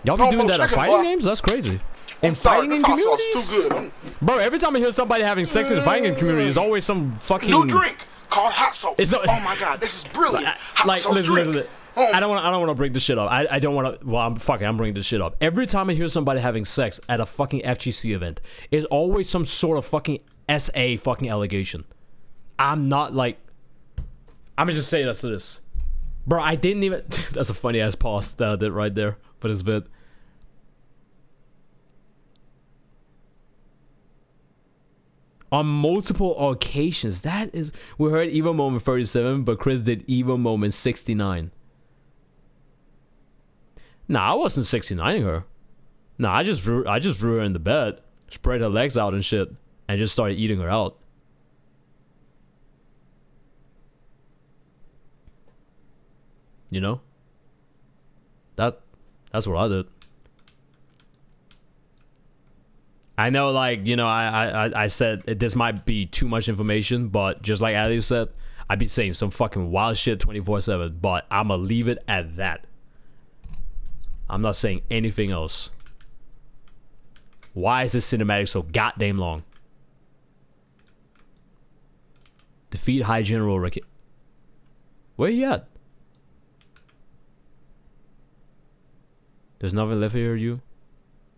Y'all be doing that at fighting games? That's crazy. In fighting game communities? Too good. Bro, every time I hear somebody having sex in the fighting game community, there's always some fucking new drink called hot sauce. Oh my god, this is brilliant. Hot sauce drink. I don't want to bring this shit up. I don't want to. Well, I'm bringing this shit up. Every time I hear somebody having sex at a fucking FGC event, it's always some sort of fucking SA fucking allegation. I'm not like. I'm gonna just say this to this, bro. I didn't even. That's a funny ass pause that I did right there for this bit. On multiple occasions. That is... We heard Evo Moment 37, but Chris did Evo Moment 69. Nah, I wasn't 69ing her. Nah, I just drew her in the bed, spread her legs out and shit, and just started eating her out. You know? That's what I did. I know, like, you know, I said this might be too much information, but just like Ali said, I'd be saying some fucking wild shit 24/7, but I'ma leave it at that. I'm not saying anything else. Why is this cinematic so goddamn long? Defeat High General Ricky. Where you at? There's nothing left here, you?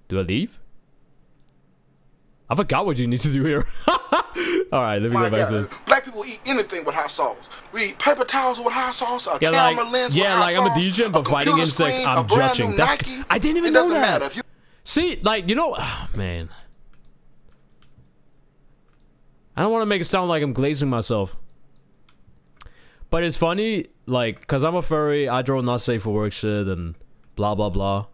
Do I leave? I forgot what you need to do here. Alright, let me go back to this. Black people eat anything with hot sauce. We eat paper towels with hot sauce, a camera lens with hot sauce. I'm a DJ, but fighting insects, I'm judging. I didn't even know that. See, like, you know, oh, man. I don't want to make it sound like I'm glazing myself. But it's funny, like, because I'm a furry, I draw not safe for work shit, and blah blah blah.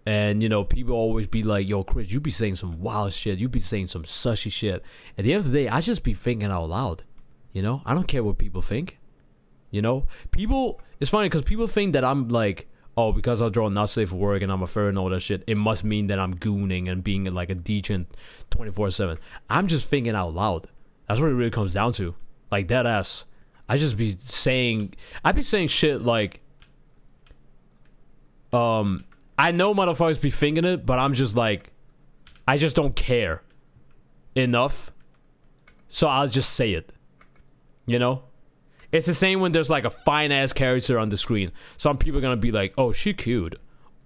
And you know, people always be like, yo, Chris, you be saying some wild shit, you be saying some sushy shit. At the end of the day, I just be thinking out loud. You know, I don't care what people think. You know, people, it's funny because people think that I'm like, oh, because I draw not safe for work and I'm a furry and all that shit, it must mean that I'm gooning and being like a degent 24/7. I'm just thinking out loud. That's what it really comes down to. Like, dead ass. I be saying shit like, I know motherfuckers be thinking it, but I'm just like, I just don't care enough, so I'll just say it. You know? It's the same when there's like a fine ass character on the screen. Some people are gonna be like, oh, she cute,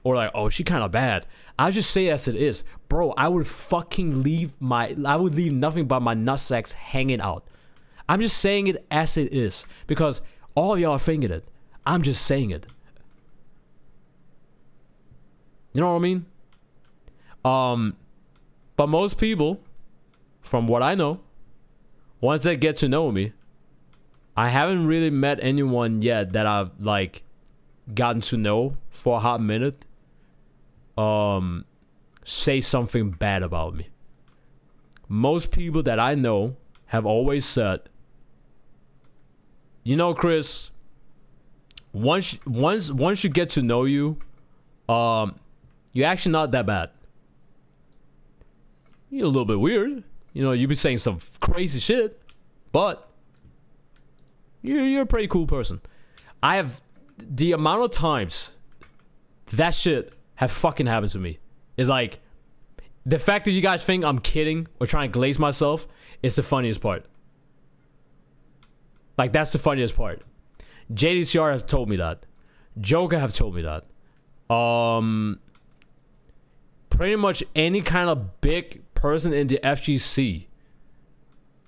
or like, oh, she kind of bad. I'll just say it as it is. Bro, I would leave nothing but my nutsacks hanging out. I'm just saying it as it is, because all y'all are thinking it. I'm just saying it. You know what I mean? But most people, from what I know, once they get to know me, I haven't really met anyone yet that I've like gotten to know for a hot minute say something bad about me. Most people that I know have always said, you know, Chris, once you get to know you, you're actually not that bad. You're a little bit weird. You know, you be saying some crazy shit, but you're a pretty cool person. I have the amount of times that shit have fucking happened to me. It's like, the fact that you guys think I'm kidding or trying to glaze myself is the funniest part. Like, that's the funniest part. JDCR has told me that. Joker have told me that. Pretty much any kind of big person in the FGC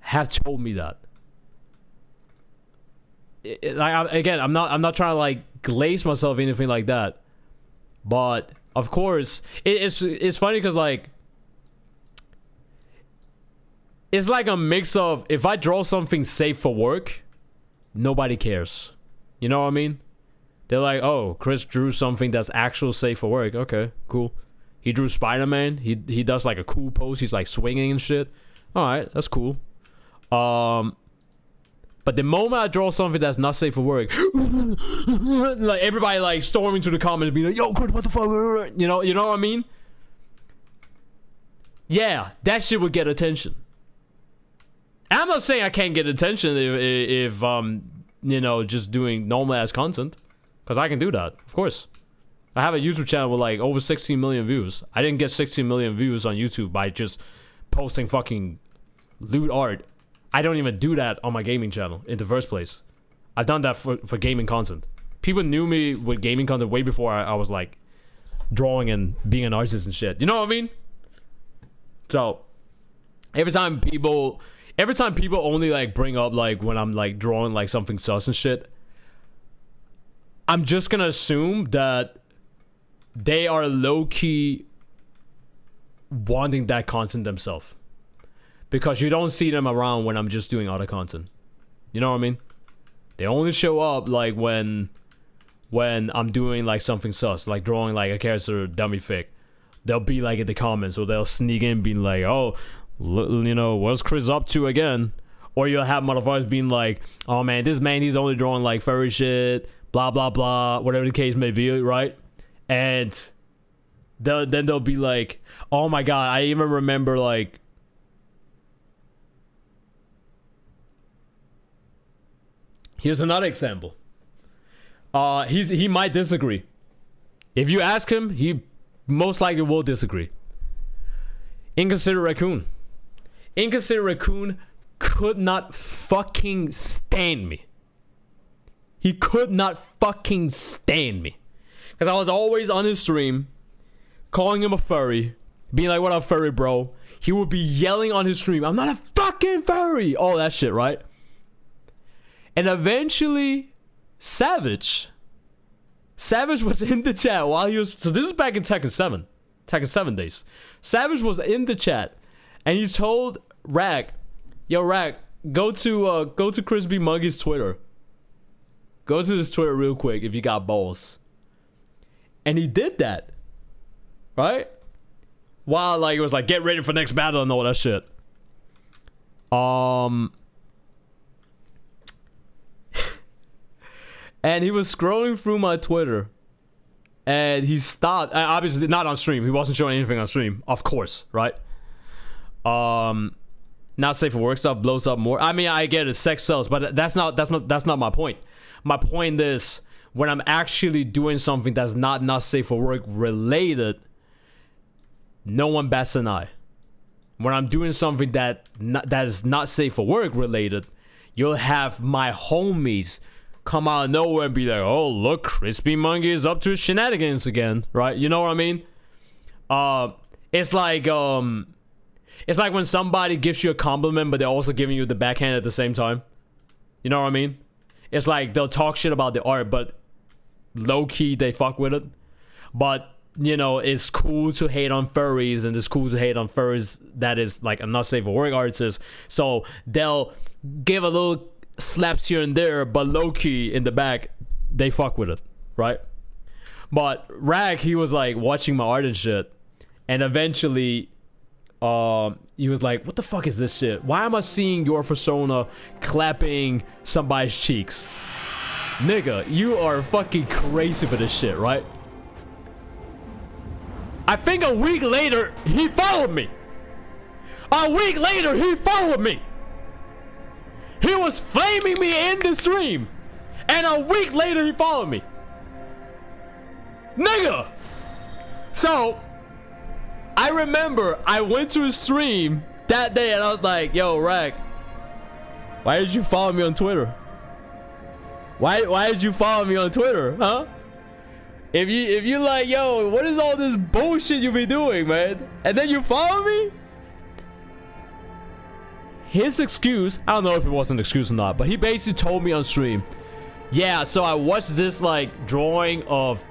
have told me that. I'm not trying to like glaze myself or anything like that, but of course it's funny because like it's like a mix of, if I draw something safe for work, nobody cares. You know what I mean? They're like, oh, Chris drew something that's actual safe for work. Okay, cool. He drew Spider-Man. He does like a cool pose. He's like swinging and shit. All right, that's cool. But the moment I draw something that's not safe for work, like everybody like storming to the comments being like, yo, Chris, what the fuck? You know what I mean? Yeah, that shit would get attention. And I'm not saying I can't get attention if you know, just doing normal ass content, because I can do that, of course. I have a YouTube channel with like over 16 million views. I didn't get 16 million views on YouTube by just posting fucking lewd art. I don't even do that on my gaming channel in the first place. I've done that for gaming content. People knew me with gaming content way before I was like drawing and being an artist and shit. You know what I mean? So every time people only like bring up like when I'm like drawing like something sus and shit, I'm just gonna assume that they are low-key wanting that content themselves, because you don't see them around when I'm just doing other content. You know what I mean? They only show up like when I'm doing like something sus, like drawing like a character dummy fic. They'll be like in the comments, or they'll sneak in being like, oh, you know, what's Chris up to again? Or you'll have motherfuckers being like, oh man, this man, he's only drawing like furry shit, blah blah blah, whatever the case may be, right? And then they'll be like, oh my god, I even remember like, here's another example. He might disagree. If you ask him, he most likely will disagree. Inconsiderate Raccoon. Inconsiderate Raccoon could not fucking stand me. He could not fucking stand me. Because I was always on his stream, calling him a furry, being like, what up, furry bro? He would be yelling on his stream, I'm not a fucking furry! All that shit, right? And eventually, Savage was in the chat while he was... So this is back in Tekken 7. Tekken 7 days. Savage was in the chat, and he told Rack, yo, Rack, go to Crispy Monkey's Twitter. Go to his Twitter real quick if you got balls. And he did that. Right? While like it was like, get ready for next battle and all that shit. And he was scrolling through my Twitter. And he stopped. Obviously not on stream. He wasn't showing anything on stream. Of course, right? Not safe for work stuff blows up more. I mean, I get it, sex sells, but that's not my point. My point is when I'm actually doing something that's not safe for work related, no one bats an eye. When I'm doing something that is not safe for work related, you'll have my homies come out of nowhere and be like, oh, look, Crispy Monkey is up to shenanigans again, right? You know what I mean? It's like when somebody gives you a compliment, but they're also giving you the backhand at the same time. You know what I mean? It's like they'll talk shit about the art, but low-key, they fuck with it. But, you know, it's cool to hate on furries, and it's cool to hate on furries that is, like, a not safe for work artist. So they'll give a little slaps here and there, but low-key, in the back, they fuck with it, right? But Rag, he was, like, watching my art and shit, and eventually... he was like, what the fuck is this shit? Why am I seeing your persona clapping somebody's cheeks? Nigga, you are fucking crazy for this shit, right? I think a week later, he followed me. A week later, he followed me. He was flaming me in the stream. And a week later, he followed me. Nigga! So... I remember I went to a stream that day and I was like, yo, Rag, why did you follow me on Twitter? Why did you follow me on Twitter, huh? If you like, yo, what is all this bullshit you be doing, man? And then you follow me? His excuse, I don't know if it was an excuse or not, but he basically told me on stream, yeah, so I watched this like drawing of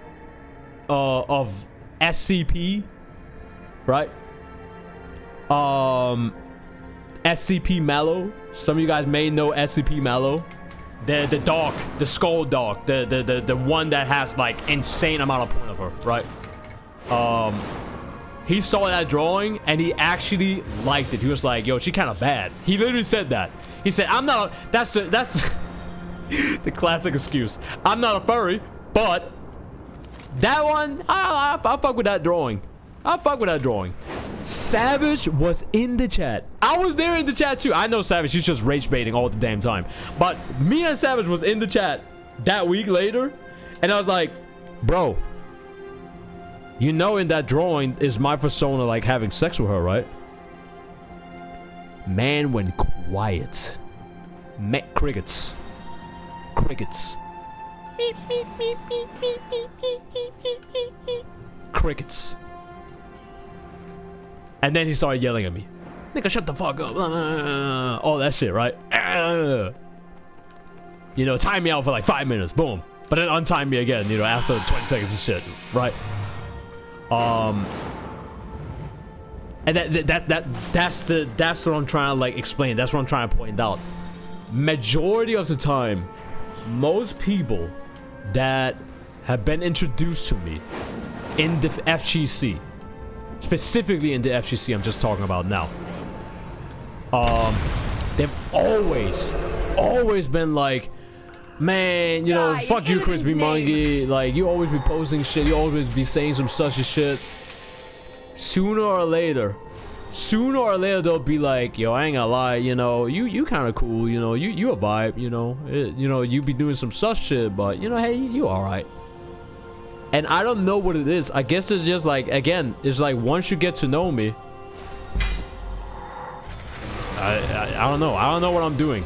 SCP. Right? SCP Mallow. Some of you guys may know SCP Mallow. The dog, the skull dog, the one that has like insane amount of point of her, right? He saw that drawing and he actually liked it. He was like, yo, she kind of bad. He literally said that. He said, I'm not that's the classic excuse. I'm not a furry, but that one, I fuck with that drawing. I fuck with that drawing. Savage was in the chat. I was there in the chat too. I know Savage, he's just rage baiting all the damn time. But me and Savage was in the chat that week later. And I was like, bro, you know in that drawing is my persona like having sex with her, right? Man went quiet. Met crickets. Crickets. Beep, beep, beep, beep, beep, beep, beep, beep, beep, beep. Crickets. And then he started yelling at me. Nigga, shut the fuck up. All that shit, right? You know, time me out for like 5 minutes. Boom. But then untime me again, you know, after 20 seconds of shit. Right? And that's what I'm trying to like explain. That's what I'm trying to point out. Majority of the time, most people that have been introduced to me in the FGC, specifically in the FGC I'm just talking about now, they've always been like, man, you know, fuck you, Crispy Monkey, like, you always be posting shit, you always be saying some such a shit. Sooner or later they'll be like, yo, I ain't gonna lie, you know, you kind of cool, you know, you a vibe, you know, you be doing some such shit, but you know, hey, you all right. And I don't know what it is. I guess it's just like, again, it's like once you get to know me, I don't know. I don't know what I'm doing.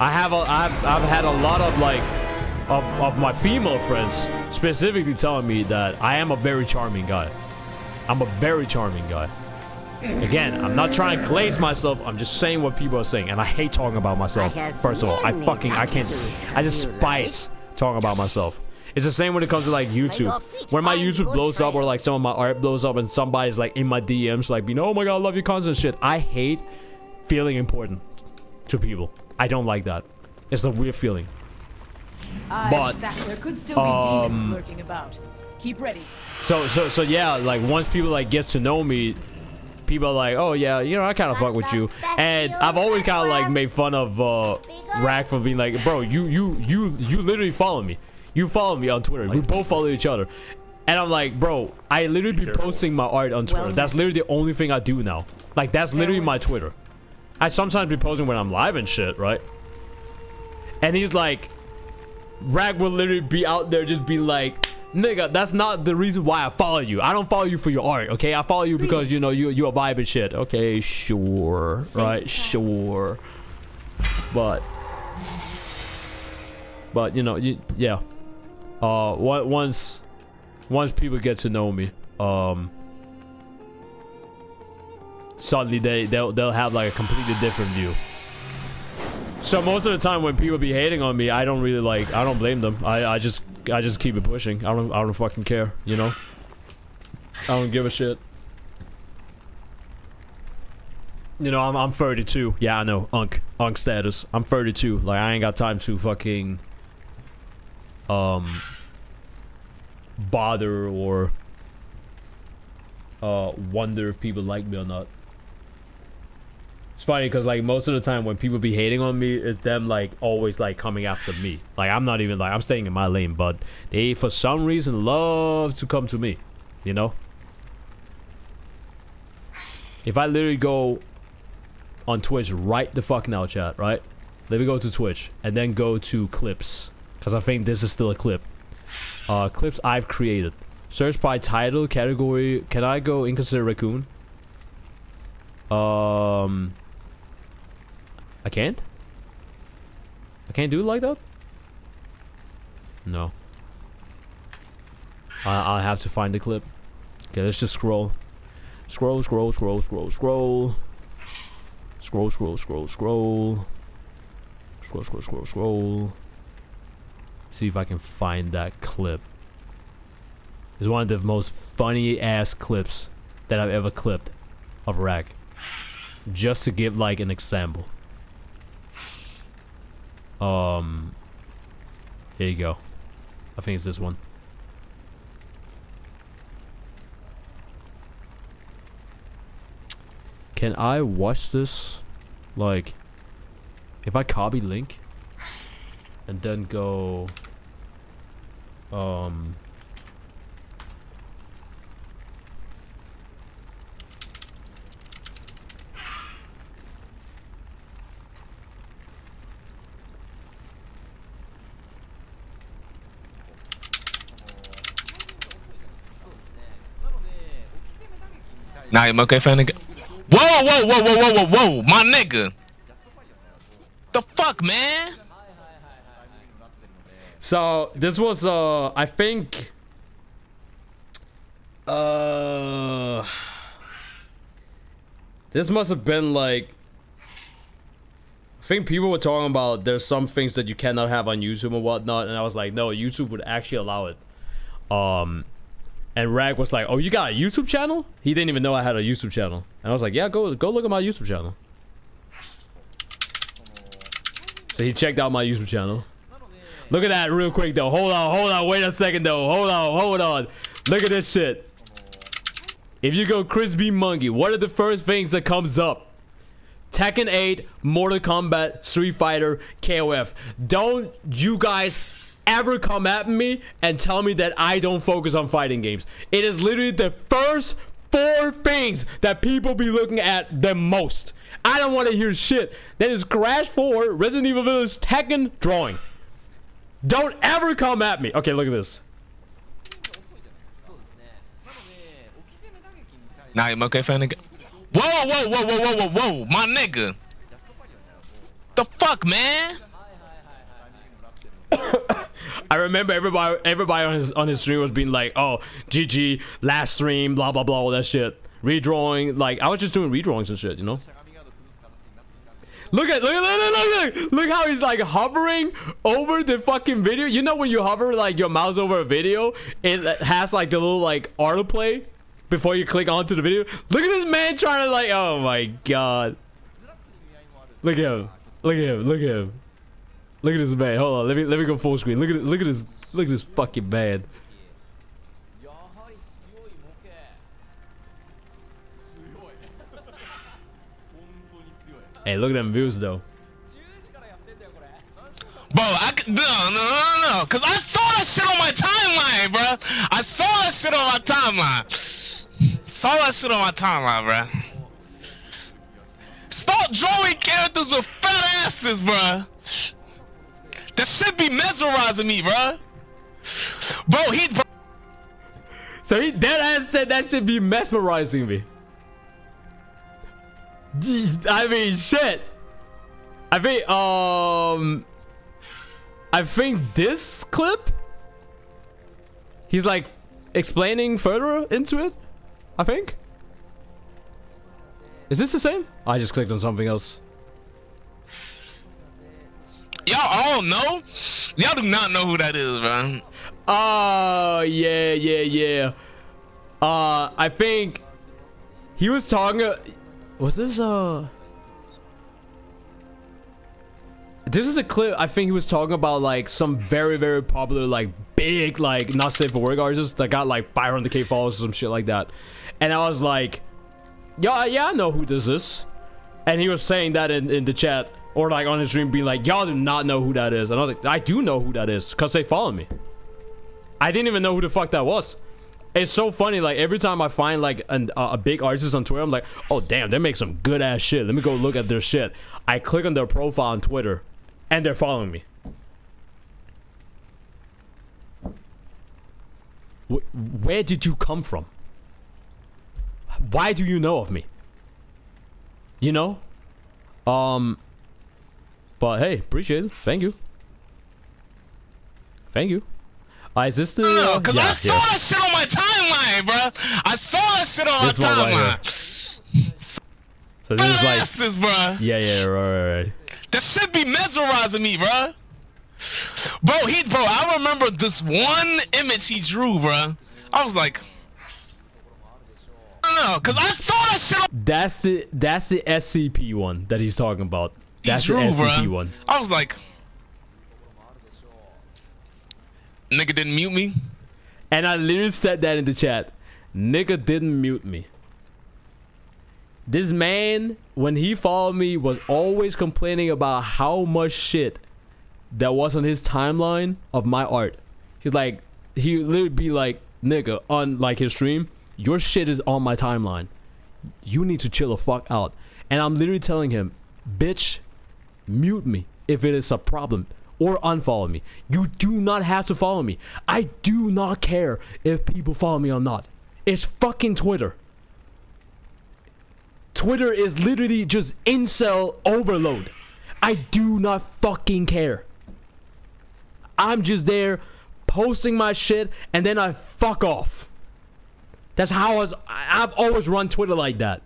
I've had a lot of like of my female friends specifically telling me that I am a very charming guy. I'm a very charming guy. Again, I'm not trying to glaze myself. I'm just saying what people are saying, and I hate talking about myself. First of all, I despise talking about myself. It's the same when it comes to like YouTube. When my YouTube blows up or like some of my art blows up and somebody's like in my DMs like, you know, oh my god, I love your content shit. I hate feeling important to people. I don't like that. It's a weird feeling. But there could still be demons lurking about. Keep ready. So yeah, like once people like get to know me, people are like, oh yeah, you know, I kind of fuck with you. And I've always kind of like made fun of Rack for being like, bro, you literally follow me. You follow me on Twitter. We both follow each other. And I'm like, bro, I literally be posting my art on Twitter. That's literally the only thing I do now. Like, that's literally my Twitter. I sometimes be posting when I'm live and shit, right? And he's like, Rack will literally be out there just be like, nigga, that's not the reason why I follow you. I don't follow you for your art, okay? I follow you because, you know, you're a vibe and shit. Okay, sure. Right, sure. But you know, yeah. Once people get to know me, suddenly they'll have like a completely different view. So most of the time when people be hating on me, I don't really like, I don't blame them. I just keep it pushing. I don't fucking care, you know? I don't give a shit. You know, I'm 32. Yeah, I know. Unk status. I'm 32. Like, I ain't got time to fucking bother or wonder if people like me or not. It's funny because like most of the time when people be hating on me, it's them like always like coming after me. Like, I'm not even like, I'm staying in my lane, but they for some reason love to come to me, you know? If I literally go on Twitch right the fuck now, chat, right? Let me go to Twitch and then go to clips, because I think this is still a clip. Clips I've created. Search by title, category. Can I go Inconsiderate Raccoon? I can't? I can't do it like that? No. I'll have to find the clip. Okay, let's just scroll. Scroll. Scroll. See if I can find that clip. It's one of the most funny ass clips that I've ever clipped of Rack. Just to give like an example. Here you go. I think it's this one. Can I watch this? Like, if I copy link and then go Nah, you okay, fan nigga? Whoa, my nigga. The fuck, man? So this was I think this must have been like, I think people were talking about there's some things that you cannot have on YouTube and whatnot, and I was like, no, YouTube would actually allow it. And Rag was like, oh, you got a YouTube channel? He didn't even know I had a YouTube channel. And I was like, yeah, go look at my YouTube channel. So he checked out my YouTube channel. Look at that real quick though. Hold on, wait a second though. Hold on. Look at this shit. If you go Crispy Monkey, what are the first things that comes up? Tekken 8, Mortal Kombat, Street Fighter, KOF. Don't you guys ever come at me and tell me that I don't focus on fighting games. It is literally the first 4 things that people be looking at the most. I don't want to hear shit. That is Crash 4, Resident Evil Village, Tekken, drawing. Don't ever come at me. Okay, look at this. Nah, you okay, fan nigga? Whoa, my nigga. The fuck, man? I remember everybody on his stream was being like, oh, GG, last stream, blah blah blah, all that shit. Redrawing, like I was just doing redrawings and shit, you know. Look how he's like hovering over the fucking video. You know when you hover like your mouse over a video, it has like the little like autoplay before you click onto the video. Look at this man trying to like, oh my god. Look at him. Look at this man. Hold on, let me go full screen. Look at this fucking man. Hey, look at them views though. Bro, no. Cause I saw that shit on my timeline, bro. I saw that shit on my timeline. Saw that shit on my timeline, bro. Stop drawing characters with fat asses, bro. That shit be mesmerizing me, bro. Bro, So he dead ass said that should be mesmerizing me. I mean, shit. I think this clip, he's like explaining further into it. I think. Is this the same? I just clicked on something else. Y'all all know? Y'all do not know who that is, bro. Oh, yeah. I think he was talking. Was this this is a clip. I think he was talking about like some very, very popular, like big, like not safe for work artists that got like 500k followers or some shit like that. And I was like, yeah, I know who this is. And he was saying that in the chat or like on his stream, being like, y'all do not know who that is. And I was like, I do know who that is because they follow me. I didn't even know who the fuck that was. It's so funny, like every time I find like a big artist on Twitter, I'm like, oh damn, they make some good ass shit. Let me go look at their shit. I click on their profile on Twitter and they're following me. Where did you come from? Why do you know of me? You know? But hey, appreciate it. Thank you. Thank you. Is this the cause I saw that shit on my timeline, bro. I saw that shit on my timeline. Right, so this is like asses, bro. Yeah, right. That shit be mesmerizing me, bro. Bro, I remember this one image he drew, bro. I was like, no, cause I saw that shit on that's the SCP one that he's talking about. That's the SCP one. I was like, nigga didn't mute me. And I literally said that in the chat. Nigga didn't mute me. This man, when he followed me, was always complaining about how much shit that was on his timeline of my art. He's like, he would literally be like, nigga, on like his stream, your shit is on my timeline. You need to chill the fuck out. And I'm literally telling him, bitch, mute me if it is a problem. Or unfollow me. You do not have to follow me. I do not care if people follow me or not. It's fucking Twitter. Twitter is literally just incel overload. I do not fucking care. I'm just there posting my shit and then I fuck off. That's how I've always run Twitter like that.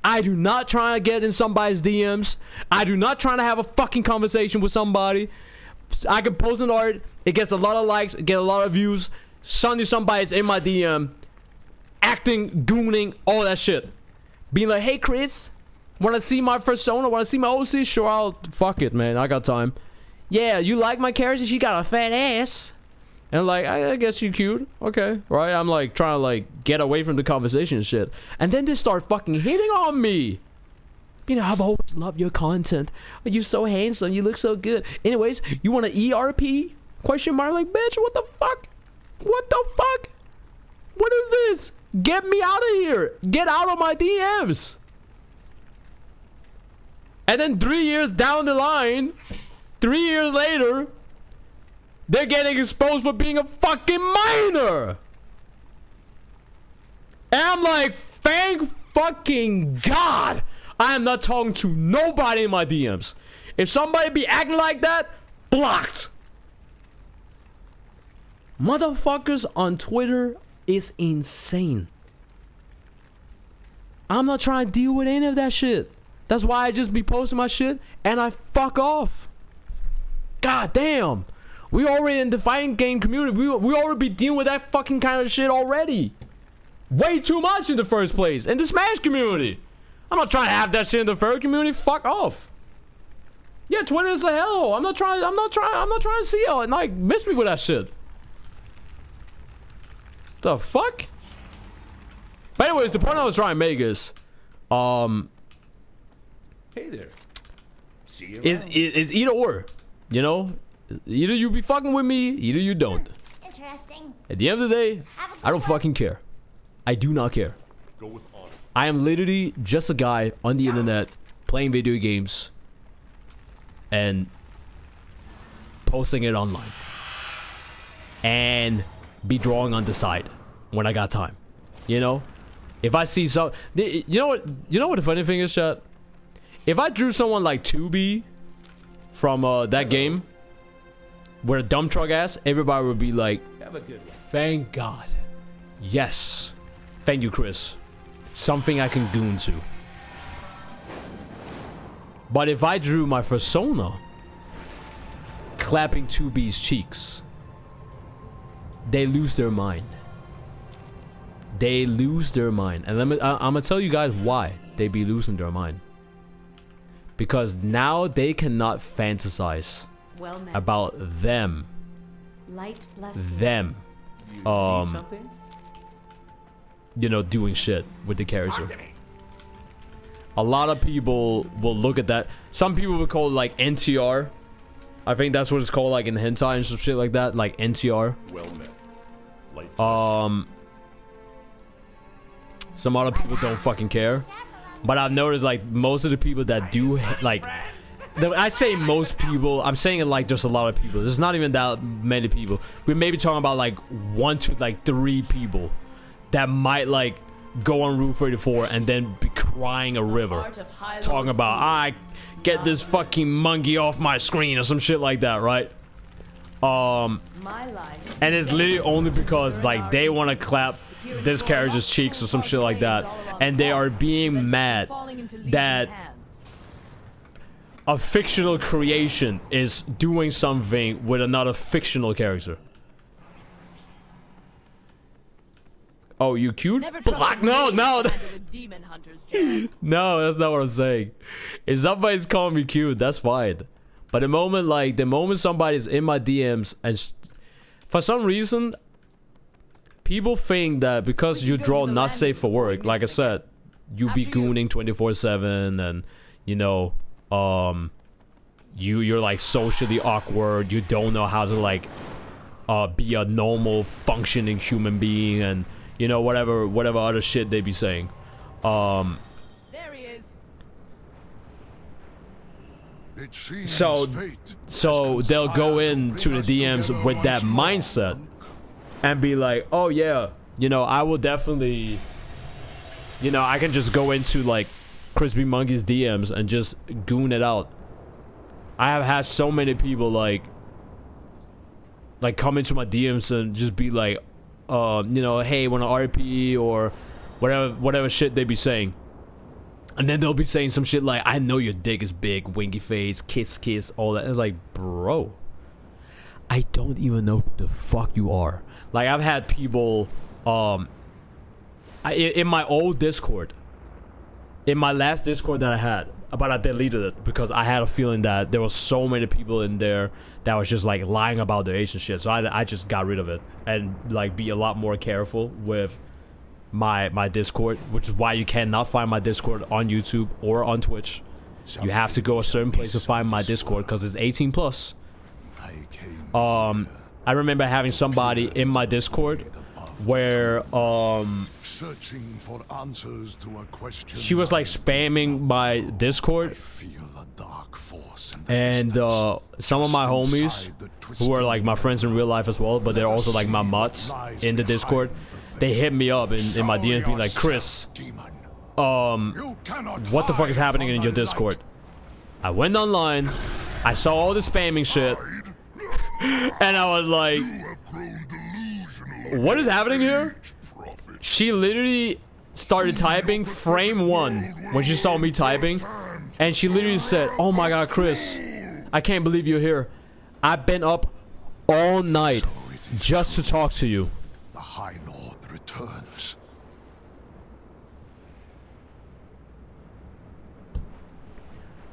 I do not try to get in somebody's DMs. I do not try to have a fucking conversation with somebody. I can post an art, it gets a lot of likes, get a lot of views. Suddenly somebody's in my DM, acting, gooning, all that shit. Being like, hey Chris, wanna see my persona, wanna see my OC? Sure, I'll, fuck it man, I got time. Yeah, you like my character? She got a fat ass. And like, I guess you cute, okay, right? I'm like, trying to like, get away from the conversation and shit. And then they start fucking hitting on me. You know, I've always loved your content. You're so handsome. You look so good. Anyways, you want an ERP? Question mark. Like, bitch, what the fuck? What the fuck? What is this? Get me out of here. Get out of my DMs. And then 3 years down the line, 3 years later, they're getting exposed for being a fucking minor. And I'm like, thank fucking God. I am not talking to nobody in my DMs. If somebody be acting like that, blocked. Motherfuckers on Twitter is insane. I'm not trying to deal with any of that shit. That's why I just be posting my shit and I fuck off. God damn. We already in the fighting game community. We already be dealing with that fucking kind of shit already. Way too much in the first place. In the Smash community. I'm not trying to have that shit in the furry community. Fuck off. Yeah, Twitter is a hellhole. I'm not trying to see y'all and like miss me with that shit. The fuck? But anyways, the point I was trying to make is, Hey there. It's either or, you know. Either you be fucking with me, either you don't. Interesting. At the end of the day, I don't fucking care. I do not care. Go with honor. I am literally just a guy on the internet playing video games and posting it online and be drawing on the side when I got time. You know, if I see some, you know what the funny thing is, chat? If I drew someone like 2B from that game with a dump truck ass, everybody would be like, Have a good one. thank God. Yes. Thank you, Chris. Something I can goon to. But if I drew my persona clapping 2B's cheeks, they lose their mind. They lose their mind. And I'm gonna tell you guys why they be losing their mind. Because now they cannot fantasize about them. Light bless Them. You know, doing shit with the character. A lot of people will look at that. Some people would call it like NTR. I think that's what it's called, like in hentai and some shit like that, like NTR. Well met. Light Some other people don't fucking care, but I've noticed like most of the people that do like, I say most people, I'm saying it like there's a lot of people. There's not even that many people. We may be talking about like 1 to like 3 people that might like go on Route 34 and then be crying a river, talking about I get this fucking monkey off my screen or some shit like that, right? And it's literally only because like they want to clap this character's cheeks or some shit like that, and they are being mad that a fictional creation is doing something with another fictional character. Oh, you cute? Black? No, no. No, that's not what I'm saying. If somebody's calling me cute, that's fine. But the moment somebody's in my DMs and for some reason, people think that because you draw not safe for work, like I said, you be gooning 24/7 and, you know, you're like socially awkward. You don't know how to like be a normal functioning human being, and you know, whatever other shit they be saying. There he is. So they'll go into the DMs with that mindset and be like, oh yeah, you know, I will definitely, you know, I can just go into like Crispy Monkey's DMs and just goon it out. I have had so many people like come into my DMs and just be like, you know, hey, want to RP or whatever shit they be saying. And then they'll be saying some shit like, I know your dick is big, winky face, kiss, all that. It's like, bro, I don't even know who the fuck you are. Like, I've had people, in my old Discord, in my last Discord that I had, but I deleted it because I had a feeling that there was so many people in there that was just like lying about their age and shit. So I just got rid of it and like be a lot more careful with my Discord, which is why you cannot find my Discord on YouTube or on Twitch. You have to go a certain place to find my Discord because it's 18 plus. I remember having somebody in my Discord where searching for answers to a question, she was like spamming my Discord, and some of my homies who are like my friends in real life as well, but they're also like my mods in the Discord, they hit me up in my DMs being like, Chris, what the fuck is happening in your Discord? I went online, I saw all the spamming shit, and I was like, what is happening here? She literally started typing frame 1 when she saw me typing, and she literally said, oh my god, Chris, I can't believe you're here. I've been up all night just to talk to you. The High Lord returns.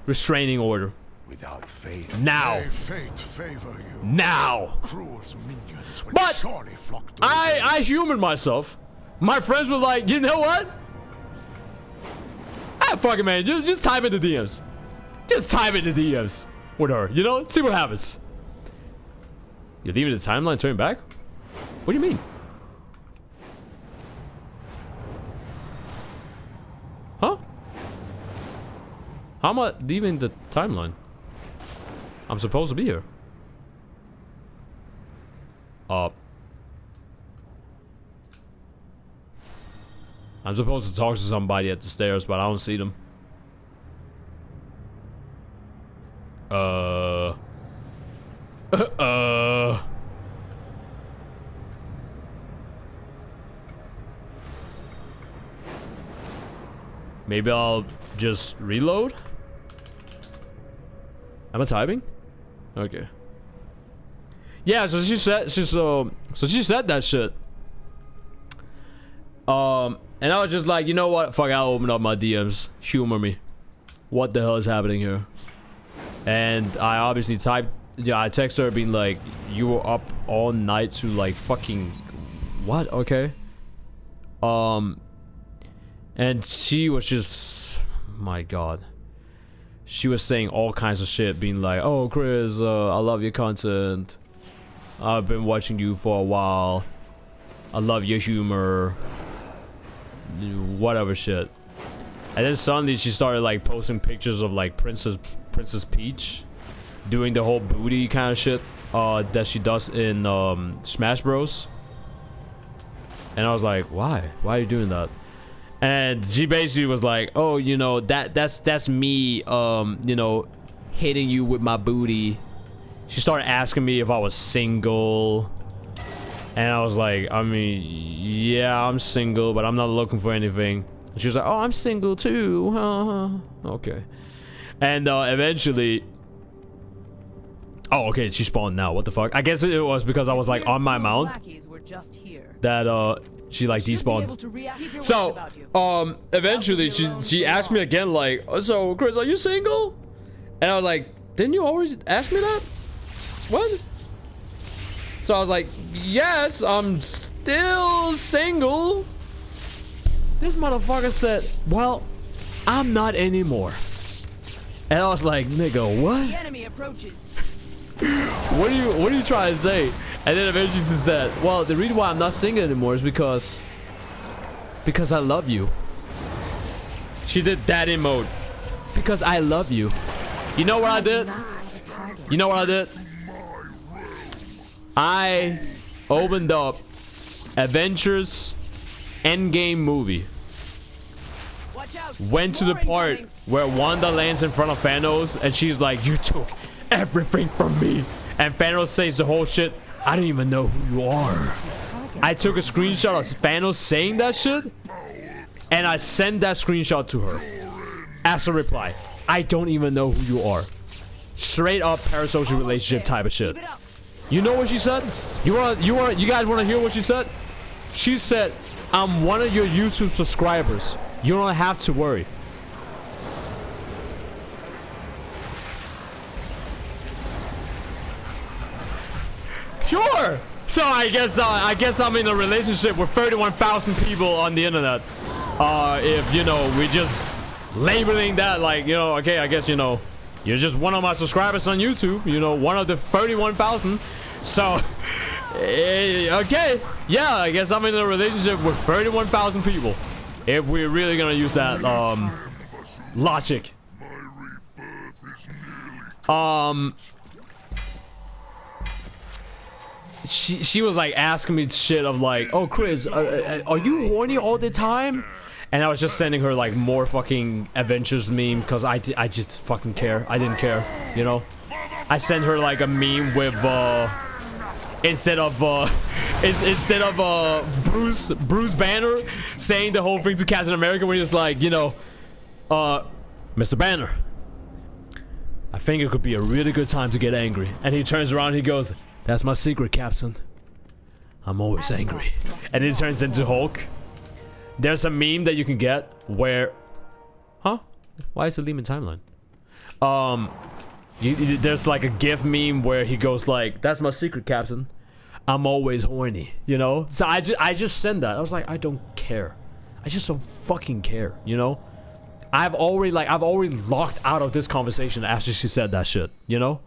Restraining order. Without faith, now. Fate favor you. Now. Cruel's minions will But surely flock to I humored myself. My friends were like, you know what? Ah, fuck it, man. Just type in the DMs. Just type in the DMs with her, you know? See what happens. You're leaving the timeline, turning back? What do you mean? Huh? How am I leaving the timeline? I'm supposed to be here. I'm supposed to talk to somebody at the stairs, but I don't see them. Maybe I'll just reload? Am I typing? Okay. Yeah, so she said so she said that shit. And I was just like, you know what? Fuck, I'll open up my DMs. Humor me. What the hell is happening here? And I obviously typed, yeah, I texted her being like, you were up all night to like fucking what? Okay. And she was just, my god. She was saying all kinds of shit, being like, oh Chris, I love your content. I've been watching you for a while. I love your humor. Whatever shit. And then suddenly she started like posting pictures of like Princess Peach doing the whole booty kind of shit that she does in Smash Bros. And I was like, why are you doing that? And she basically was like, oh, you know, that's me you know, hitting you with my booty. She started asking me if I was single. And I was like, I mean, yeah, I'm single, but I'm not looking for anything. And she was like, oh, I'm single too. Okay. And eventually, oh, okay, she spawned now. What the fuck? I guess it was because I was like on my mount that she like despawned. So eventually she asked me again, like, so Chris, are you single? And I was like, didn't you always ask me that? What? So I was like, yes, I'm still single. This motherfucker said, well, I'm not anymore. And I was like, nigga, what? The enemy approaches. What are you trying to say? And then eventually she said, well, the reason why I'm not single anymore is because I love you. She did that emote. Because I love you. You know what I did? You know what I did? I opened up Avengers Endgame movie. Went to the part where Wanda lands in front of Thanos and she's like, you took everything from me. And Thanos says the whole shit, I don't even know who you are. I took a screenshot of Thanos saying that shit and I sent that screenshot to her as a reply. I don't even know who you are. Straight up parasocial relationship type of shit. You know what she said? You guys want to hear what she said? She said, I'm one of your YouTube subscribers. You don't have to worry. Sure. So I guess I'm in a relationship with 31,000 people on the internet. If you know, we just labeling that like, you know, okay, I guess, you know, you're just one of my subscribers on YouTube, you know, one of the 31,000. So, okay, yeah, I guess I'm in a relationship with 31,000 people. If we're really gonna use that logic. She was like asking me shit of like, oh Chris, are you horny all the time? And I was just sending her like more fucking Avengers meme because I just fucking care. I didn't care, you know. I sent her like a meme with instead of Bruce Banner saying the whole thing to Captain America when he was like, you know, Mr. Banner, I think it could be a really good time to get angry. And he turns around and he goes, that's my secret, Captain. I'm always angry. And it turns into Hulk. There's a meme that you can get where, huh? Why is it leaving timeline? There's like a GIF meme where he goes like, that's my secret, Captain. I'm always horny, you know? So I just sent that. I was like, I don't care. I just don't fucking care, you know? I've already locked out of this conversation after she said that shit, you know?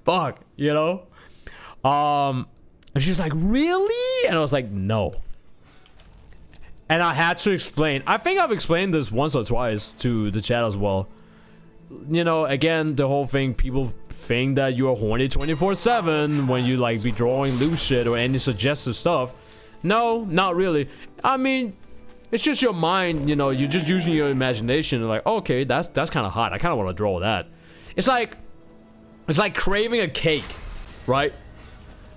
Fuck, you know? And she's like, really? And I was like, no. And I had to explain. I think I've explained this once or twice to the chat as well. You know, again, the whole thing, people think that you're horny 24/7 when you like be drawing loose shit or any suggestive stuff. No, not really. I mean, it's just your mind, you know, you're just using your imagination and like, okay, that's kind of hot. I kind of want to draw that. It's like craving a cake, right?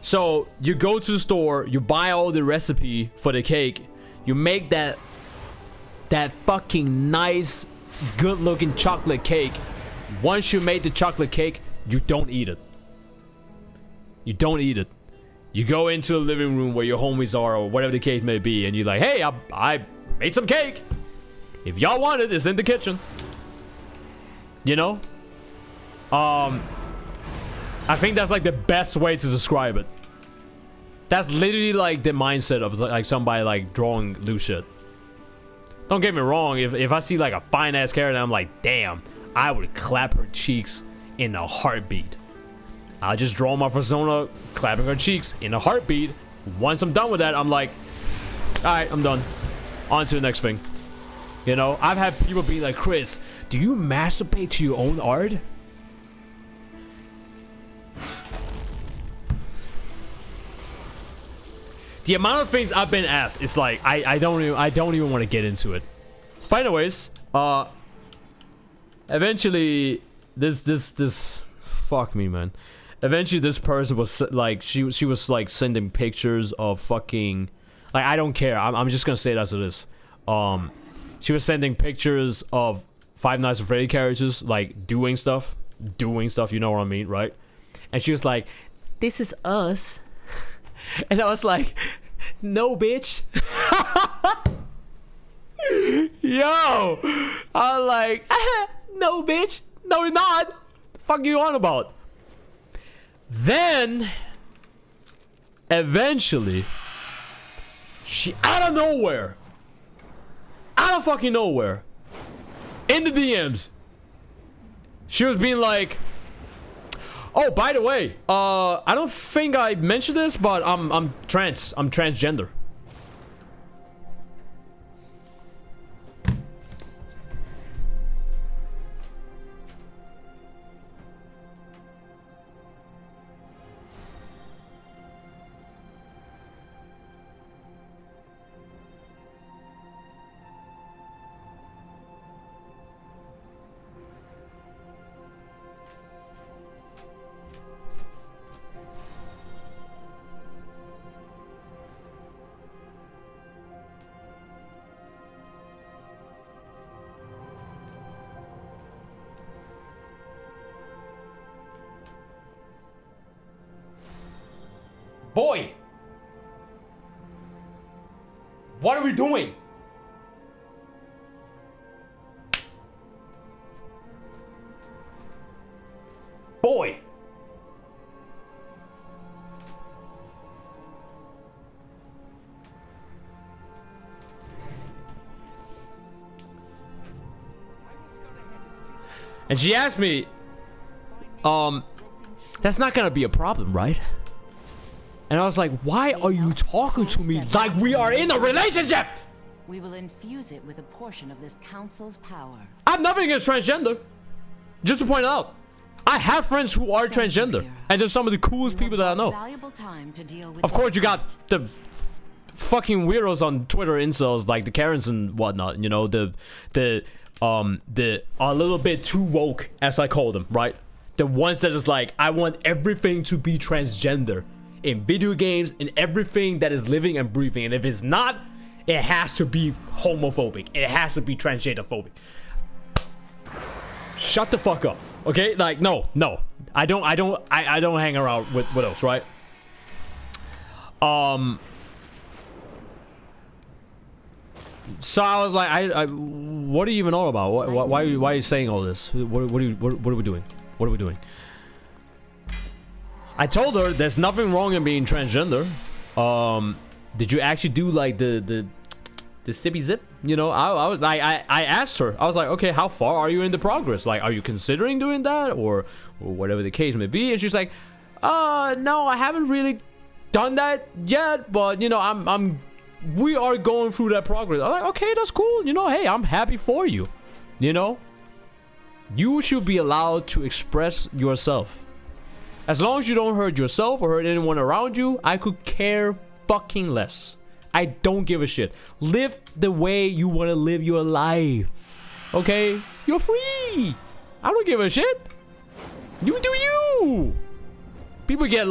So you go to the store, you buy all the recipe for the cake, you make that fucking nice, good-looking chocolate cake. Once you make the chocolate cake, you don't eat it. You don't eat it. You go into the living room where your homies are or whatever the case may be, and you're like, hey, I made some cake. If y'all want it, it's in the kitchen. You know? I think that's like the best way to describe it. That's literally like the mindset of like somebody like drawing loose shit. Don't get me wrong, if I see like a fine ass character, I'm like, damn, I would clap her cheeks in a heartbeat. I'll just draw my persona clapping her cheeks in a heartbeat. Once I'm done with that, I'm like, alright, I'm done. On to the next thing. You know, I've had people be like, Chris, do you masturbate to your own art? The amount of things I've been asked, it's like I don't even want to get into it. But anyways, eventually this fuck me, man. Eventually this person was like she was like sending pictures of fucking, like, I don't care. I'm just gonna say it as it is. She was sending pictures of Five Nights at Freddy characters like doing stuff, you know what I mean, right? And she was like, this is us. And I was like, no, bitch. Yo, I was like, no, bitch. No, you're not. The fuck you on about? Then, eventually, she out of nowhere, out of fucking nowhere, in the DMs, she was being like, oh, by the way, I don't think I mentioned this, but I'm trans. I'm transgender. Boy, what are we doing? Boy. And she asked me, that's not gonna be a problem, right? And I was like, why are you talking to me like we are in a relationship? We will infuse it with a portion of this council's power. I have nothing against transgender. Just to point out, I have friends who are transgender, and they're some of the coolest people that I know. Of course, you got the fucking weirdos on Twitter, incels like the Karens and whatnot. You know, the a little bit too woke, as I call them, right? The ones that is like, I want everything to be transgender. In video games, in everything that is living and breathing, and if it's not, it has to be homophobic. It has to be transgender-phobic. Shut the fuck up, okay? Like, no, I don't hang around with those, right? So I was like, what are you even all about? Why are you saying all this? What are we doing? What are we doing? I told her there's nothing wrong in being transgender. Did you actually do like the zippy zip. You know, I was like, I asked her, I was like, okay, how far are you in the progress? Like, are you considering doing that, or whatever the case may be? And she's like, no, I haven't really done that yet, but you know, we are going through that progress. I'm like, okay, that's cool. You know, hey, I'm happy for you. You know, you should be allowed to express yourself. As long as you don't hurt yourself or hurt anyone around you, I could care fucking less. I don't give a shit. Live the way you want to live your life. Okay? You're free. I don't give a shit. You do you. People get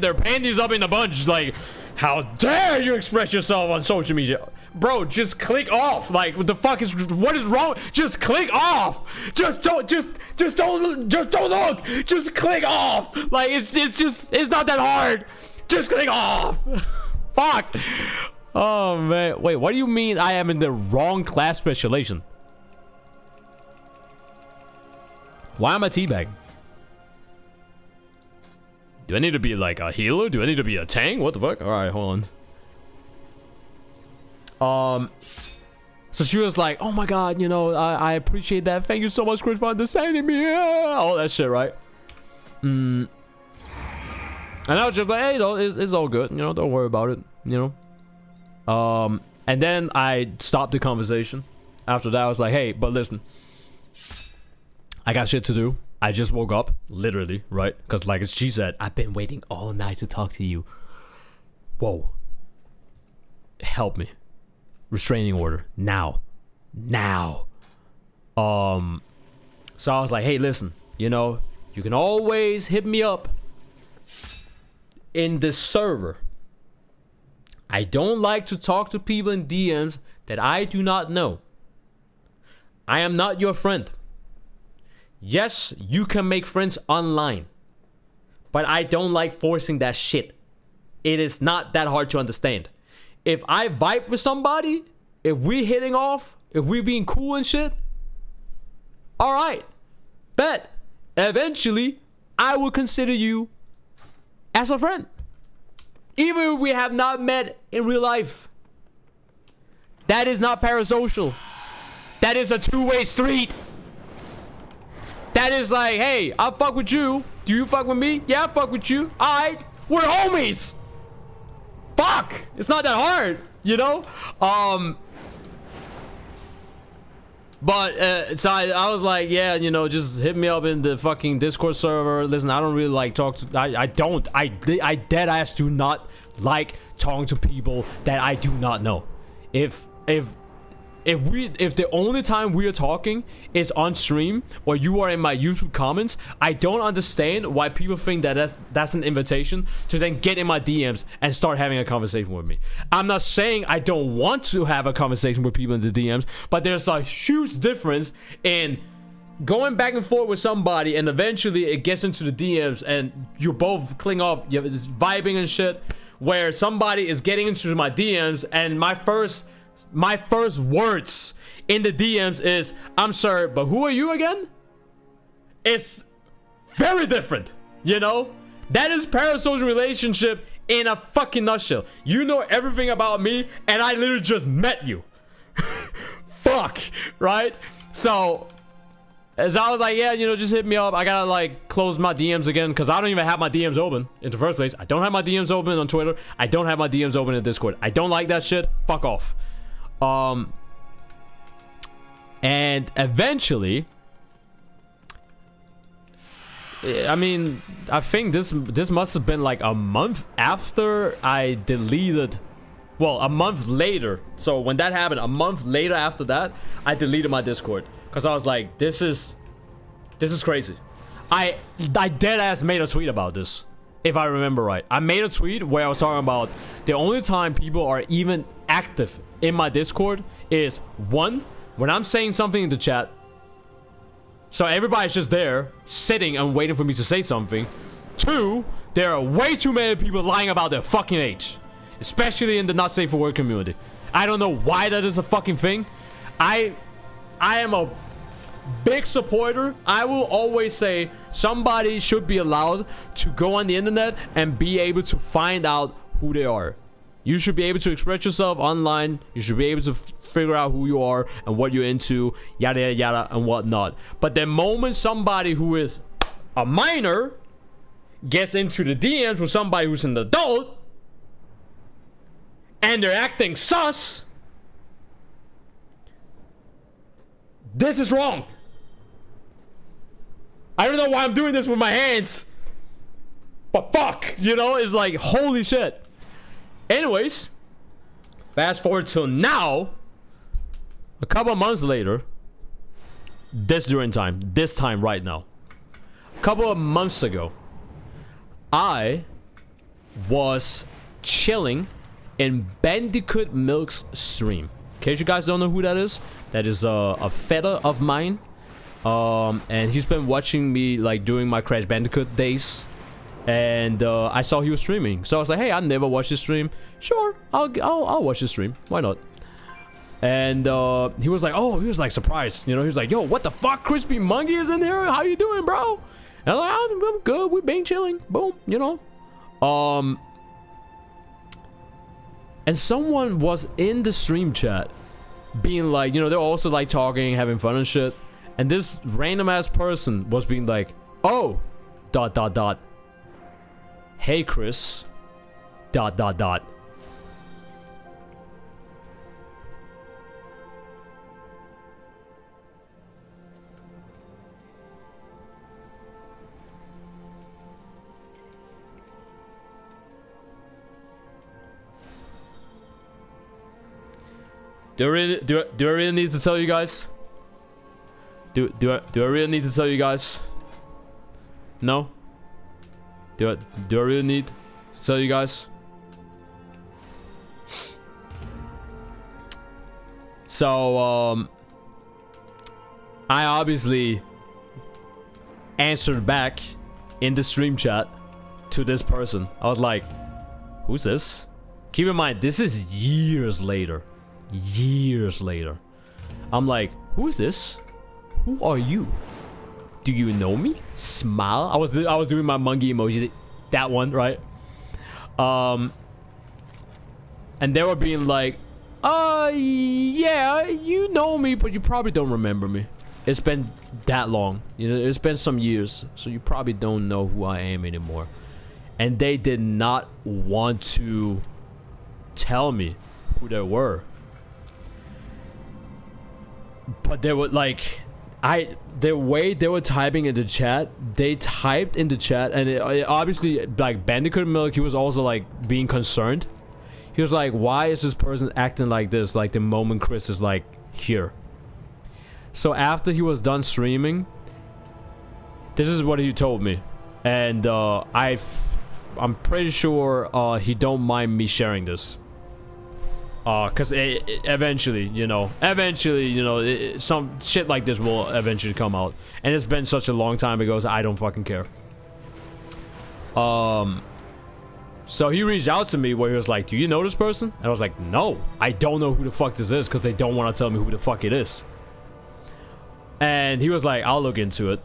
their panties up in a bunch. Like, how dare you express yourself on social media? Bro, just click off. Like, what the fuck is wrong? Just click off. Just don't look. Just click off. Like, it's not that hard. Just click off. Fuck. Oh man. Wait, what do you mean I am in the wrong class specialization? Why am I teabagging? Do I need to be like a healer? Do I need to be a tank? What the fuck? Alright, hold on. So she was like, oh my god, you know, I appreciate that. Thank you so much, Chris, for understanding me. Yeah. All that shit, right? And I was just like, hey, no, it's all good. You know, don't worry about it. You know? And then I stopped the conversation. After that, I was like, hey, but listen. I got shit to do. I just woke up. Literally, right? Because like she said, I've been waiting all night to talk to you. Whoa. Help me. Restraining order. Now. Now. So I was like, hey, listen. You know, you can always hit me up in this server. I don't like to talk to people in DMs that I do not know. I am not your friend. Yes, you can make friends online, but I don't like forcing that shit. It is not that hard to understand. If I vibe with somebody, if we hitting off, if we being cool and shit, all right, bet. Eventually, I will consider you as a friend. Even if we have not met in real life. That is not parasocial. That is a two-way street. That is like, hey, I'll fuck with you. Do you fuck with me? Yeah, I fuck with you. Alright, we're homies. Fuck. It's not that hard, you know? But so I was like, yeah, you know, just hit me up in the fucking Discord server. Listen, I don't really like talk to. I dead ass do not like talking to people that I do not know. If the only time we are talking is on stream or you are in my YouTube comments, I don't understand why people think that that's an invitation to then get in my DMs and start having a conversation with me. I'm not saying I don't want to have a conversation with people in the DMs, but there's a huge difference in going back and forth with somebody and eventually it gets into the DMs and you both cling off, you're just vibing and shit, where somebody is getting into my DMs and my first words in the DMs is, I'm sorry, but who are you again? It's very different, you know? That is parasocial relationship in a fucking nutshell. You know everything about me and I literally just met you. Fuck, right? So as I was like, yeah, you know, just hit me up. I gotta like close my DMs again because I don't even have my DMs open in the first place. I don't have my DMs open on Twitter. I don't have my DMs open in Discord. I don't like that shit. Fuck off. And eventually, I mean, I think this must have been like a month after I deleted, well, a month later. So when that happened, a month later after that, I deleted my Discord because I was like, this is crazy. I dead ass made a tweet about this, if I remember right. I made a tweet where I was talking about the only time people are even active in my Discord is, one, when I'm saying something in the chat, so everybody's just there sitting and waiting for me to say something. Two, there are way too many people lying about their fucking age, especially in the not safe for work community. I don't know why that is a fucking thing. I am a big supporter. I will always say somebody should be allowed to go on the internet and be able to find out who they are. You should be able to express yourself online. You should be able to figure out who you are and what you're into, yada yada yada and whatnot. But the moment somebody who is a minor gets into the DMs with somebody who's an adult and they're acting sus, this is wrong. I don't know why I'm doing this with my hands, but fuck, you know, it's like holy shit. Anyways, fast forward till now, a couple of months later, this time right now, a couple of months ago, I was chilling in Bandicoot Milk's stream. In case you guys don't know who that is a feta of mine. And he's been watching me like during my Crash Bandicoot days. And I saw he was streaming. So I was like, hey, I never watched his stream. Sure, I'll watch his stream. Why not? And he was like, oh, he was like surprised. You know, he was like, yo, what the fuck? Crispy Monkey is in here? How you doing, bro? And I'm like, I'm good. We've been chilling. Boom, you know. And someone was in the stream chat being like, you know, they're also like talking, having fun and shit. And this random ass person was being like, oh, ... Hey, Chris, ... Do I really need to tell you guys? Do I really need to tell you guys? No? Do I really need to tell you guys? So, I obviously answered back in the stream chat to this person. I was like, who's this? Keep in mind, this is years later. Years later. I'm like, who is this? Who are you? Do you know me? Smile. I was doing my monkey emoji. That one, right? And they were being like, yeah, you know me, but you probably don't remember me. It's been that long. You know, it's been some years, so you probably don't know who I am anymore. And they did not want to tell me who they were. But they were like, the way they were typing in the chat, they typed in the chat, and it obviously, like, Bandicoot Milk, he was also like being concerned. He was like, why is this person acting like this, like the moment Chris is like here? So after he was done streaming, this is what he told me, and I'm pretty sure he don't mind me sharing this. Cause eventually, you know, some shit like this will eventually come out, and it's been such a long time ago, so I don't fucking care. So he reached out to me where he was like, do you know this person? And I was like, no, I don't know who the fuck this is, because they don't want to tell me who the fuck it is. And he was like, I'll look into it.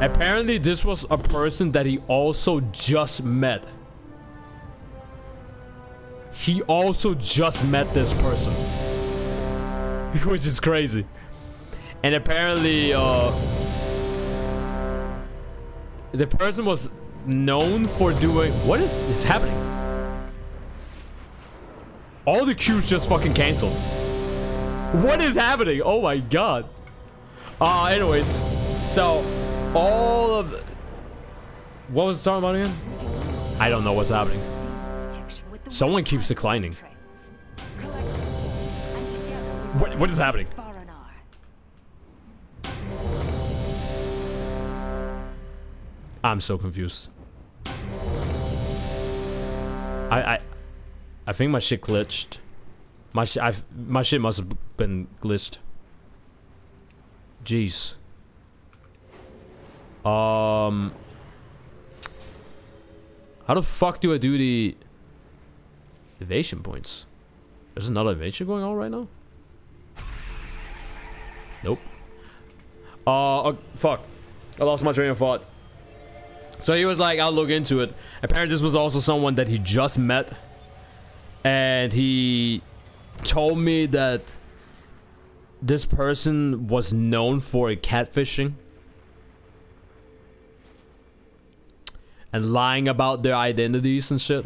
Apparently this was a person that he also just met. He also just met this person. Which is crazy. And apparently, the person was known for doing... What is happening? All the queues just fucking canceled. What is happening? Oh my god. Anyways. So, all of... What was it talking about again? I don't know what's happening. Someone keeps declining. What is happening? I'm so confused. I think my shit glitched. My shit must have been glitched. Jeez. How the fuck do I do the evasion points? There's another evasion going on right now? Nope. Oh, fuck. I lost my train of thought. So he was like, I'll look into it. Apparently this was also someone that he just met. And he told me that this person was known for catfishing. And lying about their identities and shit.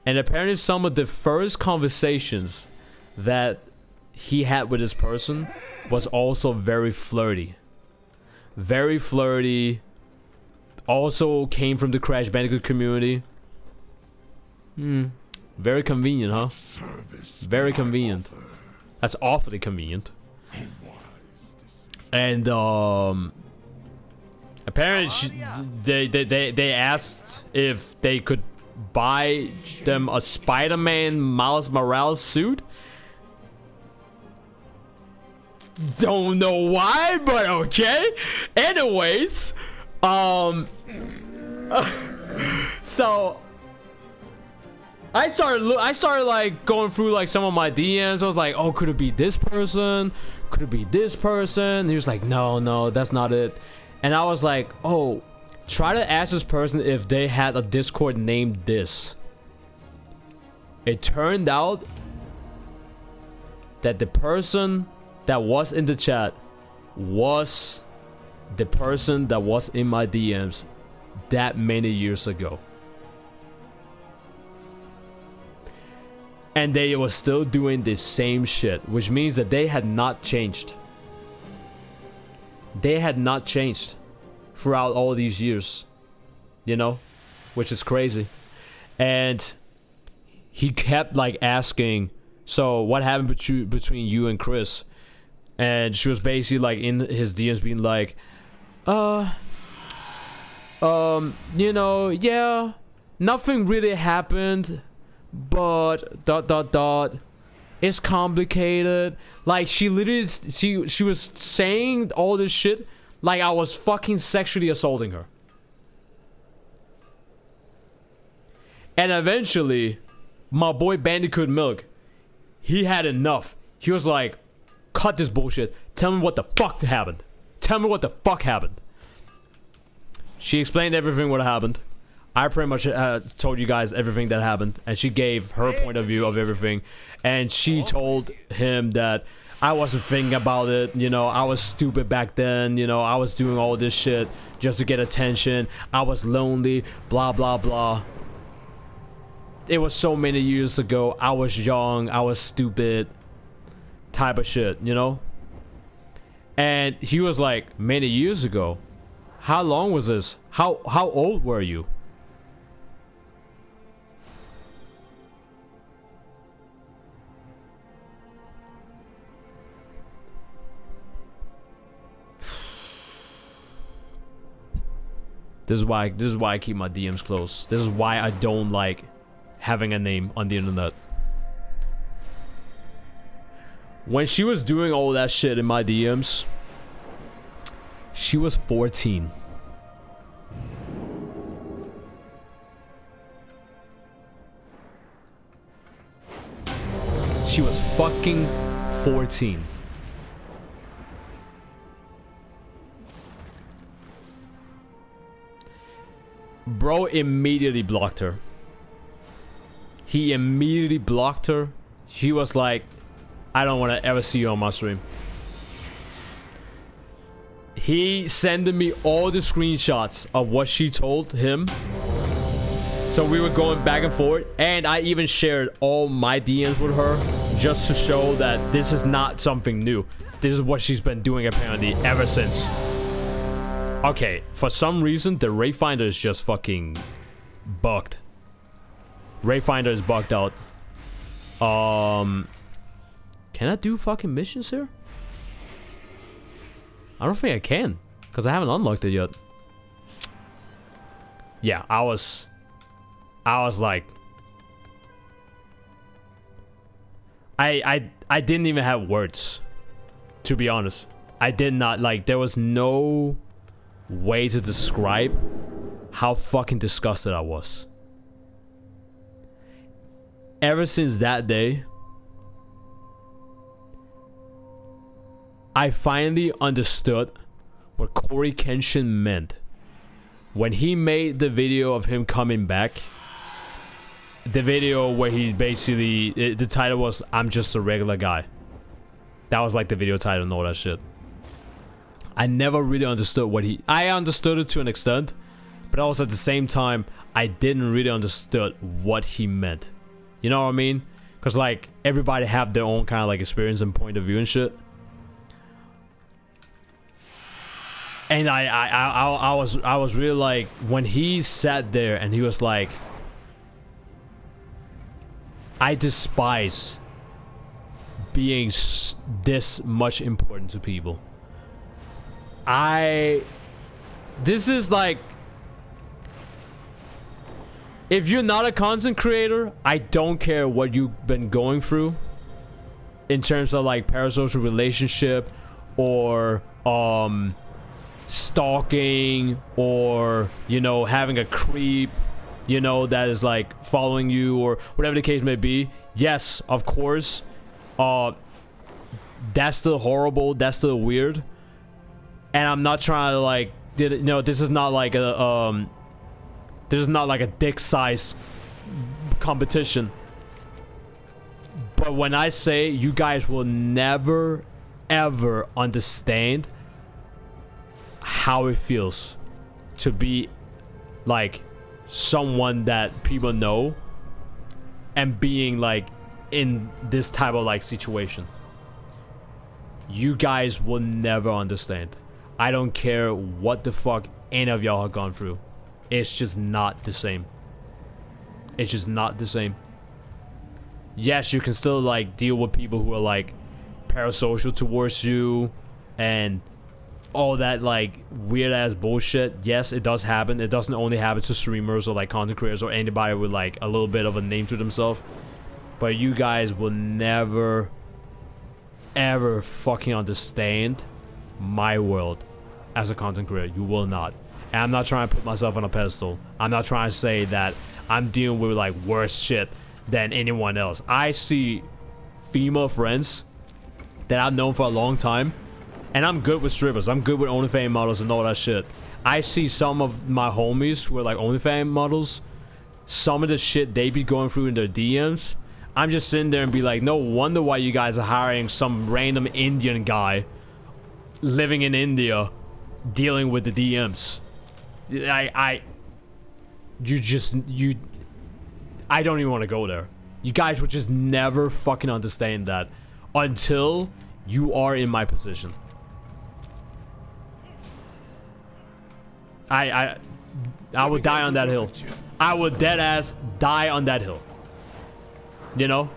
And apparently some of the first conversations that he had with this person was also very flirty. Very flirty. Also came from the Crash Bandicoot community. Very convenient, huh? Very convenient. That's awfully convenient. And apparently they asked if they could buy them a Spider-Man Miles Morales suit. Don't know why, but okay. Anyways, so I started like going through like some of my DMs. I was like, oh, could it be this person? Could it be this person? And he was like, no, that's not it. And I was like, oh, try to ask this person if they had a Discord named this. It turned out that the person that was in the chat was the person that was in my DMs that many years ago. And they were still doing the same shit, which means that they had not changed. They had not changed throughout all these years, you know, which is crazy. And he kept like asking, so what happened between you and Chris? And she was basically like in his DMs being like, you know, yeah, nothing really happened, but ... it's complicated. Like she literally, she was saying all this shit like I was fucking sexually assaulting her. And eventually, my boy Bandicoot Milk, he had enough. He was like, cut this bullshit. Tell me what the fuck happened. Tell me what the fuck happened. She explained everything what happened. I pretty much told you guys everything that happened. And she gave her point of view of everything. And she told him that I wasn't thinking about it. You know, I was stupid back then. You know, I was doing all this shit just to get attention. I was lonely. Blah, blah, blah. It was so many years ago. I was young. I was stupid. Type of shit, you know? And he was like, many years ago? How long was this? How old were you? This is why I keep my DMs close. This is why I don't like having a name on the internet. When she was doing all that shit in my DMs, she was 14. She was fucking 14. Bro immediately blocked her. He immediately blocked her. She was like, I don't want to ever see you on my stream. He sent me all the screenshots of what she told him. So we were going back and forth. And I even shared all my DMs with her just to show that this is not something new. This is what she's been doing apparently ever since. Okay, for some reason, the Rayfinder is just fucking bugged. Rayfinder is bugged out. Can I do fucking missions here? I don't think I can, because I haven't unlocked it yet. Yeah, I was like, I didn't even have words, to be honest. I did not, like, there was no way to describe how fucking disgusted I was. Ever since that day, I finally understood what Corey Kenshin meant when he made the video of him coming back, the video where he basically, the title was "I'm just a regular guy." That was like the video title and all that shit. I never really understood what I understood it to an extent, but also at the same time, I didn't really understood what he meant. You know what I mean? Because like everybody have their own kind of like experience and point of view and shit. And I was really like, when he sat there and he was like, I despise being this much important to people. This is like, if you're not a content creator, I don't care what you've been going through in terms of like parasocial relationship or stalking or, you know, having a creep, you know, that is like following you or whatever the case may be. Yes, of course, that's still horrible, that's still weird, and I'm not trying to like, you know, this is not like a dick size competition. But when I say, you guys will never ever understand how it feels to be like someone that people know and being like in this type of like situation. You guys will never understand. I don't care what the fuck any of y'all have gone through. It's just not the same. It's just not the same. Yes, you can still like deal with people who are like parasocial towards you and all that like weird ass bullshit. Yes, it does happen. It doesn't only happen to streamers or like content creators or anybody with like a little bit of a name to themselves. But you guys will never ever fucking understand my world as a content creator. You will not. And I'm not trying to put myself on a pedestal. I'm not trying to say that I'm dealing with like worse shit than anyone else. I see female friends that I've known for a long time, and I'm good with strippers. I'm good with OnlyFans models and all that shit. I see some of my homies who are like OnlyFans models, some of the shit they be going through in their DMs. I'm just sitting there and be like, no wonder why you guys are hiring some random Indian guy living in India dealing with the DMs. I don't even want to go there. You guys would just never fucking understand that until you are in my position. I would die on that hill. I would dead ass die on that hill. You know?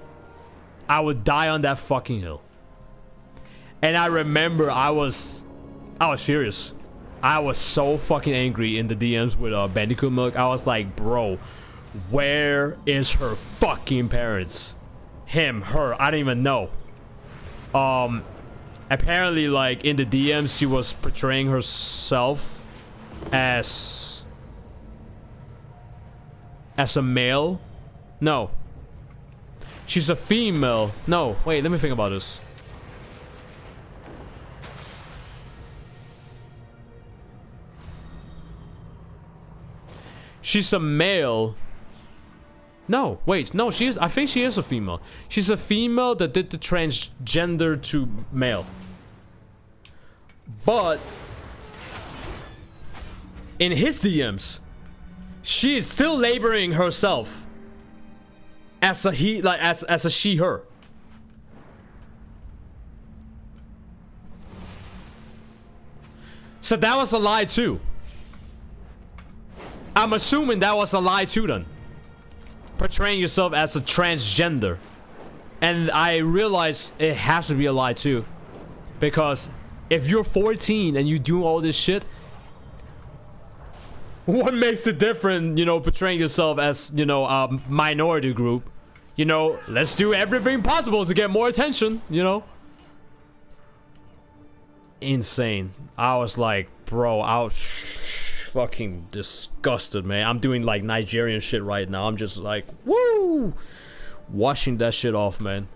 I would die on that fucking hill. And I remember I was furious. I was so fucking angry in the DMs with Bandicoot Milk. I was like, bro, where is her fucking parents? Him, her, I don't even know. Apparently, like, in the DMs, she was portraying herself as a male. No. She's a female. No, wait, let me think about this. She's a male. No, wait, no, she is. I think she is a female. She's a female that did the transgender to male. But in his DMs, she is still labeling herself as a he, like as a she, her. So that was a lie too. I'm assuming that was a lie too then. Portraying yourself as a transgender. And I realized it has to be a lie too. Because if you're 14 and you do all this shit, what makes it different, you know, portraying yourself as, you know, a minority group? You know, let's do everything possible to get more attention, you know? Insane. I was like, bro, I was fucking disgusted, man. I'm doing like Nigerian shit right now. I'm just like, woo, washing that shit off, man.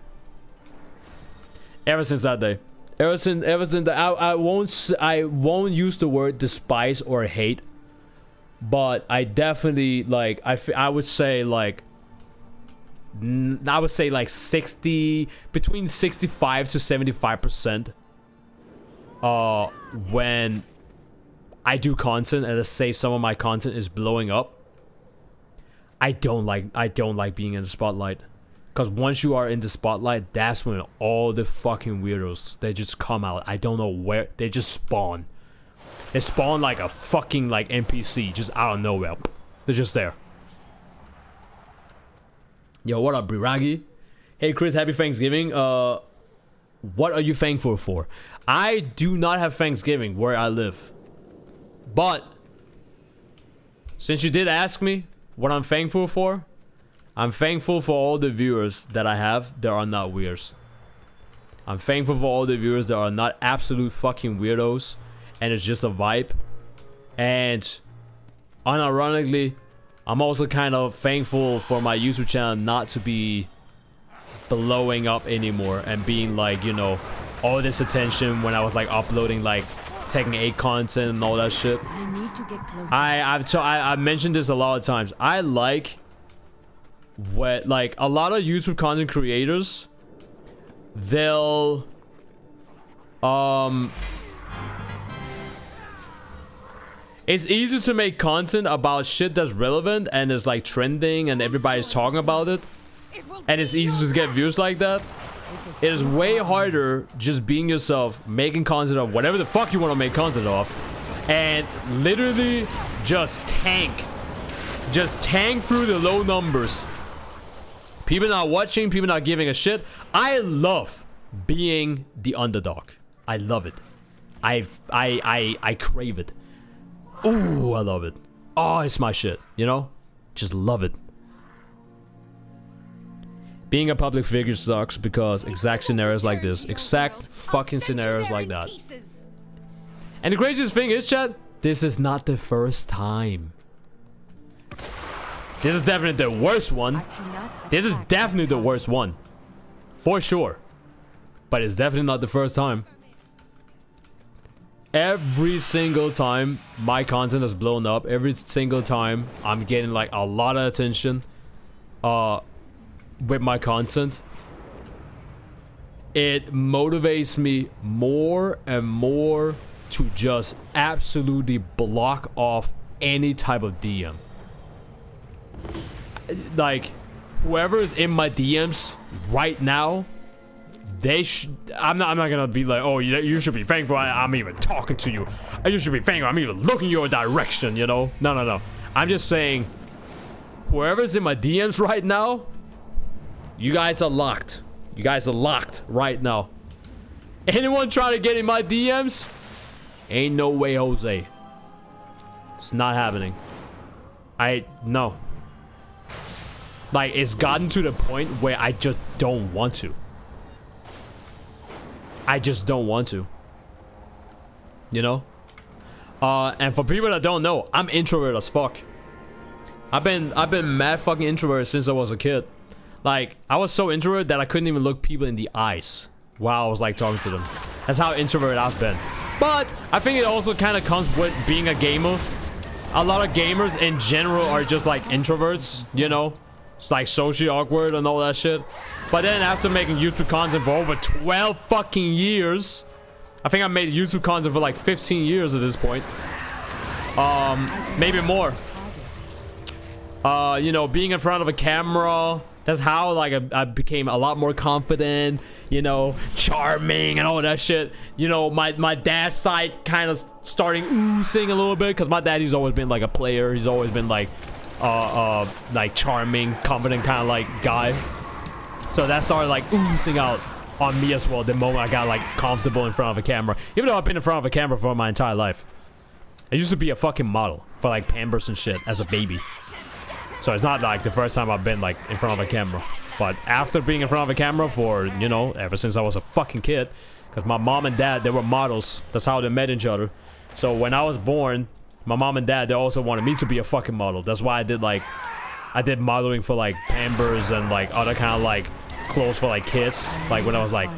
Ever since that day, ever since that, I won't use the word despise or hate, but I definitely like I would say like 60 between 65 to 75% when I do content and let's say some of my content is blowing up. I don't like being in the spotlight. Because once you are in the spotlight, that's when all the fucking weirdos, they just come out. I don't know where, they just spawn. They spawn like a fucking like NPC, just out of nowhere. They're just there. Yo, what up, Biragi? Hey Chris, happy Thanksgiving. What are you thankful for? I do not have Thanksgiving where I live. But, since you did ask me what I'm thankful for, I'm thankful for all the viewers that I have that are not weirds. I'm thankful for all the viewers that are not absolute fucking weirdos and it's just a vibe. And unironically, I'm also kind of thankful for my YouTube channel not to be blowing up anymore and being like, you know, all this attention when I was like uploading like Tekken 8 content and all that shit. I've mentioned this a lot of times. I like what, like, a lot of YouTube content creators, they'll it's easy to make content about shit that's relevant and is like trending and everybody's talking about it, and it's easy to get views like that. It is way harder just being yourself, making content of whatever the fuck you want to make content of, and literally just tank through the low numbers. People not watching, people not giving a shit. I love being the underdog. I love it. I crave it. Ooh, I love it. Oh, it's my shit, you know? Just love it. Being a public figure sucks because exact scenarios like this. Exact fucking scenarios like that. And the craziest thing is, chat, this is not the first time. This is definitely the worst one. This is definitely the worst one. For sure. But it's definitely not the first time. Every single time my content has blown up, every single time I'm getting like a lot of attention with my content, it motivates me more and more to just absolutely block off any type of DM. Like, whoever is in my DMs right now, they should. I'm not gonna be like, oh, you should be thankful I'm even talking to you. You should be thankful I'm even looking your direction, you know? No. I'm just saying, whoever's in my DMs right now, you guys are locked. You guys are locked right now. Anyone trying to get in my DMs? Ain't no way, Jose. It's not happening. No. Like, it's gotten to the point where I just don't want to. I just don't want to. You know? And for people that don't know, I'm introvert as fuck. I've been mad fucking introvert since I was a kid. Like, I was so introverted that I couldn't even look people in the eyes while I was like talking to them. That's how introverted I've been. But I think it also kind of comes with being a gamer. A lot of gamers in general are just like introverts, you know? It's like socially awkward and all that shit. But then after making YouTube content for over 12 fucking years, I think I made YouTube content for like 15 years at this point. Maybe more. You know, being in front of a camera, that's how like I became a lot more confident, you know, charming and all that shit. You know, my dad's side kind of starting oozing a little bit, because my dad, he's always been like a player. He's always been like charming, confident kind of like guy. So that started like oozing out on me as well the moment I got like comfortable in front of a camera. Even though I've been in front of a camera for my entire life. I used to be a fucking model for like Pampers and shit as a baby. So it's not like the first time I've been like in front of a camera. But after being in front of a camera for, you know, ever since I was a fucking kid, because my mom and dad, they were models. That's how they met each other. So when I was born, my mom and dad, they also wanted me to be a fucking model. That's why I did modeling for like Pampers and like other kind of like clothes for like kids, like when I was like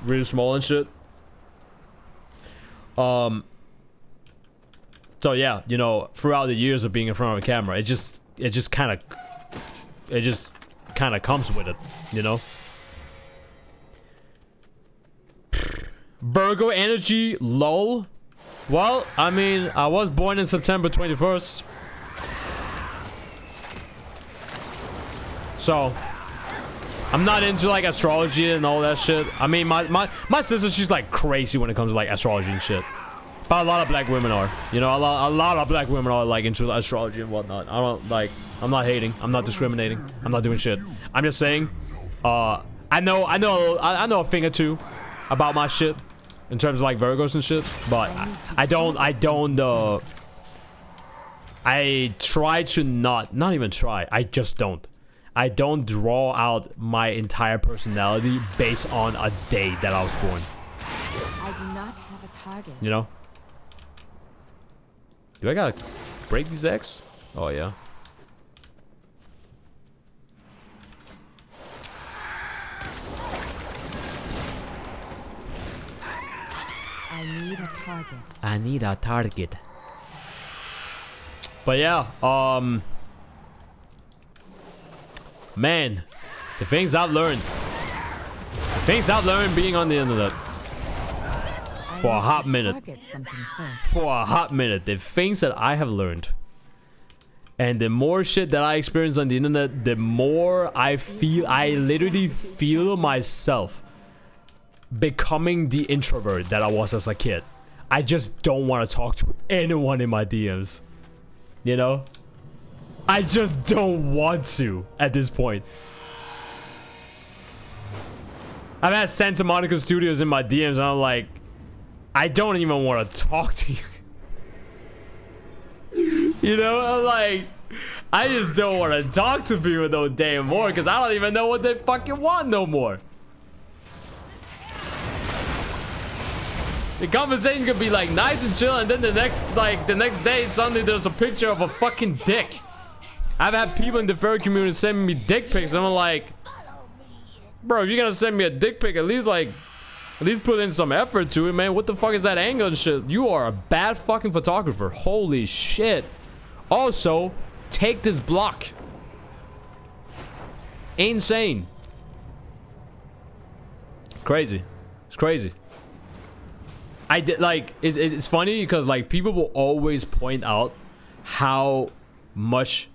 really small and shit. So yeah, you know, throughout the years of being in front of a camera, it just kind of comes with it, you know. Virgo energy, lol. Well, I mean, I was born in September 21st. So, I'm not into like astrology and all that shit. I mean, my sister, she's like crazy when it comes to like astrology and shit. But a lot of black women are, you know, a lot of black women are like into astrology and whatnot. I don't like, I'm not hating, I'm not discriminating, I'm not doing shit. I'm just saying, I know a thing or two about my shit in terms of like Virgos and shit, but I try to not even try. I just don't. I don't draw out my entire personality based on a day that I was born. I do not have a target. You know? Do I gotta break these eggs? Oh, yeah. I need a target. I need a target. But yeah, man, the things I've learned. The things I've learned being on the internet. For a hot minute. For a hot minute. The things that I have learned. And the more shit that I experience on the internet, the more I literally feel myself becoming the introvert that I was as a kid. I just don't want to talk to anyone in my DMs. You know? I just don't want to at this point. I've had Santa Monica Studios in my DMs and I'm like, I don't even want to talk to you. You know, I'm like, I just don't want to talk to people no damn more because I don't even know what they fucking want no more. The conversation could be like nice and chill, and then the next day suddenly there's a picture of a fucking dick. I've had people in the furry community sending me dick pics, and I'm like, bro, if you're gonna send me a dick pic, at least put in some effort to it, man. What the fuck is that angle and shit? You are a bad fucking photographer. Holy shit. Also, take this block. Insane. Crazy. It's crazy. I did like it's funny because like people will always point out how much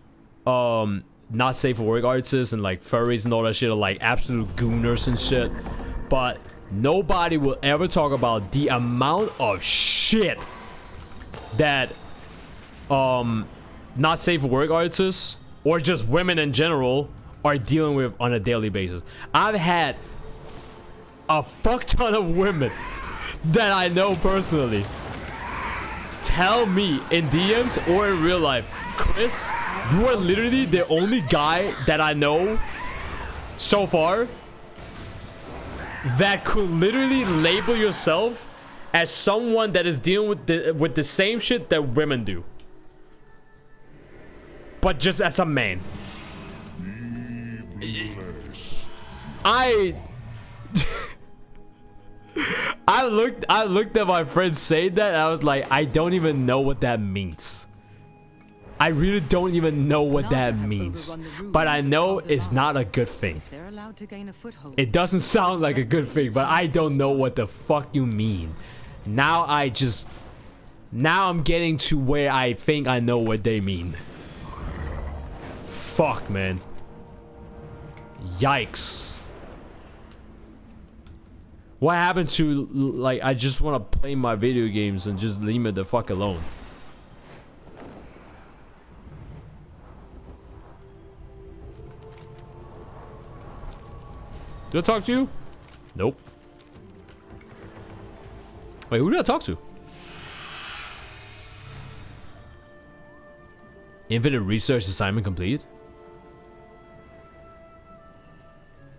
not safe for work artists and like furries and all that shit are like absolute gooners and shit, but nobody will ever talk about the amount of shit that not safe for work artists or just women in general are dealing with on a daily basis. I've had a fuck ton of women that I know personally tell me in DMs or in real life, Chris, you are literally the only guy that I know so far that could literally label yourself as someone that is dealing with the same shit that women do, but just as a man. I looked at my friend saying that and I was like, I don't even know what that means. I really don't even know what that means. But I know it's not a good thing. It doesn't sound like a good thing, but I don't know what the fuck you mean. Now I'm getting to where I think I know what they mean. Fuck, man. Yikes. What happened to, like, I just want to play my video games and just leave me the fuck alone? Did I talk to you? Nope. Wait, who did I talk to? Infinite research assignment complete?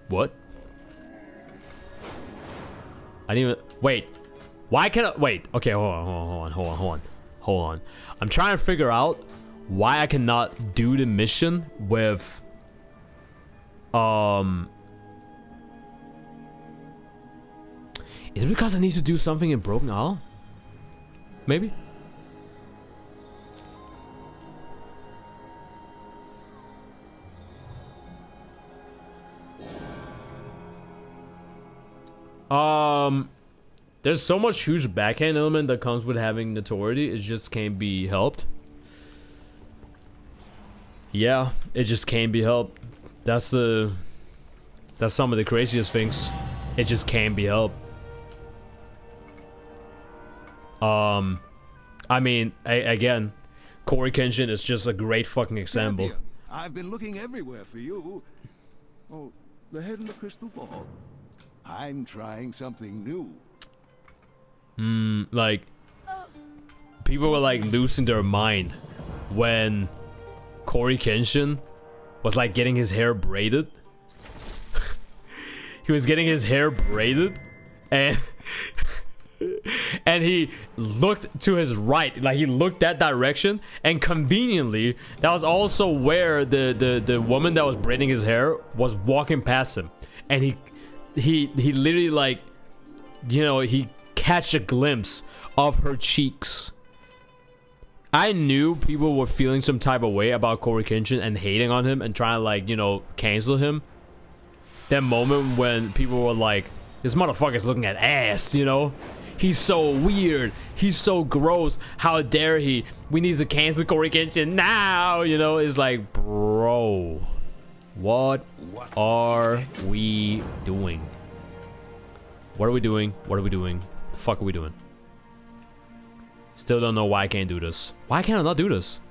What? I didn't even... Wait. Why can't I... Wait. Okay, hold on. I'm trying to figure out why I cannot do the mission with... Is it because I need to do something in Broken Isle? Maybe? There's so much huge backhand element that comes with having notoriety. It just can't be helped. Yeah, it just can't be helped. That's some of the craziest things. It just can't be helped. I mean, again, Corey Kenshin is just a great fucking example. I've been looking everywhere for you. Oh, the head in the crystal ball. I'm trying something new. Like, people were like losing their mind when Corey Kenshin was like getting his hair braided. He was getting his hair braided, and and he looked to his right, like he looked that direction, and conveniently that was also where the woman that was braiding his hair was walking past him, and he literally, like, you know, he catch a glimpse of her cheeks. I knew people were feeling some type of way about Corey Kenshin and hating on him and trying to, like, you know, cancel him. That moment when people were like, this motherfucker's looking at ass, you know? He's so weird. He's so gross. How dare he? We need to cancel Corey Kenshin now, you know? It's like, bro, what are we doing? What are we doing? What are we doing? The fuck are we doing? Still don't know why I can't do this. Why can't I not do this?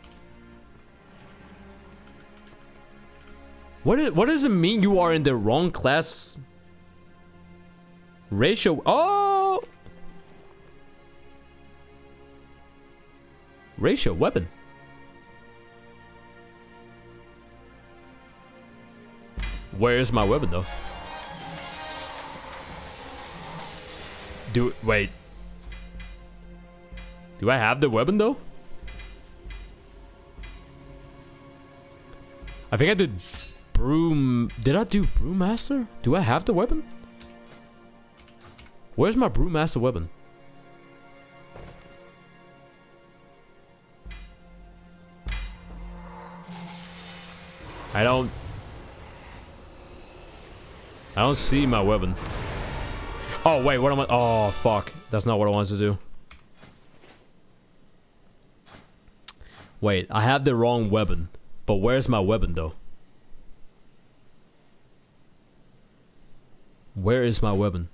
What does it mean you are in the wrong class ratio? Oh! Ratio weapon. Where is my weapon though? Wait. Do I have the weapon though? I think I did broom. Did I do brewmaster? Do I have the weapon? Where's my brewmaster weapon? I don't see my weapon. Oh wait, what am I? Oh fuck, that's not what I wanted to do. Wait, I have the wrong weapon. But where's my weapon though? Where is my weapon?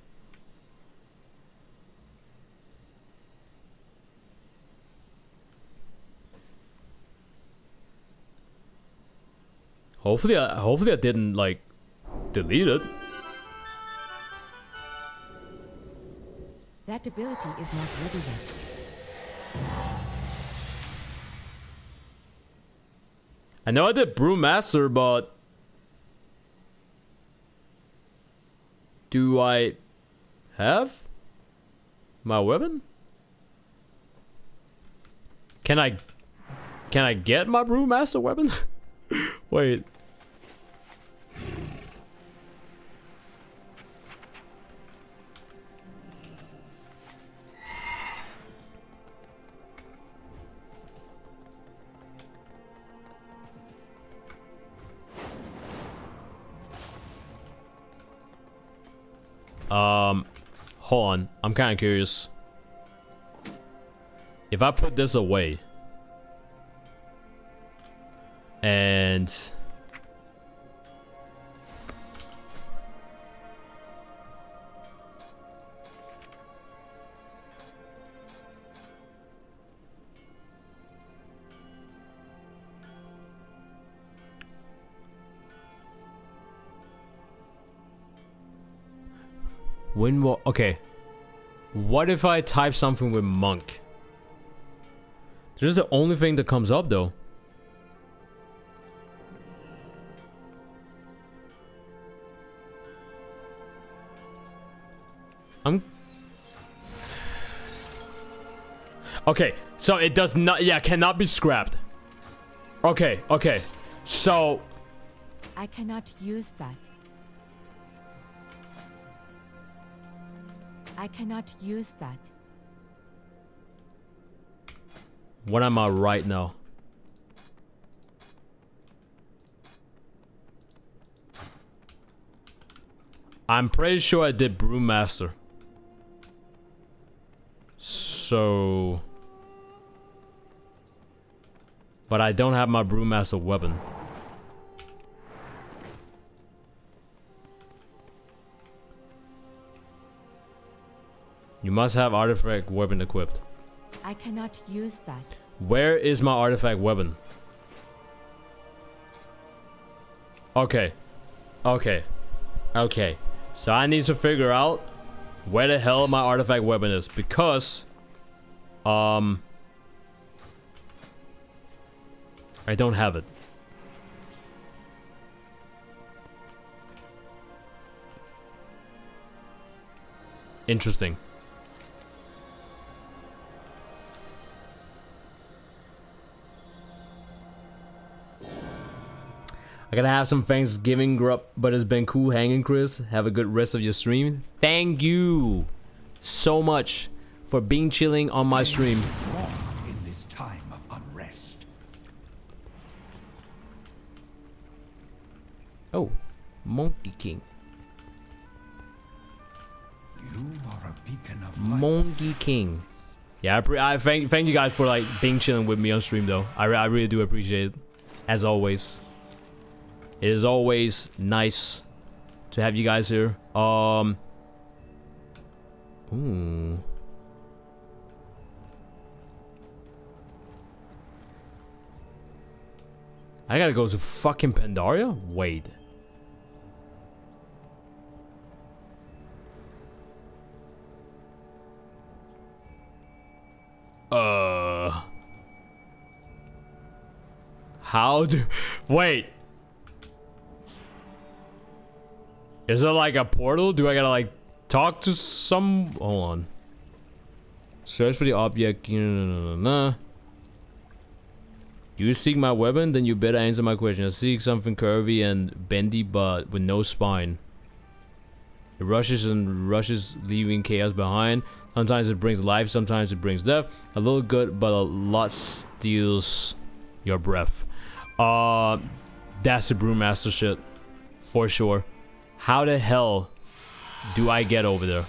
Hopefully I didn't, like, delete it. That ability is not ready yet. I know I did brewmaster, but do I have my weapon? Can I get my brewmaster weapon? Wait. Hold on. I'm kind of curious. If I put this away and okay. What if I type something with monk? This is the only thing that comes up though. Okay, so it does not, yeah, cannot be scrapped. Okay, okay. So I cannot use that. I cannot use that. what am I right now? I'm pretty sure I did Brewmaster. So... But I don't have my Brewmaster weapon. You must have artifact weapon equipped. I cannot use that. Where is my artifact weapon? Okay. Okay. Okay. So I need to figure out where the hell my artifact weapon is, because I don't have it. Interesting. I gotta have some Thanksgiving grub, but it's been cool hanging, Chris. Have a good rest of your stream. Thank you so much for being chilling on my stream. In this time of unrest. Oh, Monkey King. You are a beacon of Monkey King. Yeah, I thank you guys for like being chilling with me on stream though. I really do appreciate it, as always. It is always nice to have you guys here. Ooh. I gotta go to fucking Pandaria? Wait. How do... Wait. Is it like a portal? Do I gotta like talk to some... Hold on. Search for the object. Do you seek my weapon? Then you better answer my question. I seek something curvy and bendy but with no spine. It rushes and rushes, leaving chaos behind. Sometimes it brings life, sometimes it brings death. A little good, but a lot steals your breath. That's the Brewmaster shit. For sure. How the hell do I get over there?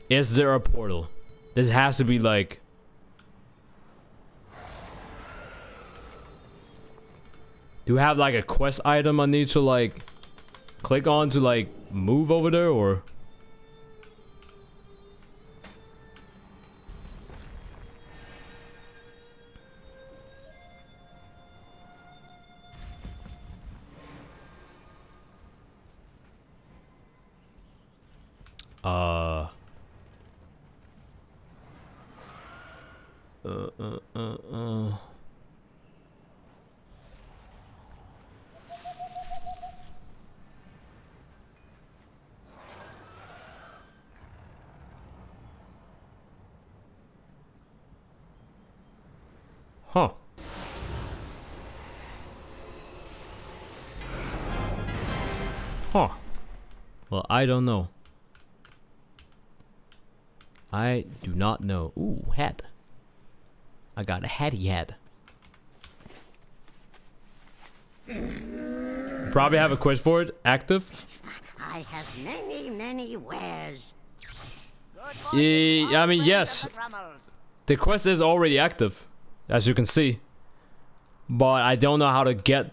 Is there a portal? This has to be like... Do I have like a quest item I need to like click on to like move over there, or... Huh. Huh. Well, I don't know. I do not know. Ooh, hat. I got a hatty hat. Probably have a quest for it active. I have many wares. I mean, yes. The quest is already active, as you can see. But I don't know how to get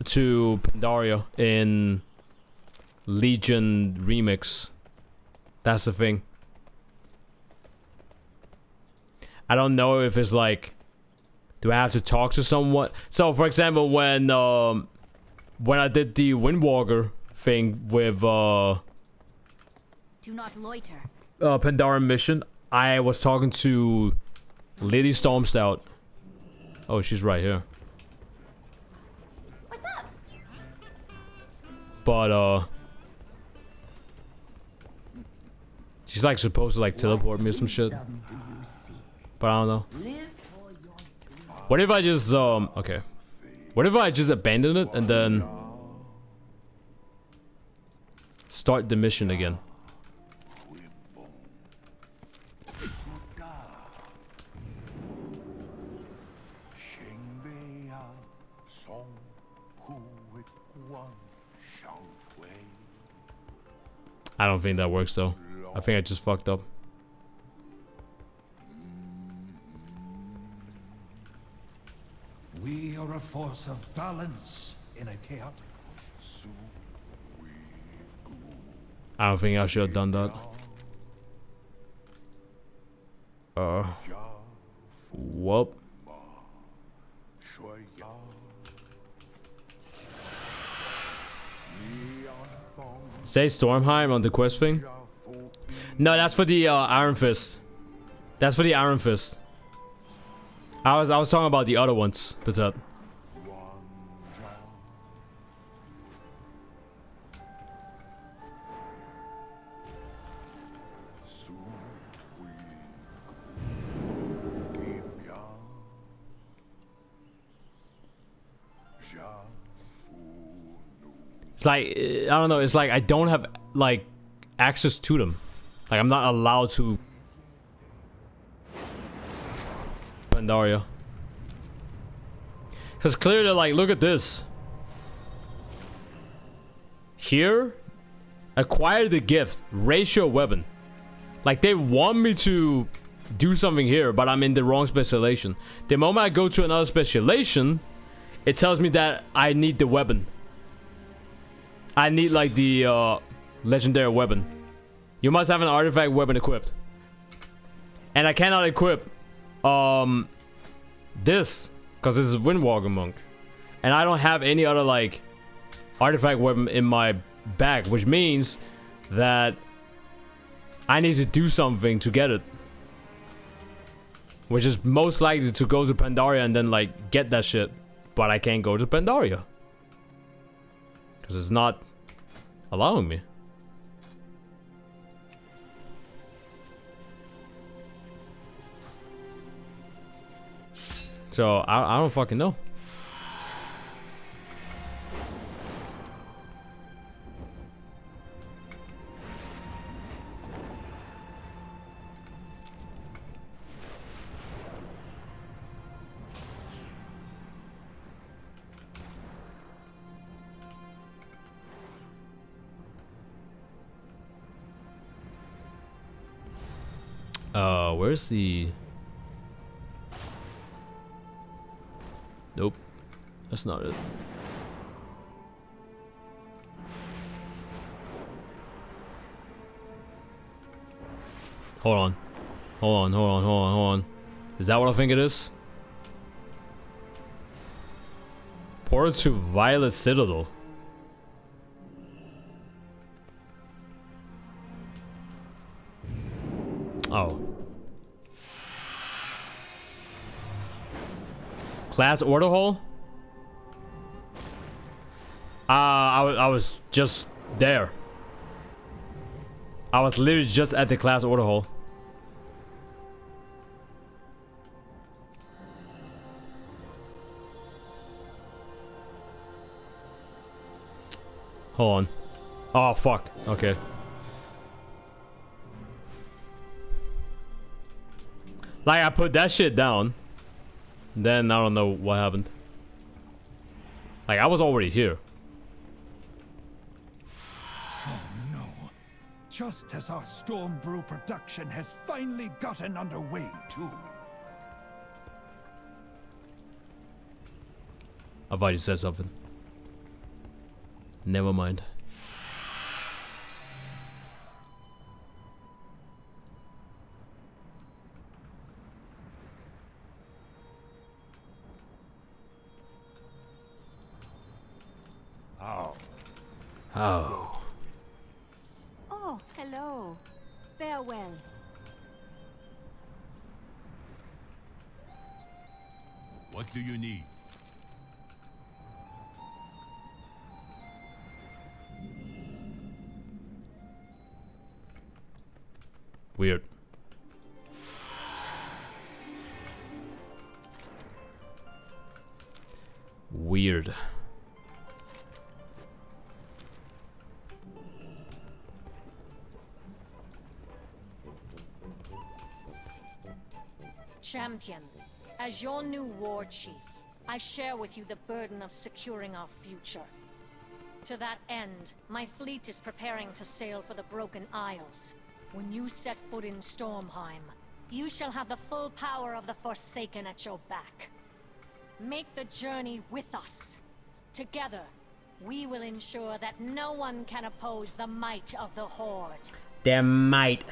to Pandaria in Legion Remix. That's the thing. I don't know if it's like, do I have to talk to someone? So, for example, when I did the Windwalker thing with Do not loiter. Pandaren mission, I was talking to Lady Stormstout. Oh, she's right here. What's up? But she's like supposed to like teleport me or some shit. But I don't know. What if I just okay. What if I just abandon it and then start the mission again? I don't think that works though. I think I just fucked up. We are a force of balance in a chaotic. I don't think I should have done that. Whoop. Say Stormheim on the quest thing? No, that's for the Iron Fist. That's for the Iron Fist. I was talking about the other ones, but it's like, I don't know, it's like I don't have, like, access to them. Like, I'm not allowed to... Pandaria. Because clearly, like, look at this. Here, acquire the gift, raise your weapon. Like, they want me to do something here, but I'm in the wrong specialization. The moment I go to another specialization, it tells me that I need the weapon. I need, like, the legendary weapon. You must have an artifact weapon equipped. And I cannot equip this, because this is Windwalker Monk. And I don't have any other, like, artifact weapon in my bag, which means that I need to do something to get it. Which is most likely to go to Pandaria and then, like, get that shit. But I can't go to Pandaria. Because it's not allowing me. So, I don't fucking know. Where's the... Nope. That's not it. Hold on. Hold on. Is that what I think it is? Portal to Violet Citadel. Oh. Class order hall? I was just there. I was literally just at the class order hall. Hold on. Oh, fuck. Okay. Like, I put that shit down. Then I don't know what happened. Like, I was already here. Oh no. Just as our Storm Brew production has finally gotten underway too. I've already said something. Never mind. Oh. Oh, hello. Farewell. What do you need? Weird. Weird. Champion, as your new war chief, I share with you the burden of securing our future. To that end, my fleet is preparing to sail for the Broken Isles. When you set foot in Stormheim, you shall have the full power of the Forsaken at your back. Make the journey with us. Together, we will ensure that no one can oppose the might of the Horde. Their might.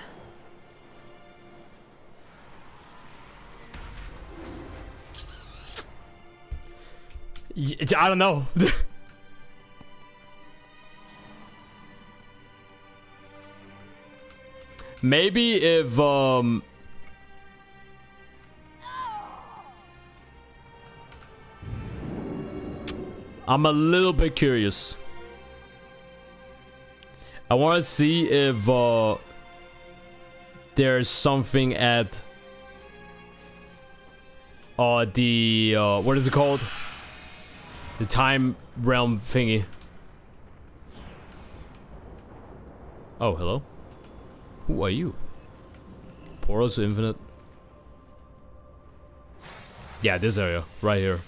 I don't know. Maybe if I'm a little bit curious. I want to see if there's something at the what is it called? The time realm thingy. Oh, hello. Who are you? Portals to Infinite. Yeah, this area right here.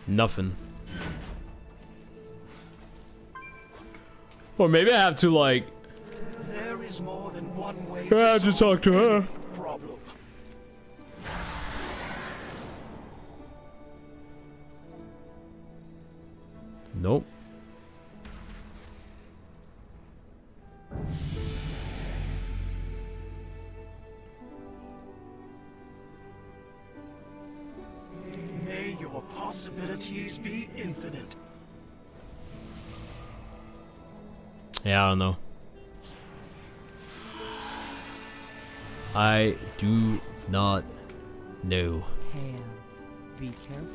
Nothing. Or maybe I have to like. There is more than one way I have to talk to her. Problem. Nope. May your possibilities be infinite. Yeah, I don't know. I do not know. Hail, be careful.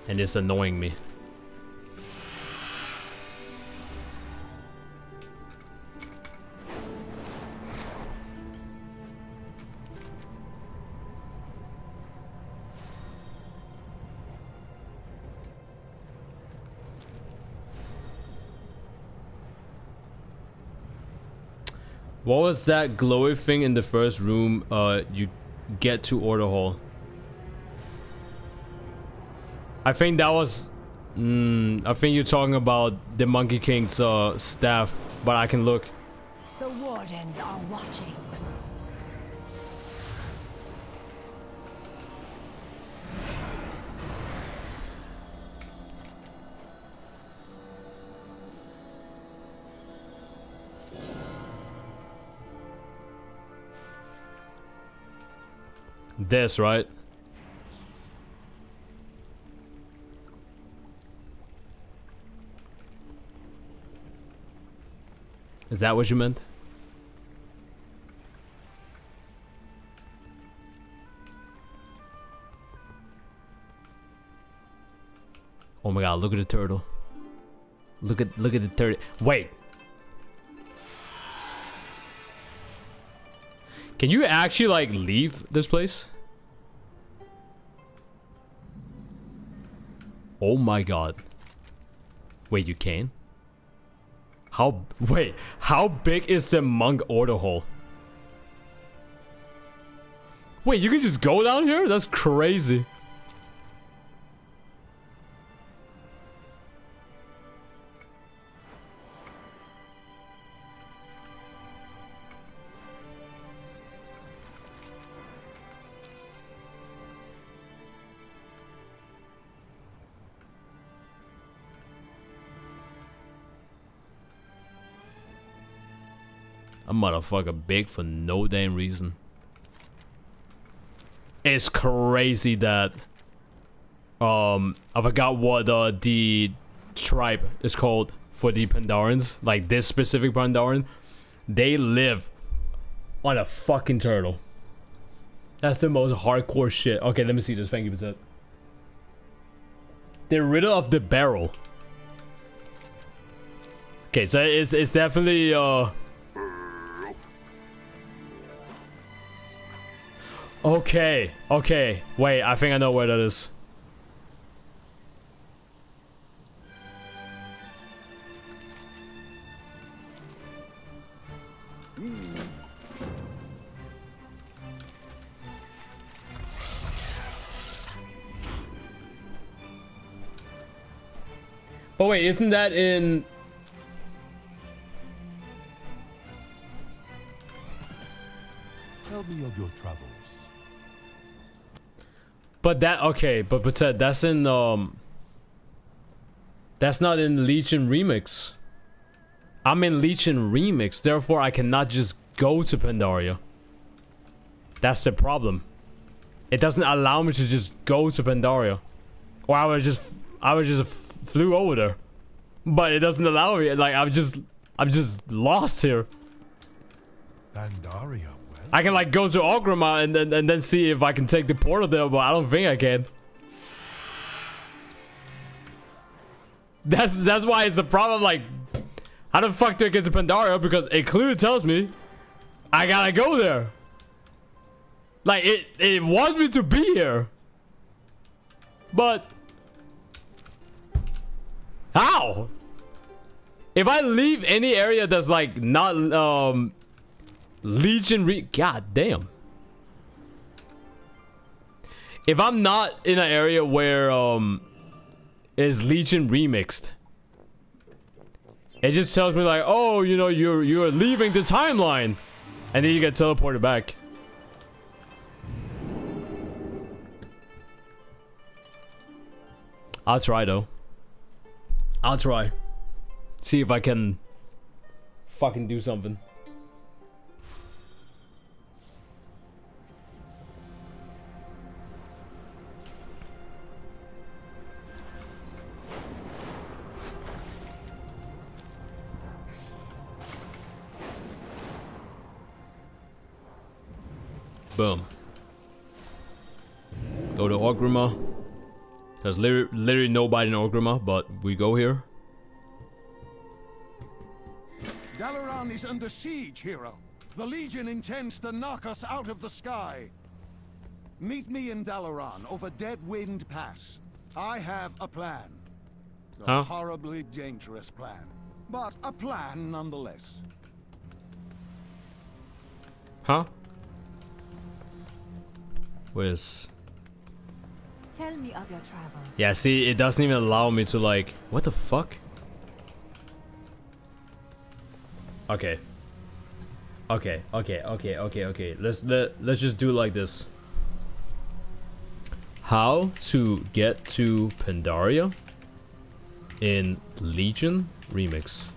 And it's annoying me. What was that glowy thing in the first room you get to Order Hall? I think that was... I think you're talking about the Monkey King's staff, but I can look. The Wardens are watching. This, right? Is that what you meant? Oh my god, look at the turtle. Look at the turtle. Wait. Can you actually like leave this place? Oh my god. Wait, you can? Wait, how big is the Monk Order Hall? Wait, you can just go down here? That's crazy. A motherfucker big for no damn reason. It's crazy that I forgot what the tribe is called for the Pandarans, like this specific Pandaren. They live on a fucking turtle. That's the most hardcore shit. Okay, let me see this. Thank you, Bazette. They're rid of the barrel. Okay, so it's definitely Okay, okay. Wait, I think I know where that is. But wait, isn't that in... Tell me of your travels. But that, okay, but that's in, that's not in Legion Remix. I'm in Legion Remix, therefore I cannot just go to Pandaria. That's the problem. It doesn't allow me to just go to Pandaria. Or I would just flew over there. But it doesn't allow me, like, I'm just lost here. Pandaria, well. I can like go to Orgrimmar and then see if I can take the portal there, but I don't think I can. That's why it's a problem. Like, how the fuck do I get to Pandaria? Because it clearly tells me I gotta go there. Like it wants me to be here, but how? If I leave any area that's like not Legion god damn. If I'm not in an area where is Legion remixed, it just tells me like, oh, you know, you're leaving the timeline, and then you get teleported back. I'll try though. I'll try. See if I can fucking do something. Boom. Go to Orgrimmar. There's literally nobody in Orgrimmar, but we go here. Dalaran is under siege, hero. The Legion intends to knock us out of the sky. Meet me in Dalaran over Deadwind Pass. I have a plan. A horribly dangerous plan, but a plan nonetheless. Huh? Where's... Tell me of your travels. Yeah, see, it doesn't even allow me to like... What the fuck? Okay. Okay. Let's just do it like this. How to get to Pandaria in Legion Remix.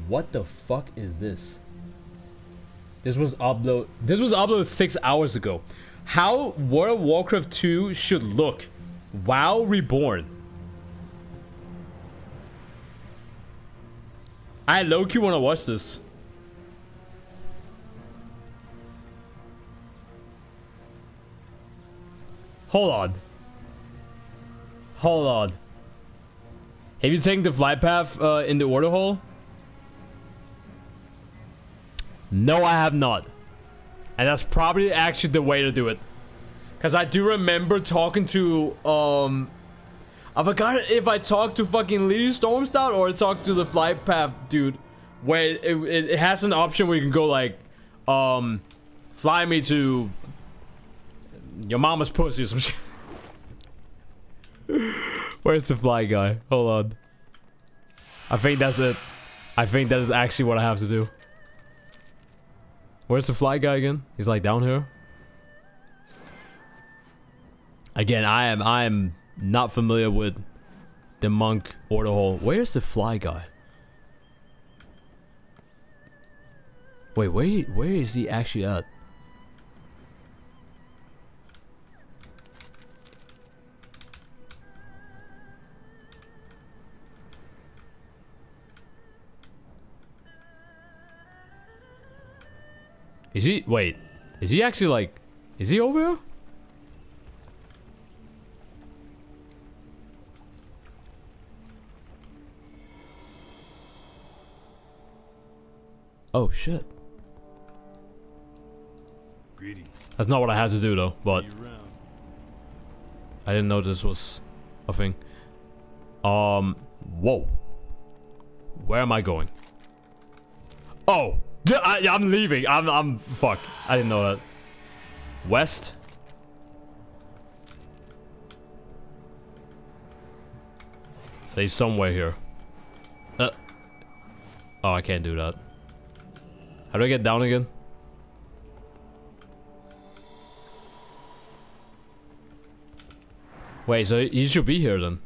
What the fuck is this? This was uploaded 6 hours ago. How World of Warcraft 2 should look. WoW Reborn. I low-key wanna watch this. Hold on. Hold on. Have you taken the flight path in the order hole? No, I have not. And that's probably actually the way to do it. Because I do remember talking to, I forgot if I talked to fucking Lady Stormstout or I talked to the flight path dude. Where it has an option where you can go like, fly me to your mama's pussy or some shit. Where's the fly guy? Hold on. I think that's it. I think that is actually what I have to do. Where's the fly guy again? He's like down here. Again, I am not familiar with the monk order hole. Where's the fly guy? Wait, where is he actually at? Is he, wait, is he actually like, is he over here? Oh shit. Greetings. That's not what I had to do though, but I didn't know this was a thing. Whoa. Where am I going? Oh, I'm leaving. I'm fuck. I didn't know that. West. So he's somewhere here. Oh, I can't do that. How do I get down again? Wait, so he should be here then.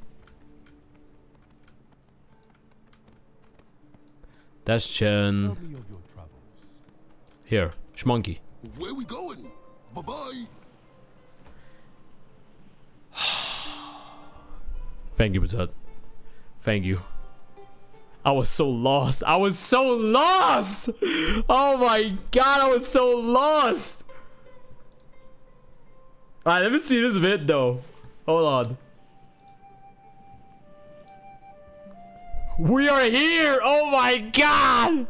That's Chen. Here, Schmonkey. Where we going? Bye-bye. Thank you, Batat. Thank you. I was so lost. I was so lost! Oh my god, I was so lost! Alright, let me see this vid though. Hold on. We are here! Oh my god!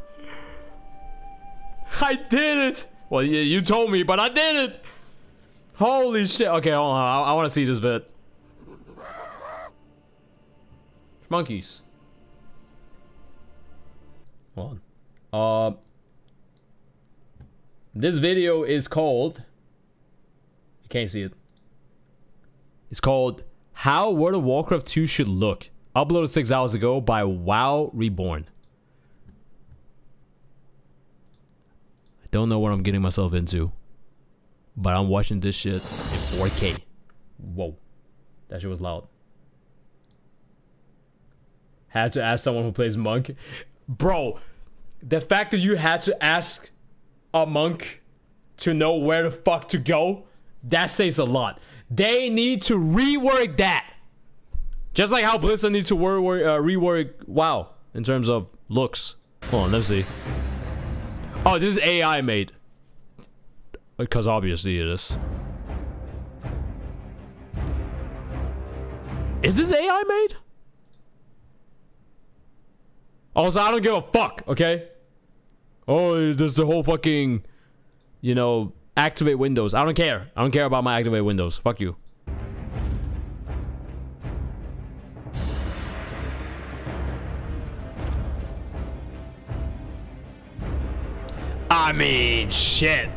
I did it! Well, you told me, but I did it! Holy shit. Okay, hold on. I want to see this vid. Monkeys. Hold on. This video is called... You can't see it. It's called How World of Warcraft 2 Should Look. Uploaded 6 hours ago by WoW Reborn. I don't know what I'm getting myself into, but I'm watching this shit in 4K. Whoa. That shit was loud. Had to ask someone who plays monk. Bro, the fact that you had to ask a monk to know where the fuck to go, that says a lot. They need to rework that. Just like how Blizzard needs to rework WoW in terms of looks. Hold on, let's see. Oh, this is AI made. Because obviously it is. Is this AI made? Also, I don't give a fuck, okay? Oh, there's the whole fucking, you know, activate windows. I don't care. I don't care about my activate windows. Fuck you. I mean, shit.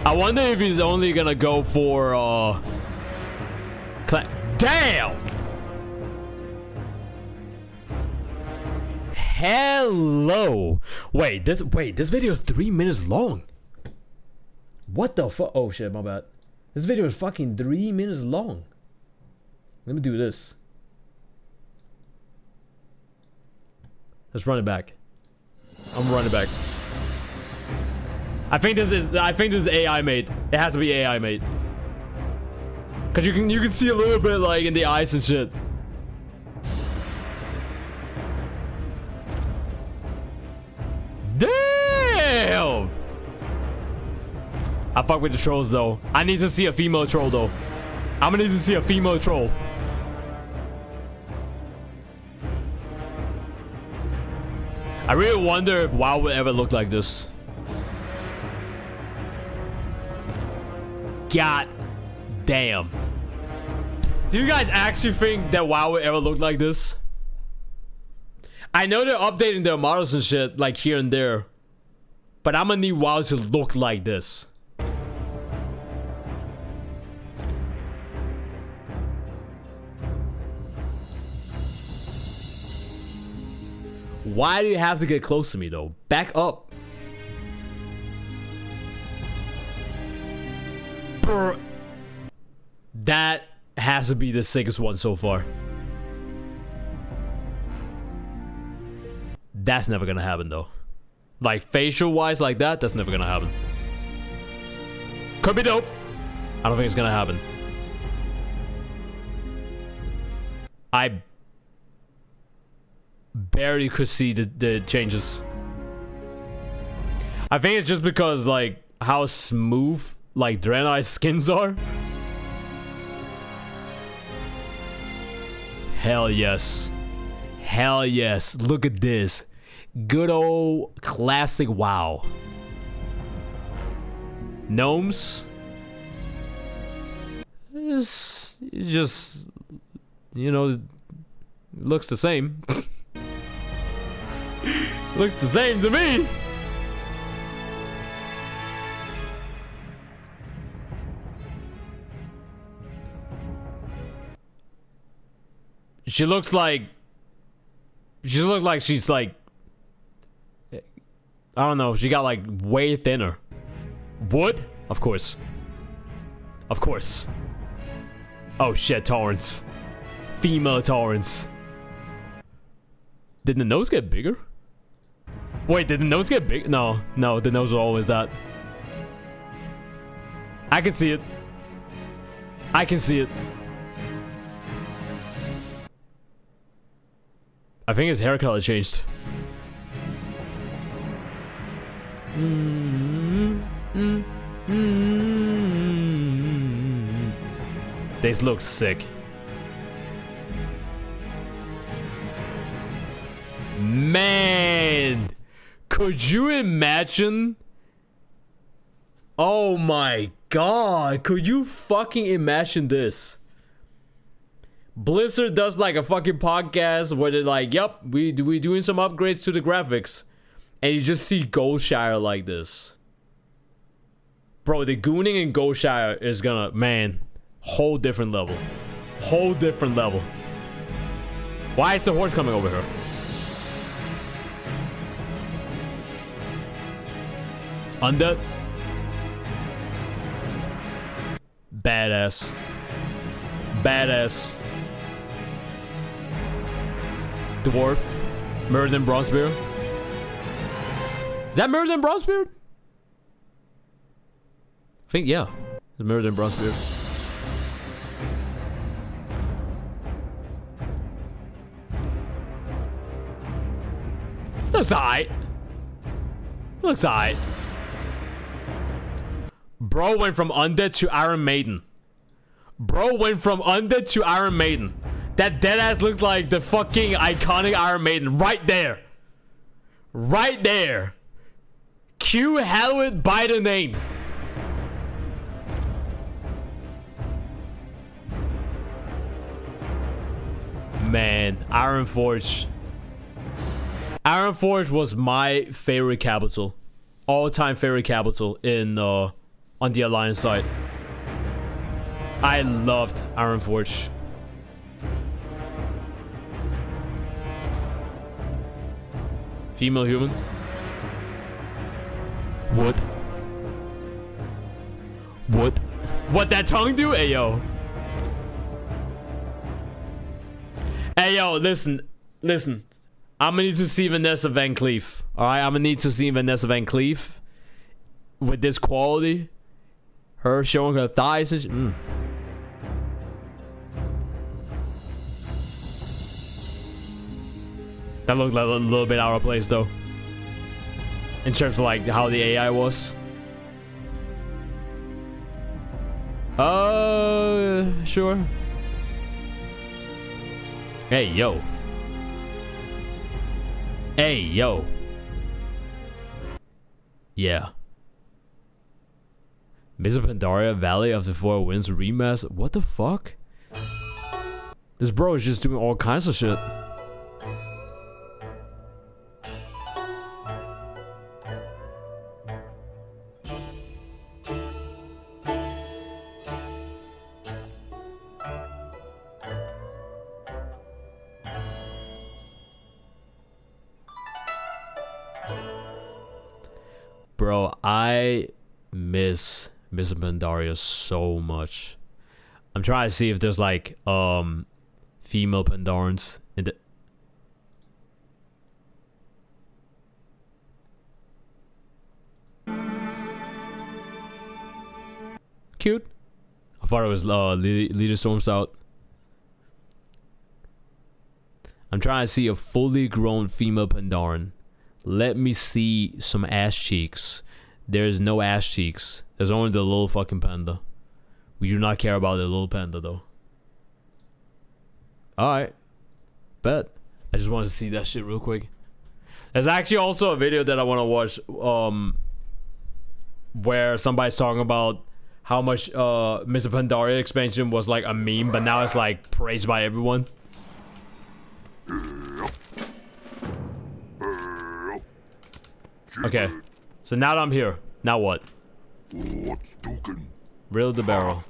I wonder if he's only gonna go for, damn! Hello! Wait, this video is 3 minutes long. What the fuck? Oh shit, my bad. This video is fucking 3 minutes long. Let me do this. Let's run it back. I'm gonna run it back. I think this is AI made. It has to be AI made. Cause you can see a little bit like in the eyes and shit. Damn! I fuck with the trolls though. I need to see a female troll though. I'm gonna need to see a female troll. I really wonder if WoW would ever look like this. God damn. Do you guys actually think that WoW would ever look like this? I know they're updating their models and shit like here and there, but I'm gonna need WoW to look like this. Why do you have to get close to me though? Back up. Brr. That has to be the sickest one so far. That's never gonna happen though. Like facial wise like that, that's never gonna happen. Could be dope. I don't think it's gonna happen. I barely could see the changes. I think it's just because like how smooth like Draenei's skins are. Hell yes. Hell yes. Look at this. Good old classic WoW. Gnomes. it's just, you know, looks the same. Looks the same to me. She looks like she's like, I don't know, she got like way thinner. Wood? Of course. Of course. Oh shit, Torrance. Female Torrance. Did the nose get bigger? Wait, did the nose get big? No, the nose was always that. I can see it. I can see it. I think his hair color changed. This looks sick. Man, could you imagine? Oh my god, could you fucking imagine this? Blizzard does like a fucking podcast where they're like, yep, we doing some upgrades to the graphics. And you just see Goldshire like this. Bro, the gooning in Goldshire is gonna, man, whole different level. Whole different level. Why is the horse coming over here? Undead. Badass. Badass. Dwarf. Merlin Bronzebeard. Is that Merlin Bronzebeard? I think, yeah. It's Merlin Bronzebeard. Looks alright. Looks alright. Bro went from Undead to Iron Maiden. Bro went from Undead to Iron Maiden. That deadass looks like the fucking iconic Iron Maiden right there. Right there. Q Hallowed by the name. Man, Ironforge. Ironforge was my favorite capital. All-time favorite capital in on the Alliance side. I loved Ironforge. Female human. What? What? What that tongue do? Hey yo. Hey yo, listen. I'm gonna need to see Vanessa Van Cleef. Alright, I'm gonna need to see Vanessa Van Cleef with this quality. Her showing her thighs and That looked like a little bit out of place though. In terms of like how the AI was. Sure. Hey, yo. Hey, yo. Yeah. Miss Pandaria Valley of the Four Winds remaster. What the fuck? This bro is just doing all kinds of shit. Bro, I miss Pandaria so much. I'm trying to see if there's like female Pandarans in the cute. I thought it was Leader Storms out. I'm trying to see a fully grown female Pandaren. Let me see some ass cheeks. There's no ass cheeks. There's only the little fucking panda. We do not care about the little panda though. Alright. Bet. I just wanted to see that shit real quick. There's actually also a video that I want to watch where somebody's talking about how much Mr. Pandaria expansion was like a meme, but now it's like praised by everyone. Okay, so now that I'm here, now what? What's cooking? Riddle the barrel.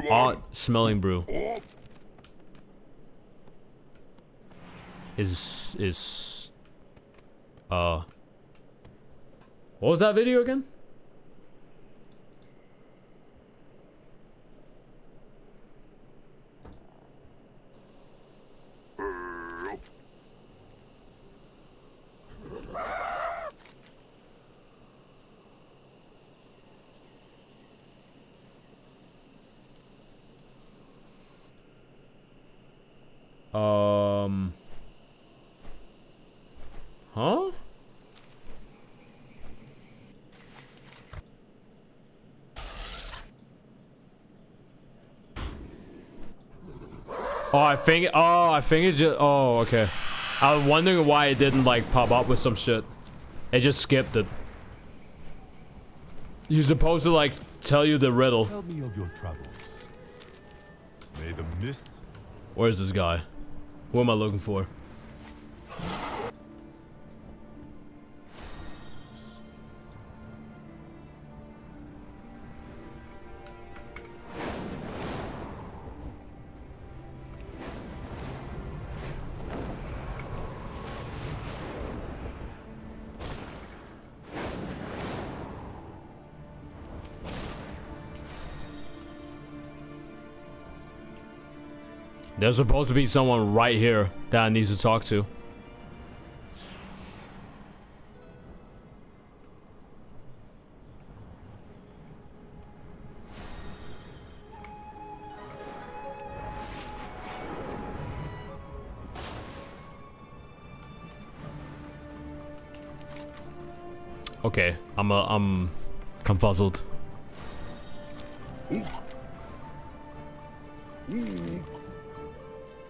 Odd smelling brew. What was that video again? Huh? I think it just, oh, okay. I was wondering why it didn't like pop up with some shit. It just skipped it. You're supposed to like tell you the riddle. Tell me of your travels. May the mist. Where's this guy? Who am I looking for? There's supposed to be someone right here that I need to talk to. Okay, I'm confuzzled.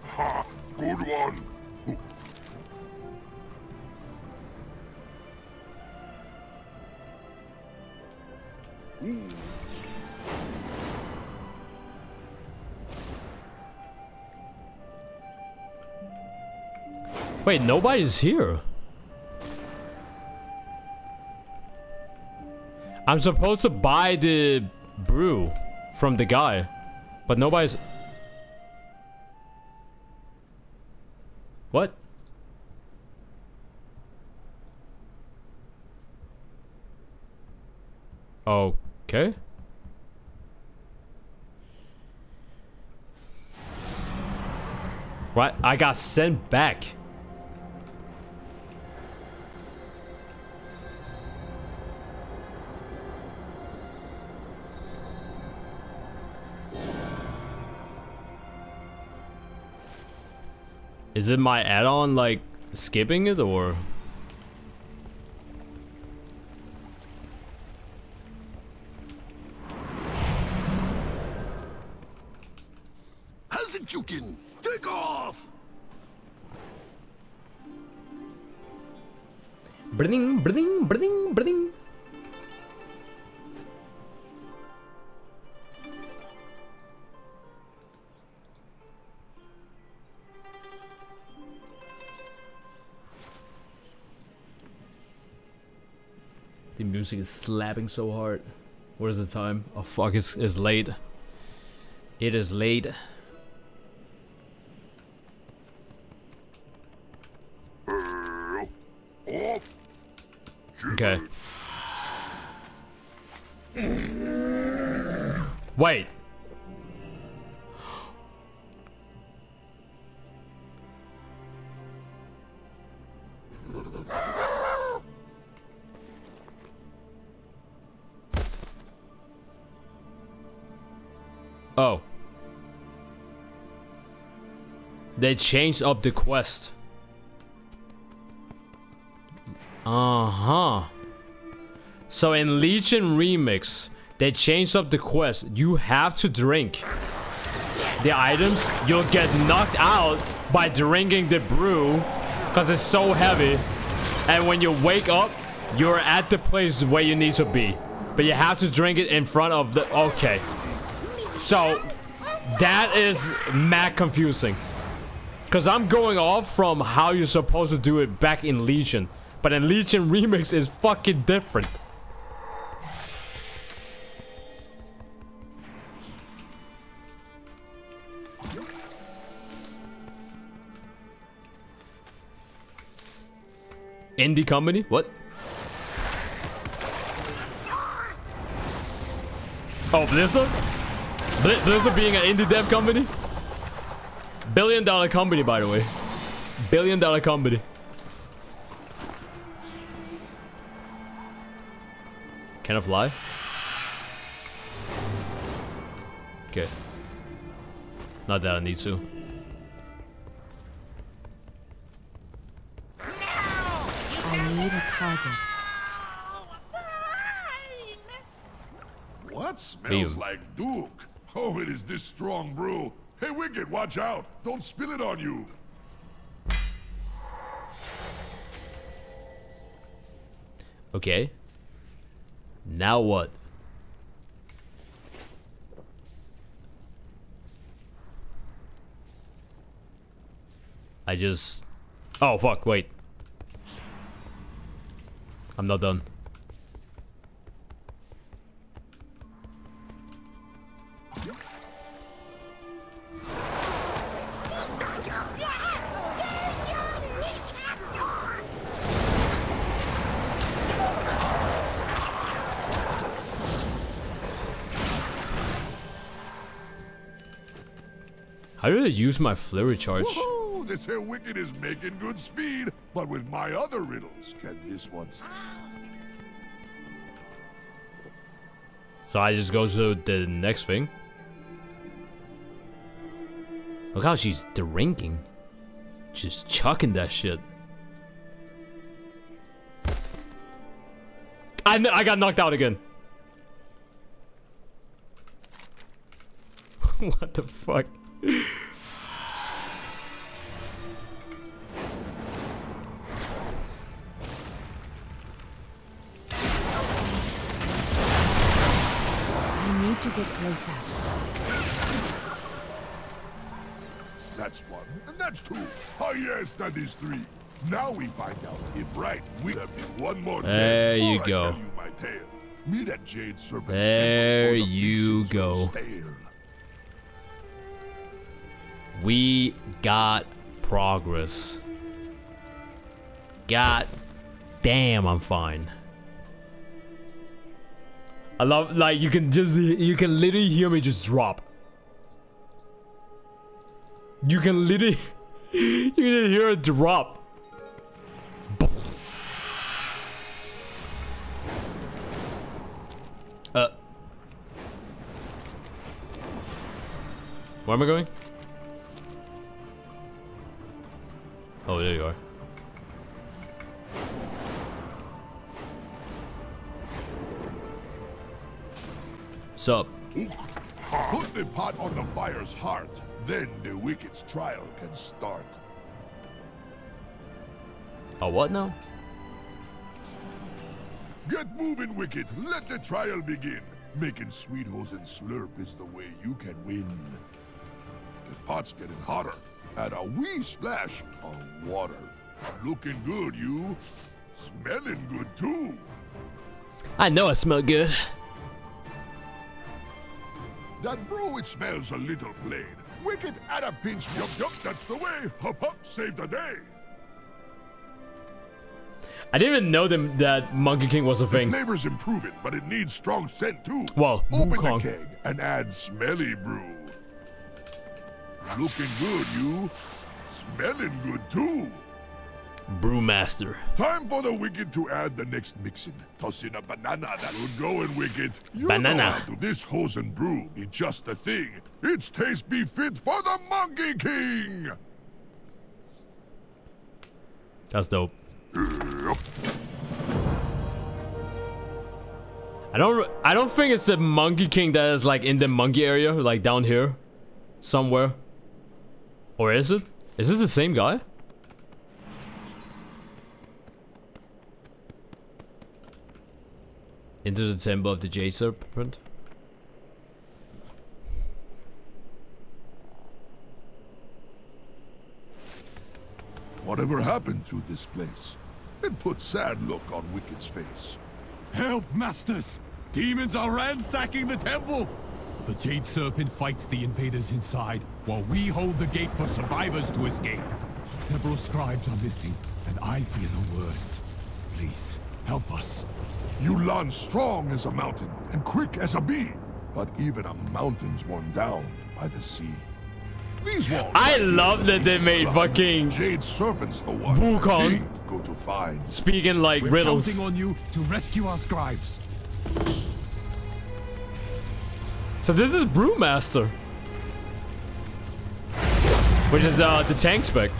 Ha! Good one! Wait, nobody's here. I'm supposed to buy the brew from the guy, but nobody's... What? Okay. What? I got sent back. Is it my add-on, like, skipping it, or...? How's it juking? Take off! Bring, bring, bring, bring. The music is slapping so hard. What is the time? Oh fuck, it's late. It is late. Okay. Wait. Oh. They changed up the quest. Uh-huh. So in Legion Remix, they changed up the quest. You have to drink the items. You'll get knocked out by drinking the brew because it's so heavy. And when you wake up, you're at the place where you need to be. But you have to drink it in front of the... Okay. So, that is mad confusing. Because I'm going off from how you're supposed to do it back in Legion. But in Legion Remix is fucking different. Indie company? What? Oh, Blizzard? Blizzard being an indie dev company? Billion-dollar company, by the way. Billion-dollar company. Can I fly? Okay. Not that I need to. I need a target. What smells like Duke? Oh, it is this strong brew. Hey, Wicked, watch out! Don't spill it on you! Okay. Now what? I just... Oh, fuck, wait. I'm not done. How do I use my flurry charge? Woohoo! This here Wicked is making good speed, but with my other riddles, can this one... So I just go to the next thing. Look how she's drinking. Just chucking that shit. I got knocked out again. What the fuck? You need to get closer. That's one, and that's two. Oh yes, that is three. Now we find out if right we have been one more test. There you before go. I tell you my tale. Meet at Jade Serpent's There temple before the you mixes go go. stale. We got progress. God damn, I'm fine. I love, like, you can literally hear me just drop. You can literally, you can hear it drop. Where am I going? Oh, there you are. Sup? Put the pot on the fire's heart. Then the Wicked's trial can start. A what now? Get moving, Wicked. Let the trial begin. Making sweet hoes and slurp is the way you can win. The pot's getting hotter. Add a wee splash of water. Looking good, you. Smelling good, too. I know I smell good. That brew, it smells a little plain. Wicked, add a pinch. Yup, yup, that's the way. Hop, hop, save the day. I didn't even know that Monkey King was a thing. The flavor's improving, but it needs strong scent, too. Well, open Wukong. the keg and add smelly brew. Looking good, you. Smelling good, too. Brewmaster. Time for the Wicked to add the next mixin'. Toss in a banana, that'll go in, Wicked. You Banana. know how to this hose and brew be just the thing. Its taste be fit for the Monkey King. That's dope. I don't think it's the Monkey King that is like in the monkey area, like down here somewhere. Or is it? Is it the same guy? Into the temple of the Jade Serpent. Whatever happened to this place? It put sad look on Wicked's face. Help, masters! Demons are ransacking the temple! The Jade Serpent fights the invaders inside, while we hold the gate for survivors to escape. Several scribes are missing, and I fear the worst. Please, help us. Yu'lon's strong as a mountain, and quick as a bee. But even a mountain's worn down by the sea. These walls I love that they made fucking Jade Serpent's the one Wukong go to find. speaking like We're riddles. counting on you to rescue our scribes. So this is Brewmaster, which is the tank spec.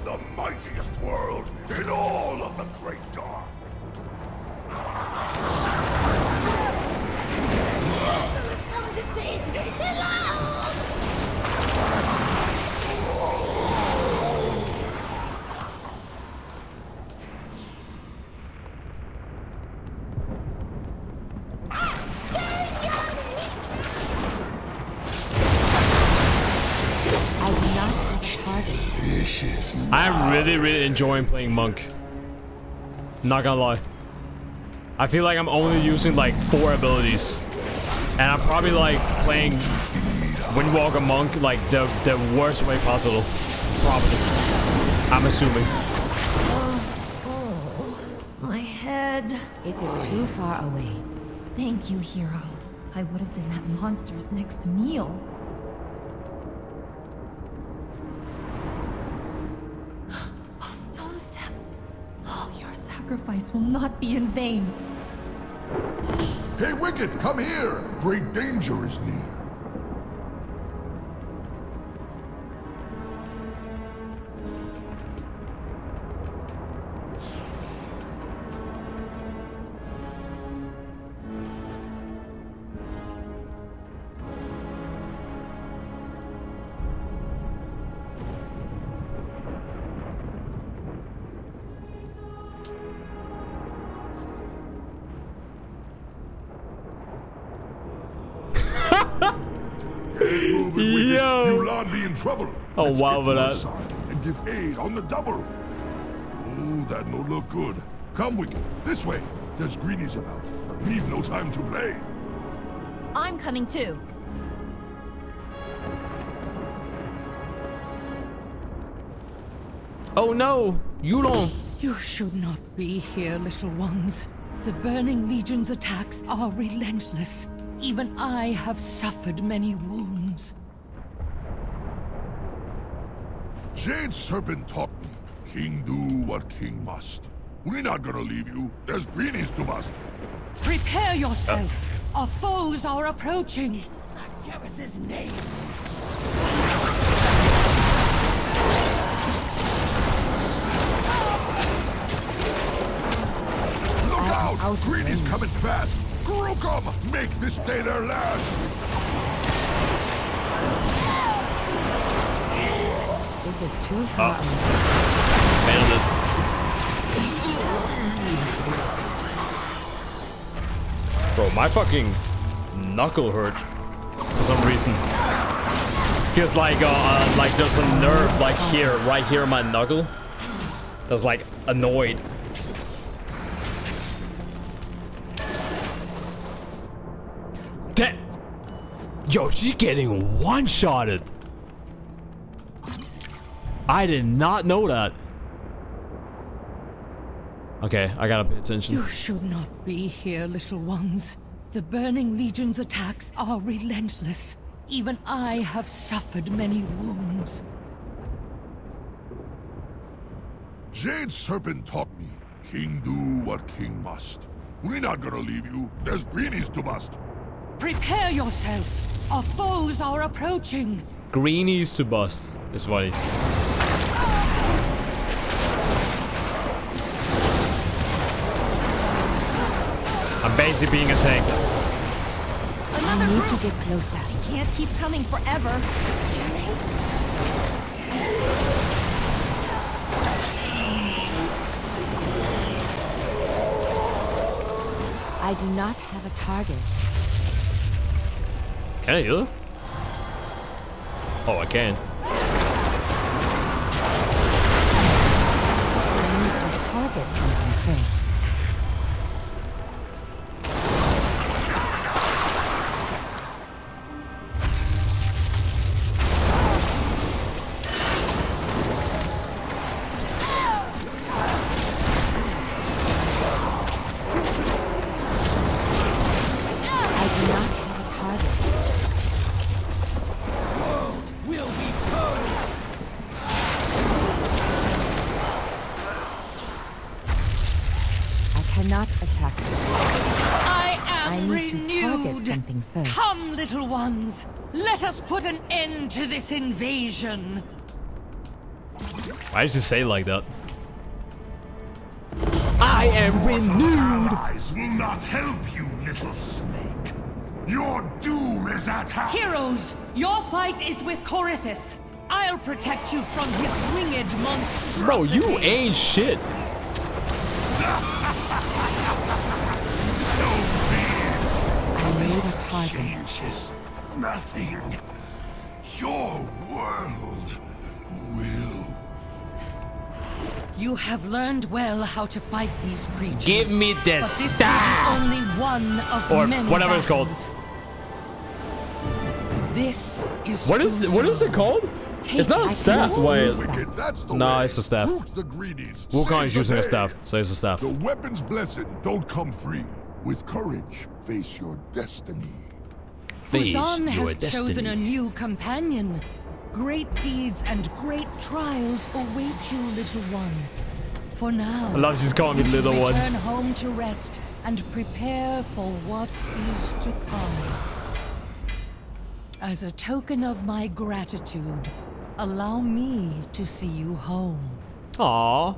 The mightiest world in all of the Great Dark. Vessel has come to save me. Hello! I'm really enjoying playing Monk. Not gonna lie. I feel like I'm only using like 4 abilities. And I'm probably like playing Windwalker Monk like the worst way possible. Probably. I'm assuming. Oh, my head. It is too far away. Thank you, hero. I would have been that monster's next meal. A stone step. Oh, your sacrifice will not be in vain. Hey, Wicked, come here! Great danger is near. Yo! Yu'lon be in trouble. Oh, Let's wow get for to her that. side and give aid on the double. Oh, that no look good. Come, Wicked, this way. There's greenies about. Leave no time to play. I'm coming too. Oh no! Yu'lon! You should not be here, little ones. The Burning Legion's attacks are relentless. Even I have suffered many wounds. Jade Serpent taught me. King do what king must. We're not gonna leave you. There's greenies to bust. Prepare yourself. Our foes are approaching. Garrus's name. Look out! Greenies coming fast. Grook'em! Make this day their last. It is too far. Bandits. Bro, my fucking knuckle hurt for some reason. Feels like there's a nerve like here, right here in my knuckle. That's like annoyed. Yo, she's getting one-shotted. I did not know that. Okay, I gotta pay attention. You should not be here, little ones. The Burning Legion's attacks are relentless. Even I have suffered many wounds. Jade Serpent taught me. King do what king must. We're not gonna leave you. There's greenies to bust. Prepare yourself. Our foes are approaching. Greenies to bust. It's funny. I'm basically being a tank. another need group. to get closer. I can't keep coming forever. I do not have a target. Can I heal? Oh, I can. I need to target something first. Cannot attack them. I am I need to target renewed. something first. Come, little ones. Let us put an end to this invasion. Why did you say it like that? I am renewed. Allies will not help you, little snake. Your doom is at hand. Heroes, your fight is with Corythus. I'll protect you from his winged monstrosity. Bro, you ain't shit. So be it. I need a This target. changes nothing. Your world will. You have learned well how to fight these creatures. Give me the but this staff. is only one of Or many whatever it's called. battles. This is What is it called? It's not a staff. Wait. That's the No, way. it's a staff. Root the greedies. Wukong is Save the using a day. staff, so it's a staff. The weapon's blessing don't come free. With courage, face your destiny. Face Busan your has chosen a destiny. new companion. Great deeds and great trials await you, little one. For now, I love she's calling me you should little one. return home to rest and prepare for what is to come. As a token of my gratitude, allow me to see you home. Aww.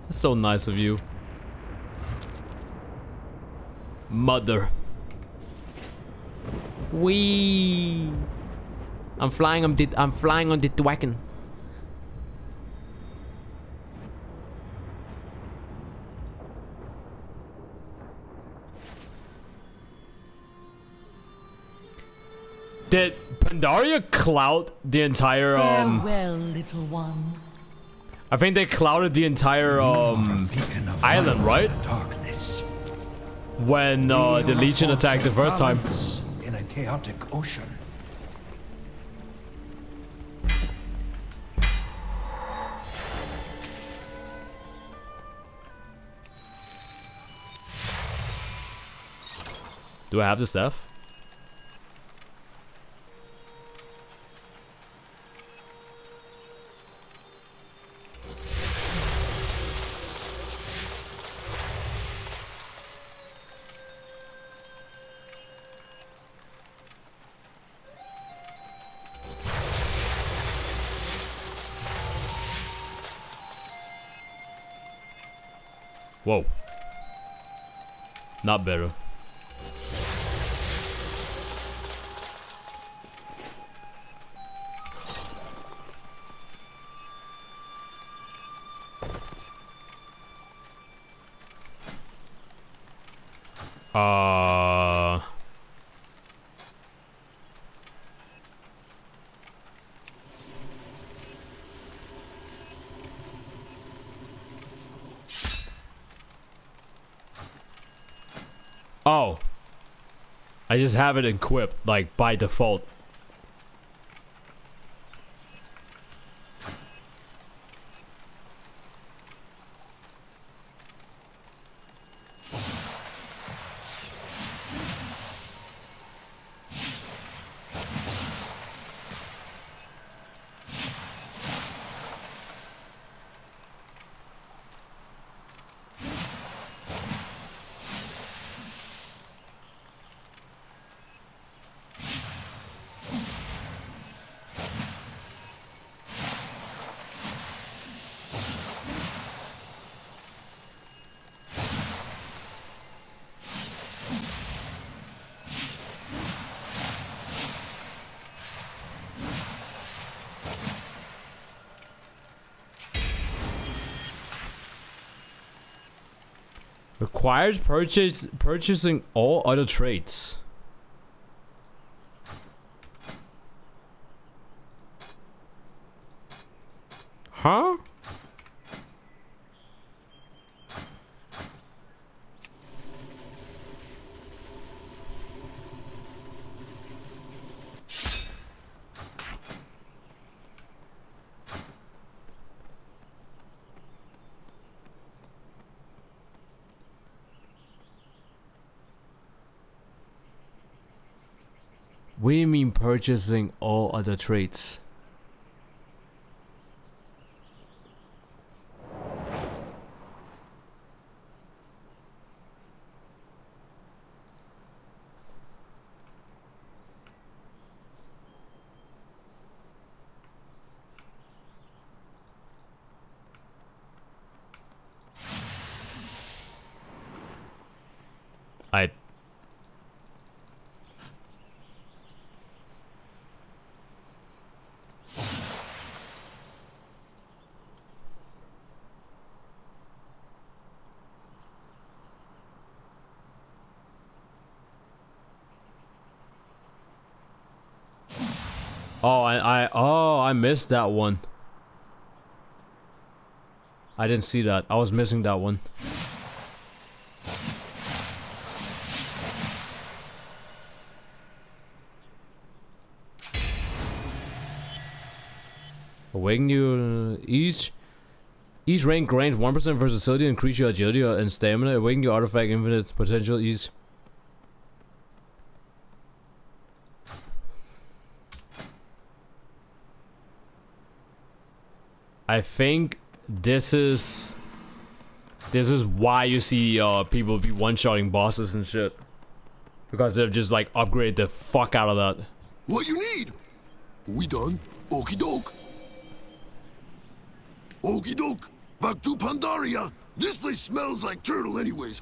That's so nice of you. Mother. Wee. I'm flying on the dragon. Did Pandaria cloud the entire Farewell, little one. I think they clouded the entire island, right? When the Legion attacked the first time. In a chaotic ocean. Do I have the staff? Whoa. Not better. Oh. I just have it equipped, like, by default. Requires purchasing all other traits. Huh? What do you mean purchasing all other traits? I missed that one. I didn't see that. I was missing that one. Awaken you each rank grants 1% versatility, increase your agility and stamina. Awaken your artifact infinite potential each. I think this is why you see people be one-shotting bosses and shit, because they've just like upgraded the fuck out of that. What you need? We done? Okie doke. Okie doke. Back to Pandaria. This place smells like turtle anyways.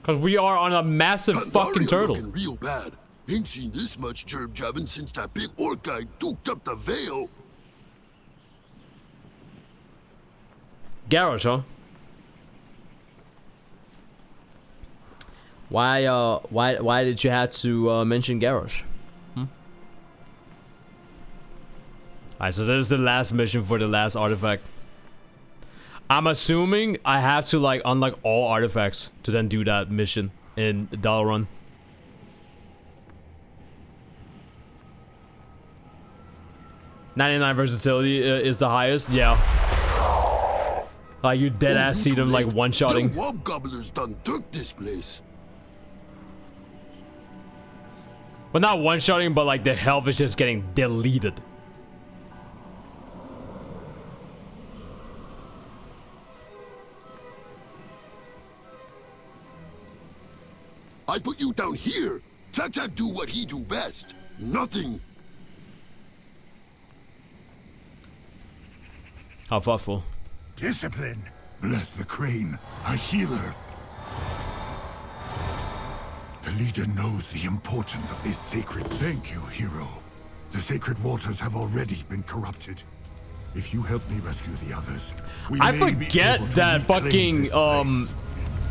Cause we are on a massive fucking turtle. Looking real bad. Ain't seen this much gerb jabbing since that big orc guy duked up the veil. Garrosh, huh? Why did you have to mention Garrosh? Alright, so there's the last mission for the last artifact. I'm assuming I have to like unlock all artifacts to then do that mission in Dalaran. .99 versatility is the highest, yeah. Like you dead ass see them like one-shotting. The wob gobblers done took this place. Well, not one-shotting, but like the health is just getting deleted. I put you down here. Tak do what he do best. Nothing. How thoughtful. Discipline. Bless the crane, a healer. The Legion knows the importance of this sacred. Thank you, hero. The sacred waters have already been corrupted. If you help me rescue the others, I forget that fucking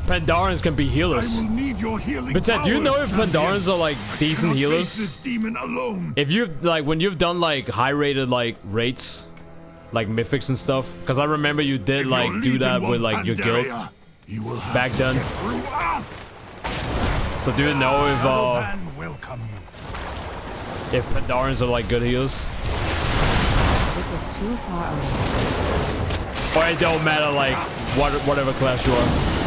Pandarans can be healers. I will need your healing but Ted, do you know if powers, Pandarans are like decent healers? This demon alone. If you've like when you've done like high rated like rates, like mythics and stuff, because I remember you did like do that with like your guild back then. So do you know if Pandarans are like good healers? It was too far away. Or it don't matter like whatever class you are.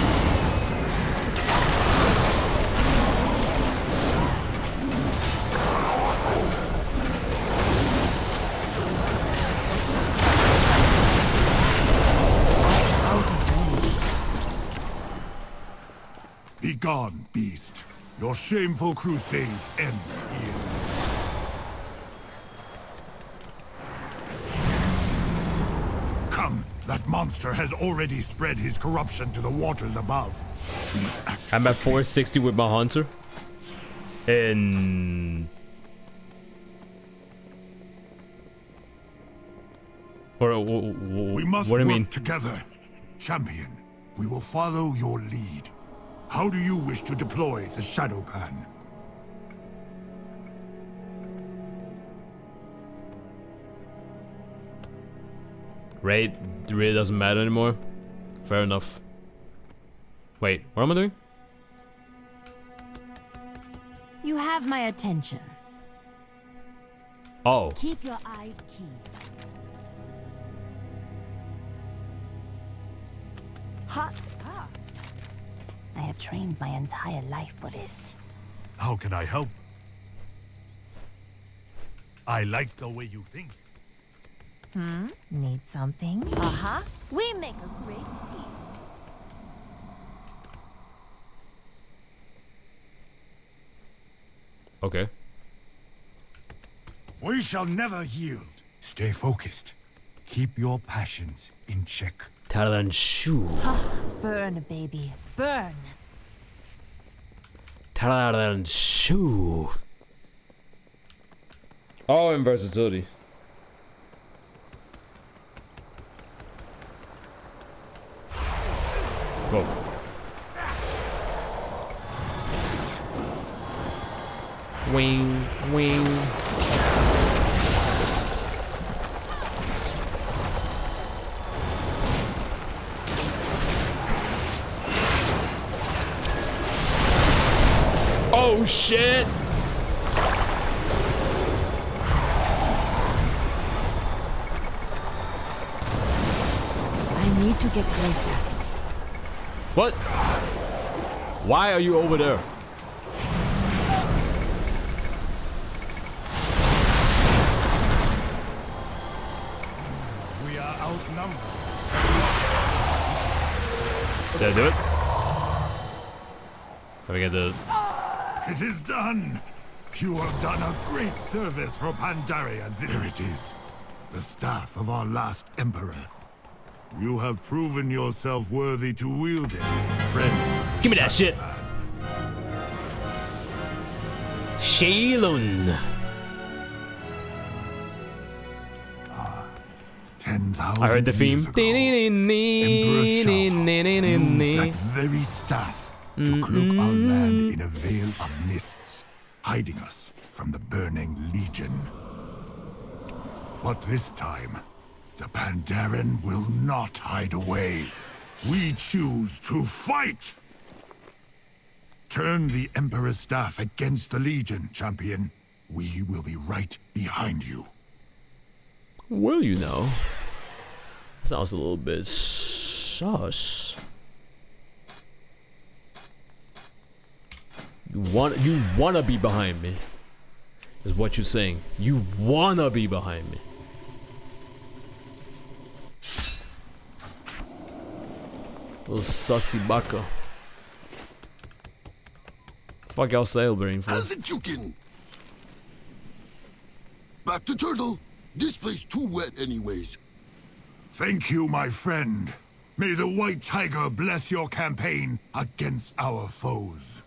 Be gone, beast. Your shameful crusade ends here. Come, that monster has already spread his corruption to the waters above. I'm at 460 with my hunter. And we must what do you work mean? Together, champion. We will follow your lead. How do you wish to deploy the Shadow Pan? Raid really doesn't matter anymore. Fair enough. Wait, what am I doing? You have my attention. Oh. Keep your eyes keen. Hot stuff. I have trained my entire life for this. How can I help? I like the way you think. Need something? Uh-huh. We make a great team. Okay. We shall never yield. Stay focused. Keep your passions in check. Talon shoe. Burn, baby. Burn. Talon shoe. Oh, and versatility. Whoa. Wing, wing. Oh shit! I need to get closer. What? Why are you over there? We are outnumbered. Did I do it? Let me get the... It is done. You have done a great service for Pandaren. There it is. The staff of our last emperor. You have proven yourself worthy to wield it, friend. Give me that shit. Shaylun. 10,000 I heard the theme. years ago, Emperor Shah used that very staff to cloak our land in a veil of mists, hiding us from the Burning Legion. But this time, the Pandaren will not hide away. We choose to fight! Turn the Emperor's staff against the Legion, champion. We will be right behind you. Will you know? Sounds a little bit sus. You wanna be behind me, is what you're saying. You wanna be behind me. Little sussy baka. Fuck y'all sailboarding for? How's it jukin'? Back to Turtle. This place too wet anyways. Thank you, my friend. May the White Tiger bless your campaign against our foes.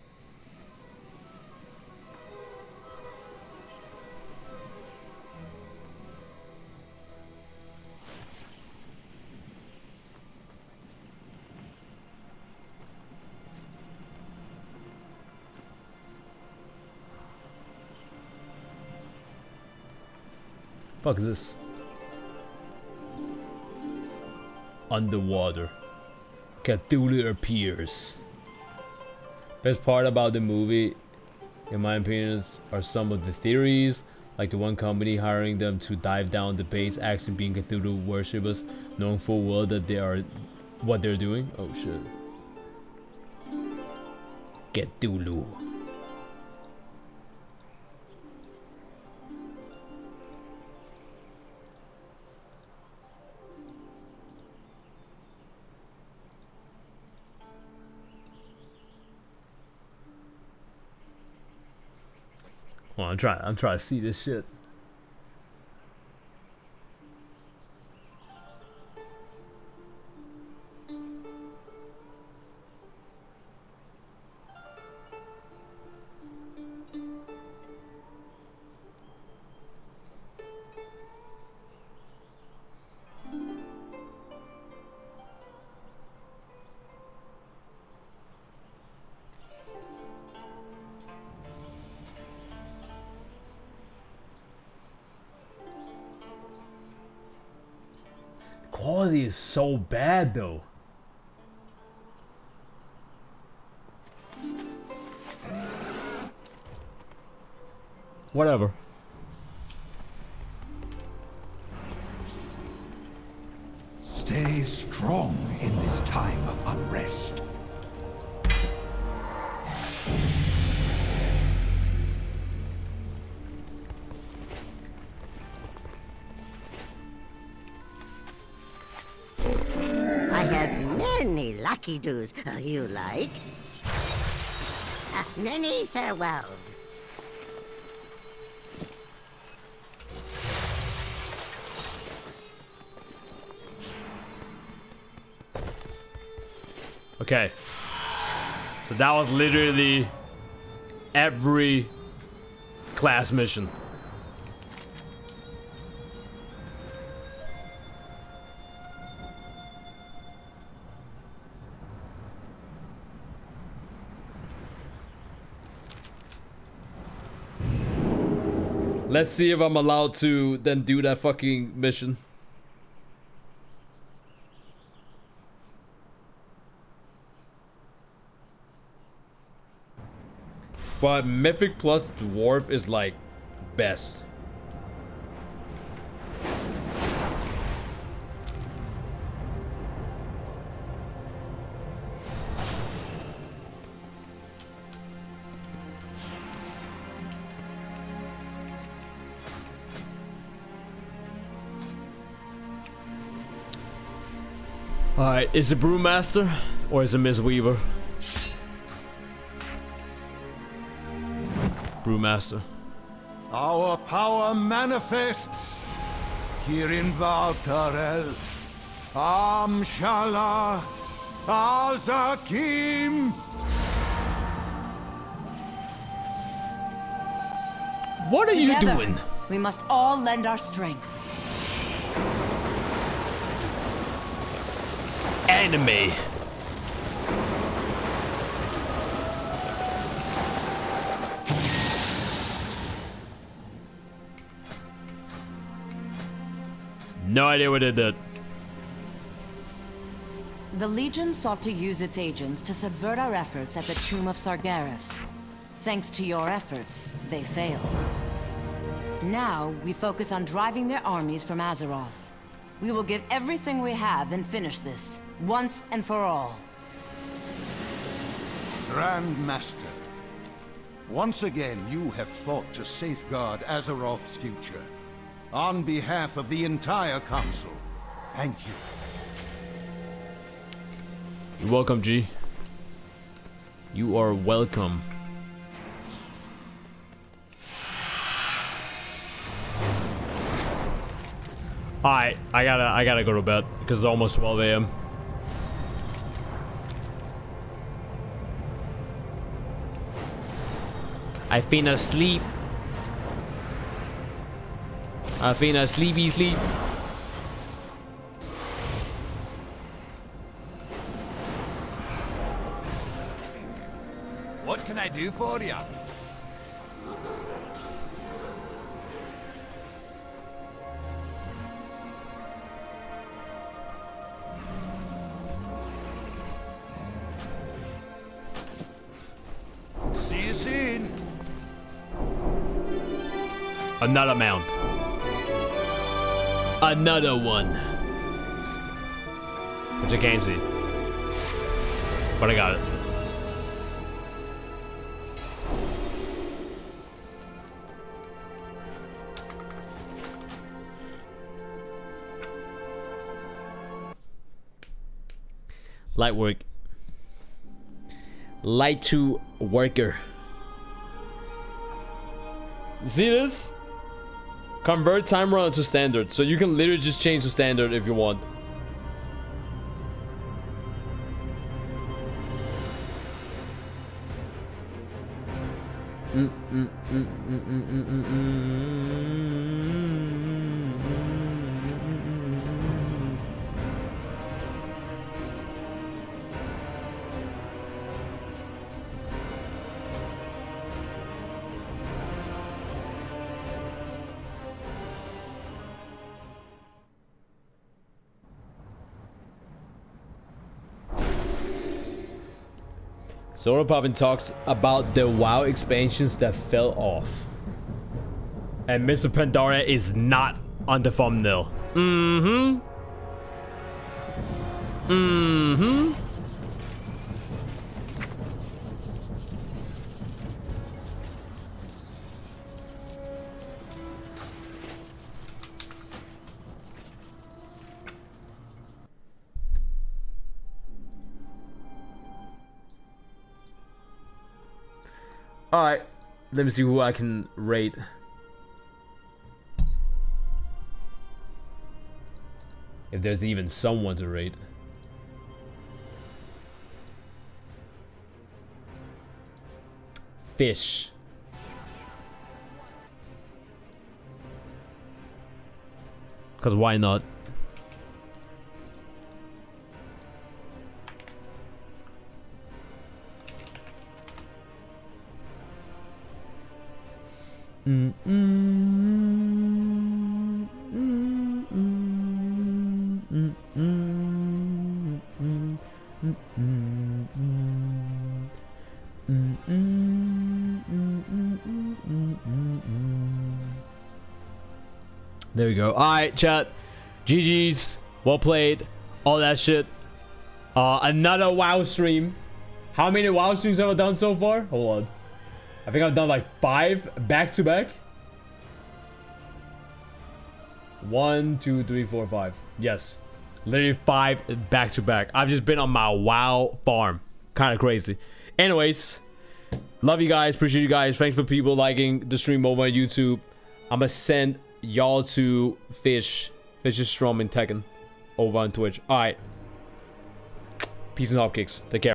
Fuck is this? Underwater. Cthulhu appears. Best part about the movie, in my opinion, are some of the theories, like the one company hiring them to dive down the base actually being Cthulhu worshippers, knowing full well that they are what they're doing. Oh shit. Cthulhu. Well, I'm trying to see this shit. quality is so bad though. Whatever. Stay strong in this time of unrest. I have many lucky do's you like. Many farewells. Okay. So that was literally every class mission. Let's see if I'm allowed to then do that fucking mission. But Mythic plus Dwarf is like best. Alright, is it Brewmaster or is it Miss Weaver? Brewmaster. Our power manifests here in Valtarel. Amshala Azakim. What are you Together, doing? We must all lend our strength. Anime. No idea what it did. The Legion sought to use its agents to subvert our efforts at the Tomb of Sargeras. Thanks to your efforts, they failed. Now, we focus on driving their armies from Azeroth. We will give everything we have and finish this, once and for all. Grand Master, once again you have fought to safeguard Azeroth's future. On behalf of the entire Council, thank you. You're welcome, G. You are welcome. Alright, I gotta go to bed because it's almost 12 a.m. I finna sleep. I finna sleepy sleep. What can I do for you? See you soon. Another mount. Another one. Which I can't see. But I got it. Light work. Light to worker. See this? Convert time run to standard. So you can literally just change the standard if you want. Solar Poppin talks about the WoW expansions that fell off. And Mr. Pandaren is not on the thumbnail. Mm-hmm. Mm-hmm. Alright, let me see who I can rate. If there's even someone to rate. Fish. Because why not? There we go. Alright, chat. GG's. Well played. All that shit. Another WoW stream. How many WoW streams have I done so far? Hold on. I think I've done like 5 back to back. 1, 2, 3, 4, 5. Yes. Literally 5 back to back. I've just been on my WoW farm. Kind of crazy. Anyways. Love you guys. Appreciate you guys. Thanks for people liking the stream over on YouTube. I'm gonna send y'all to Fish. Fish is Strom and Tekken over on Twitch. Alright. Peace and hopkicks. Take care.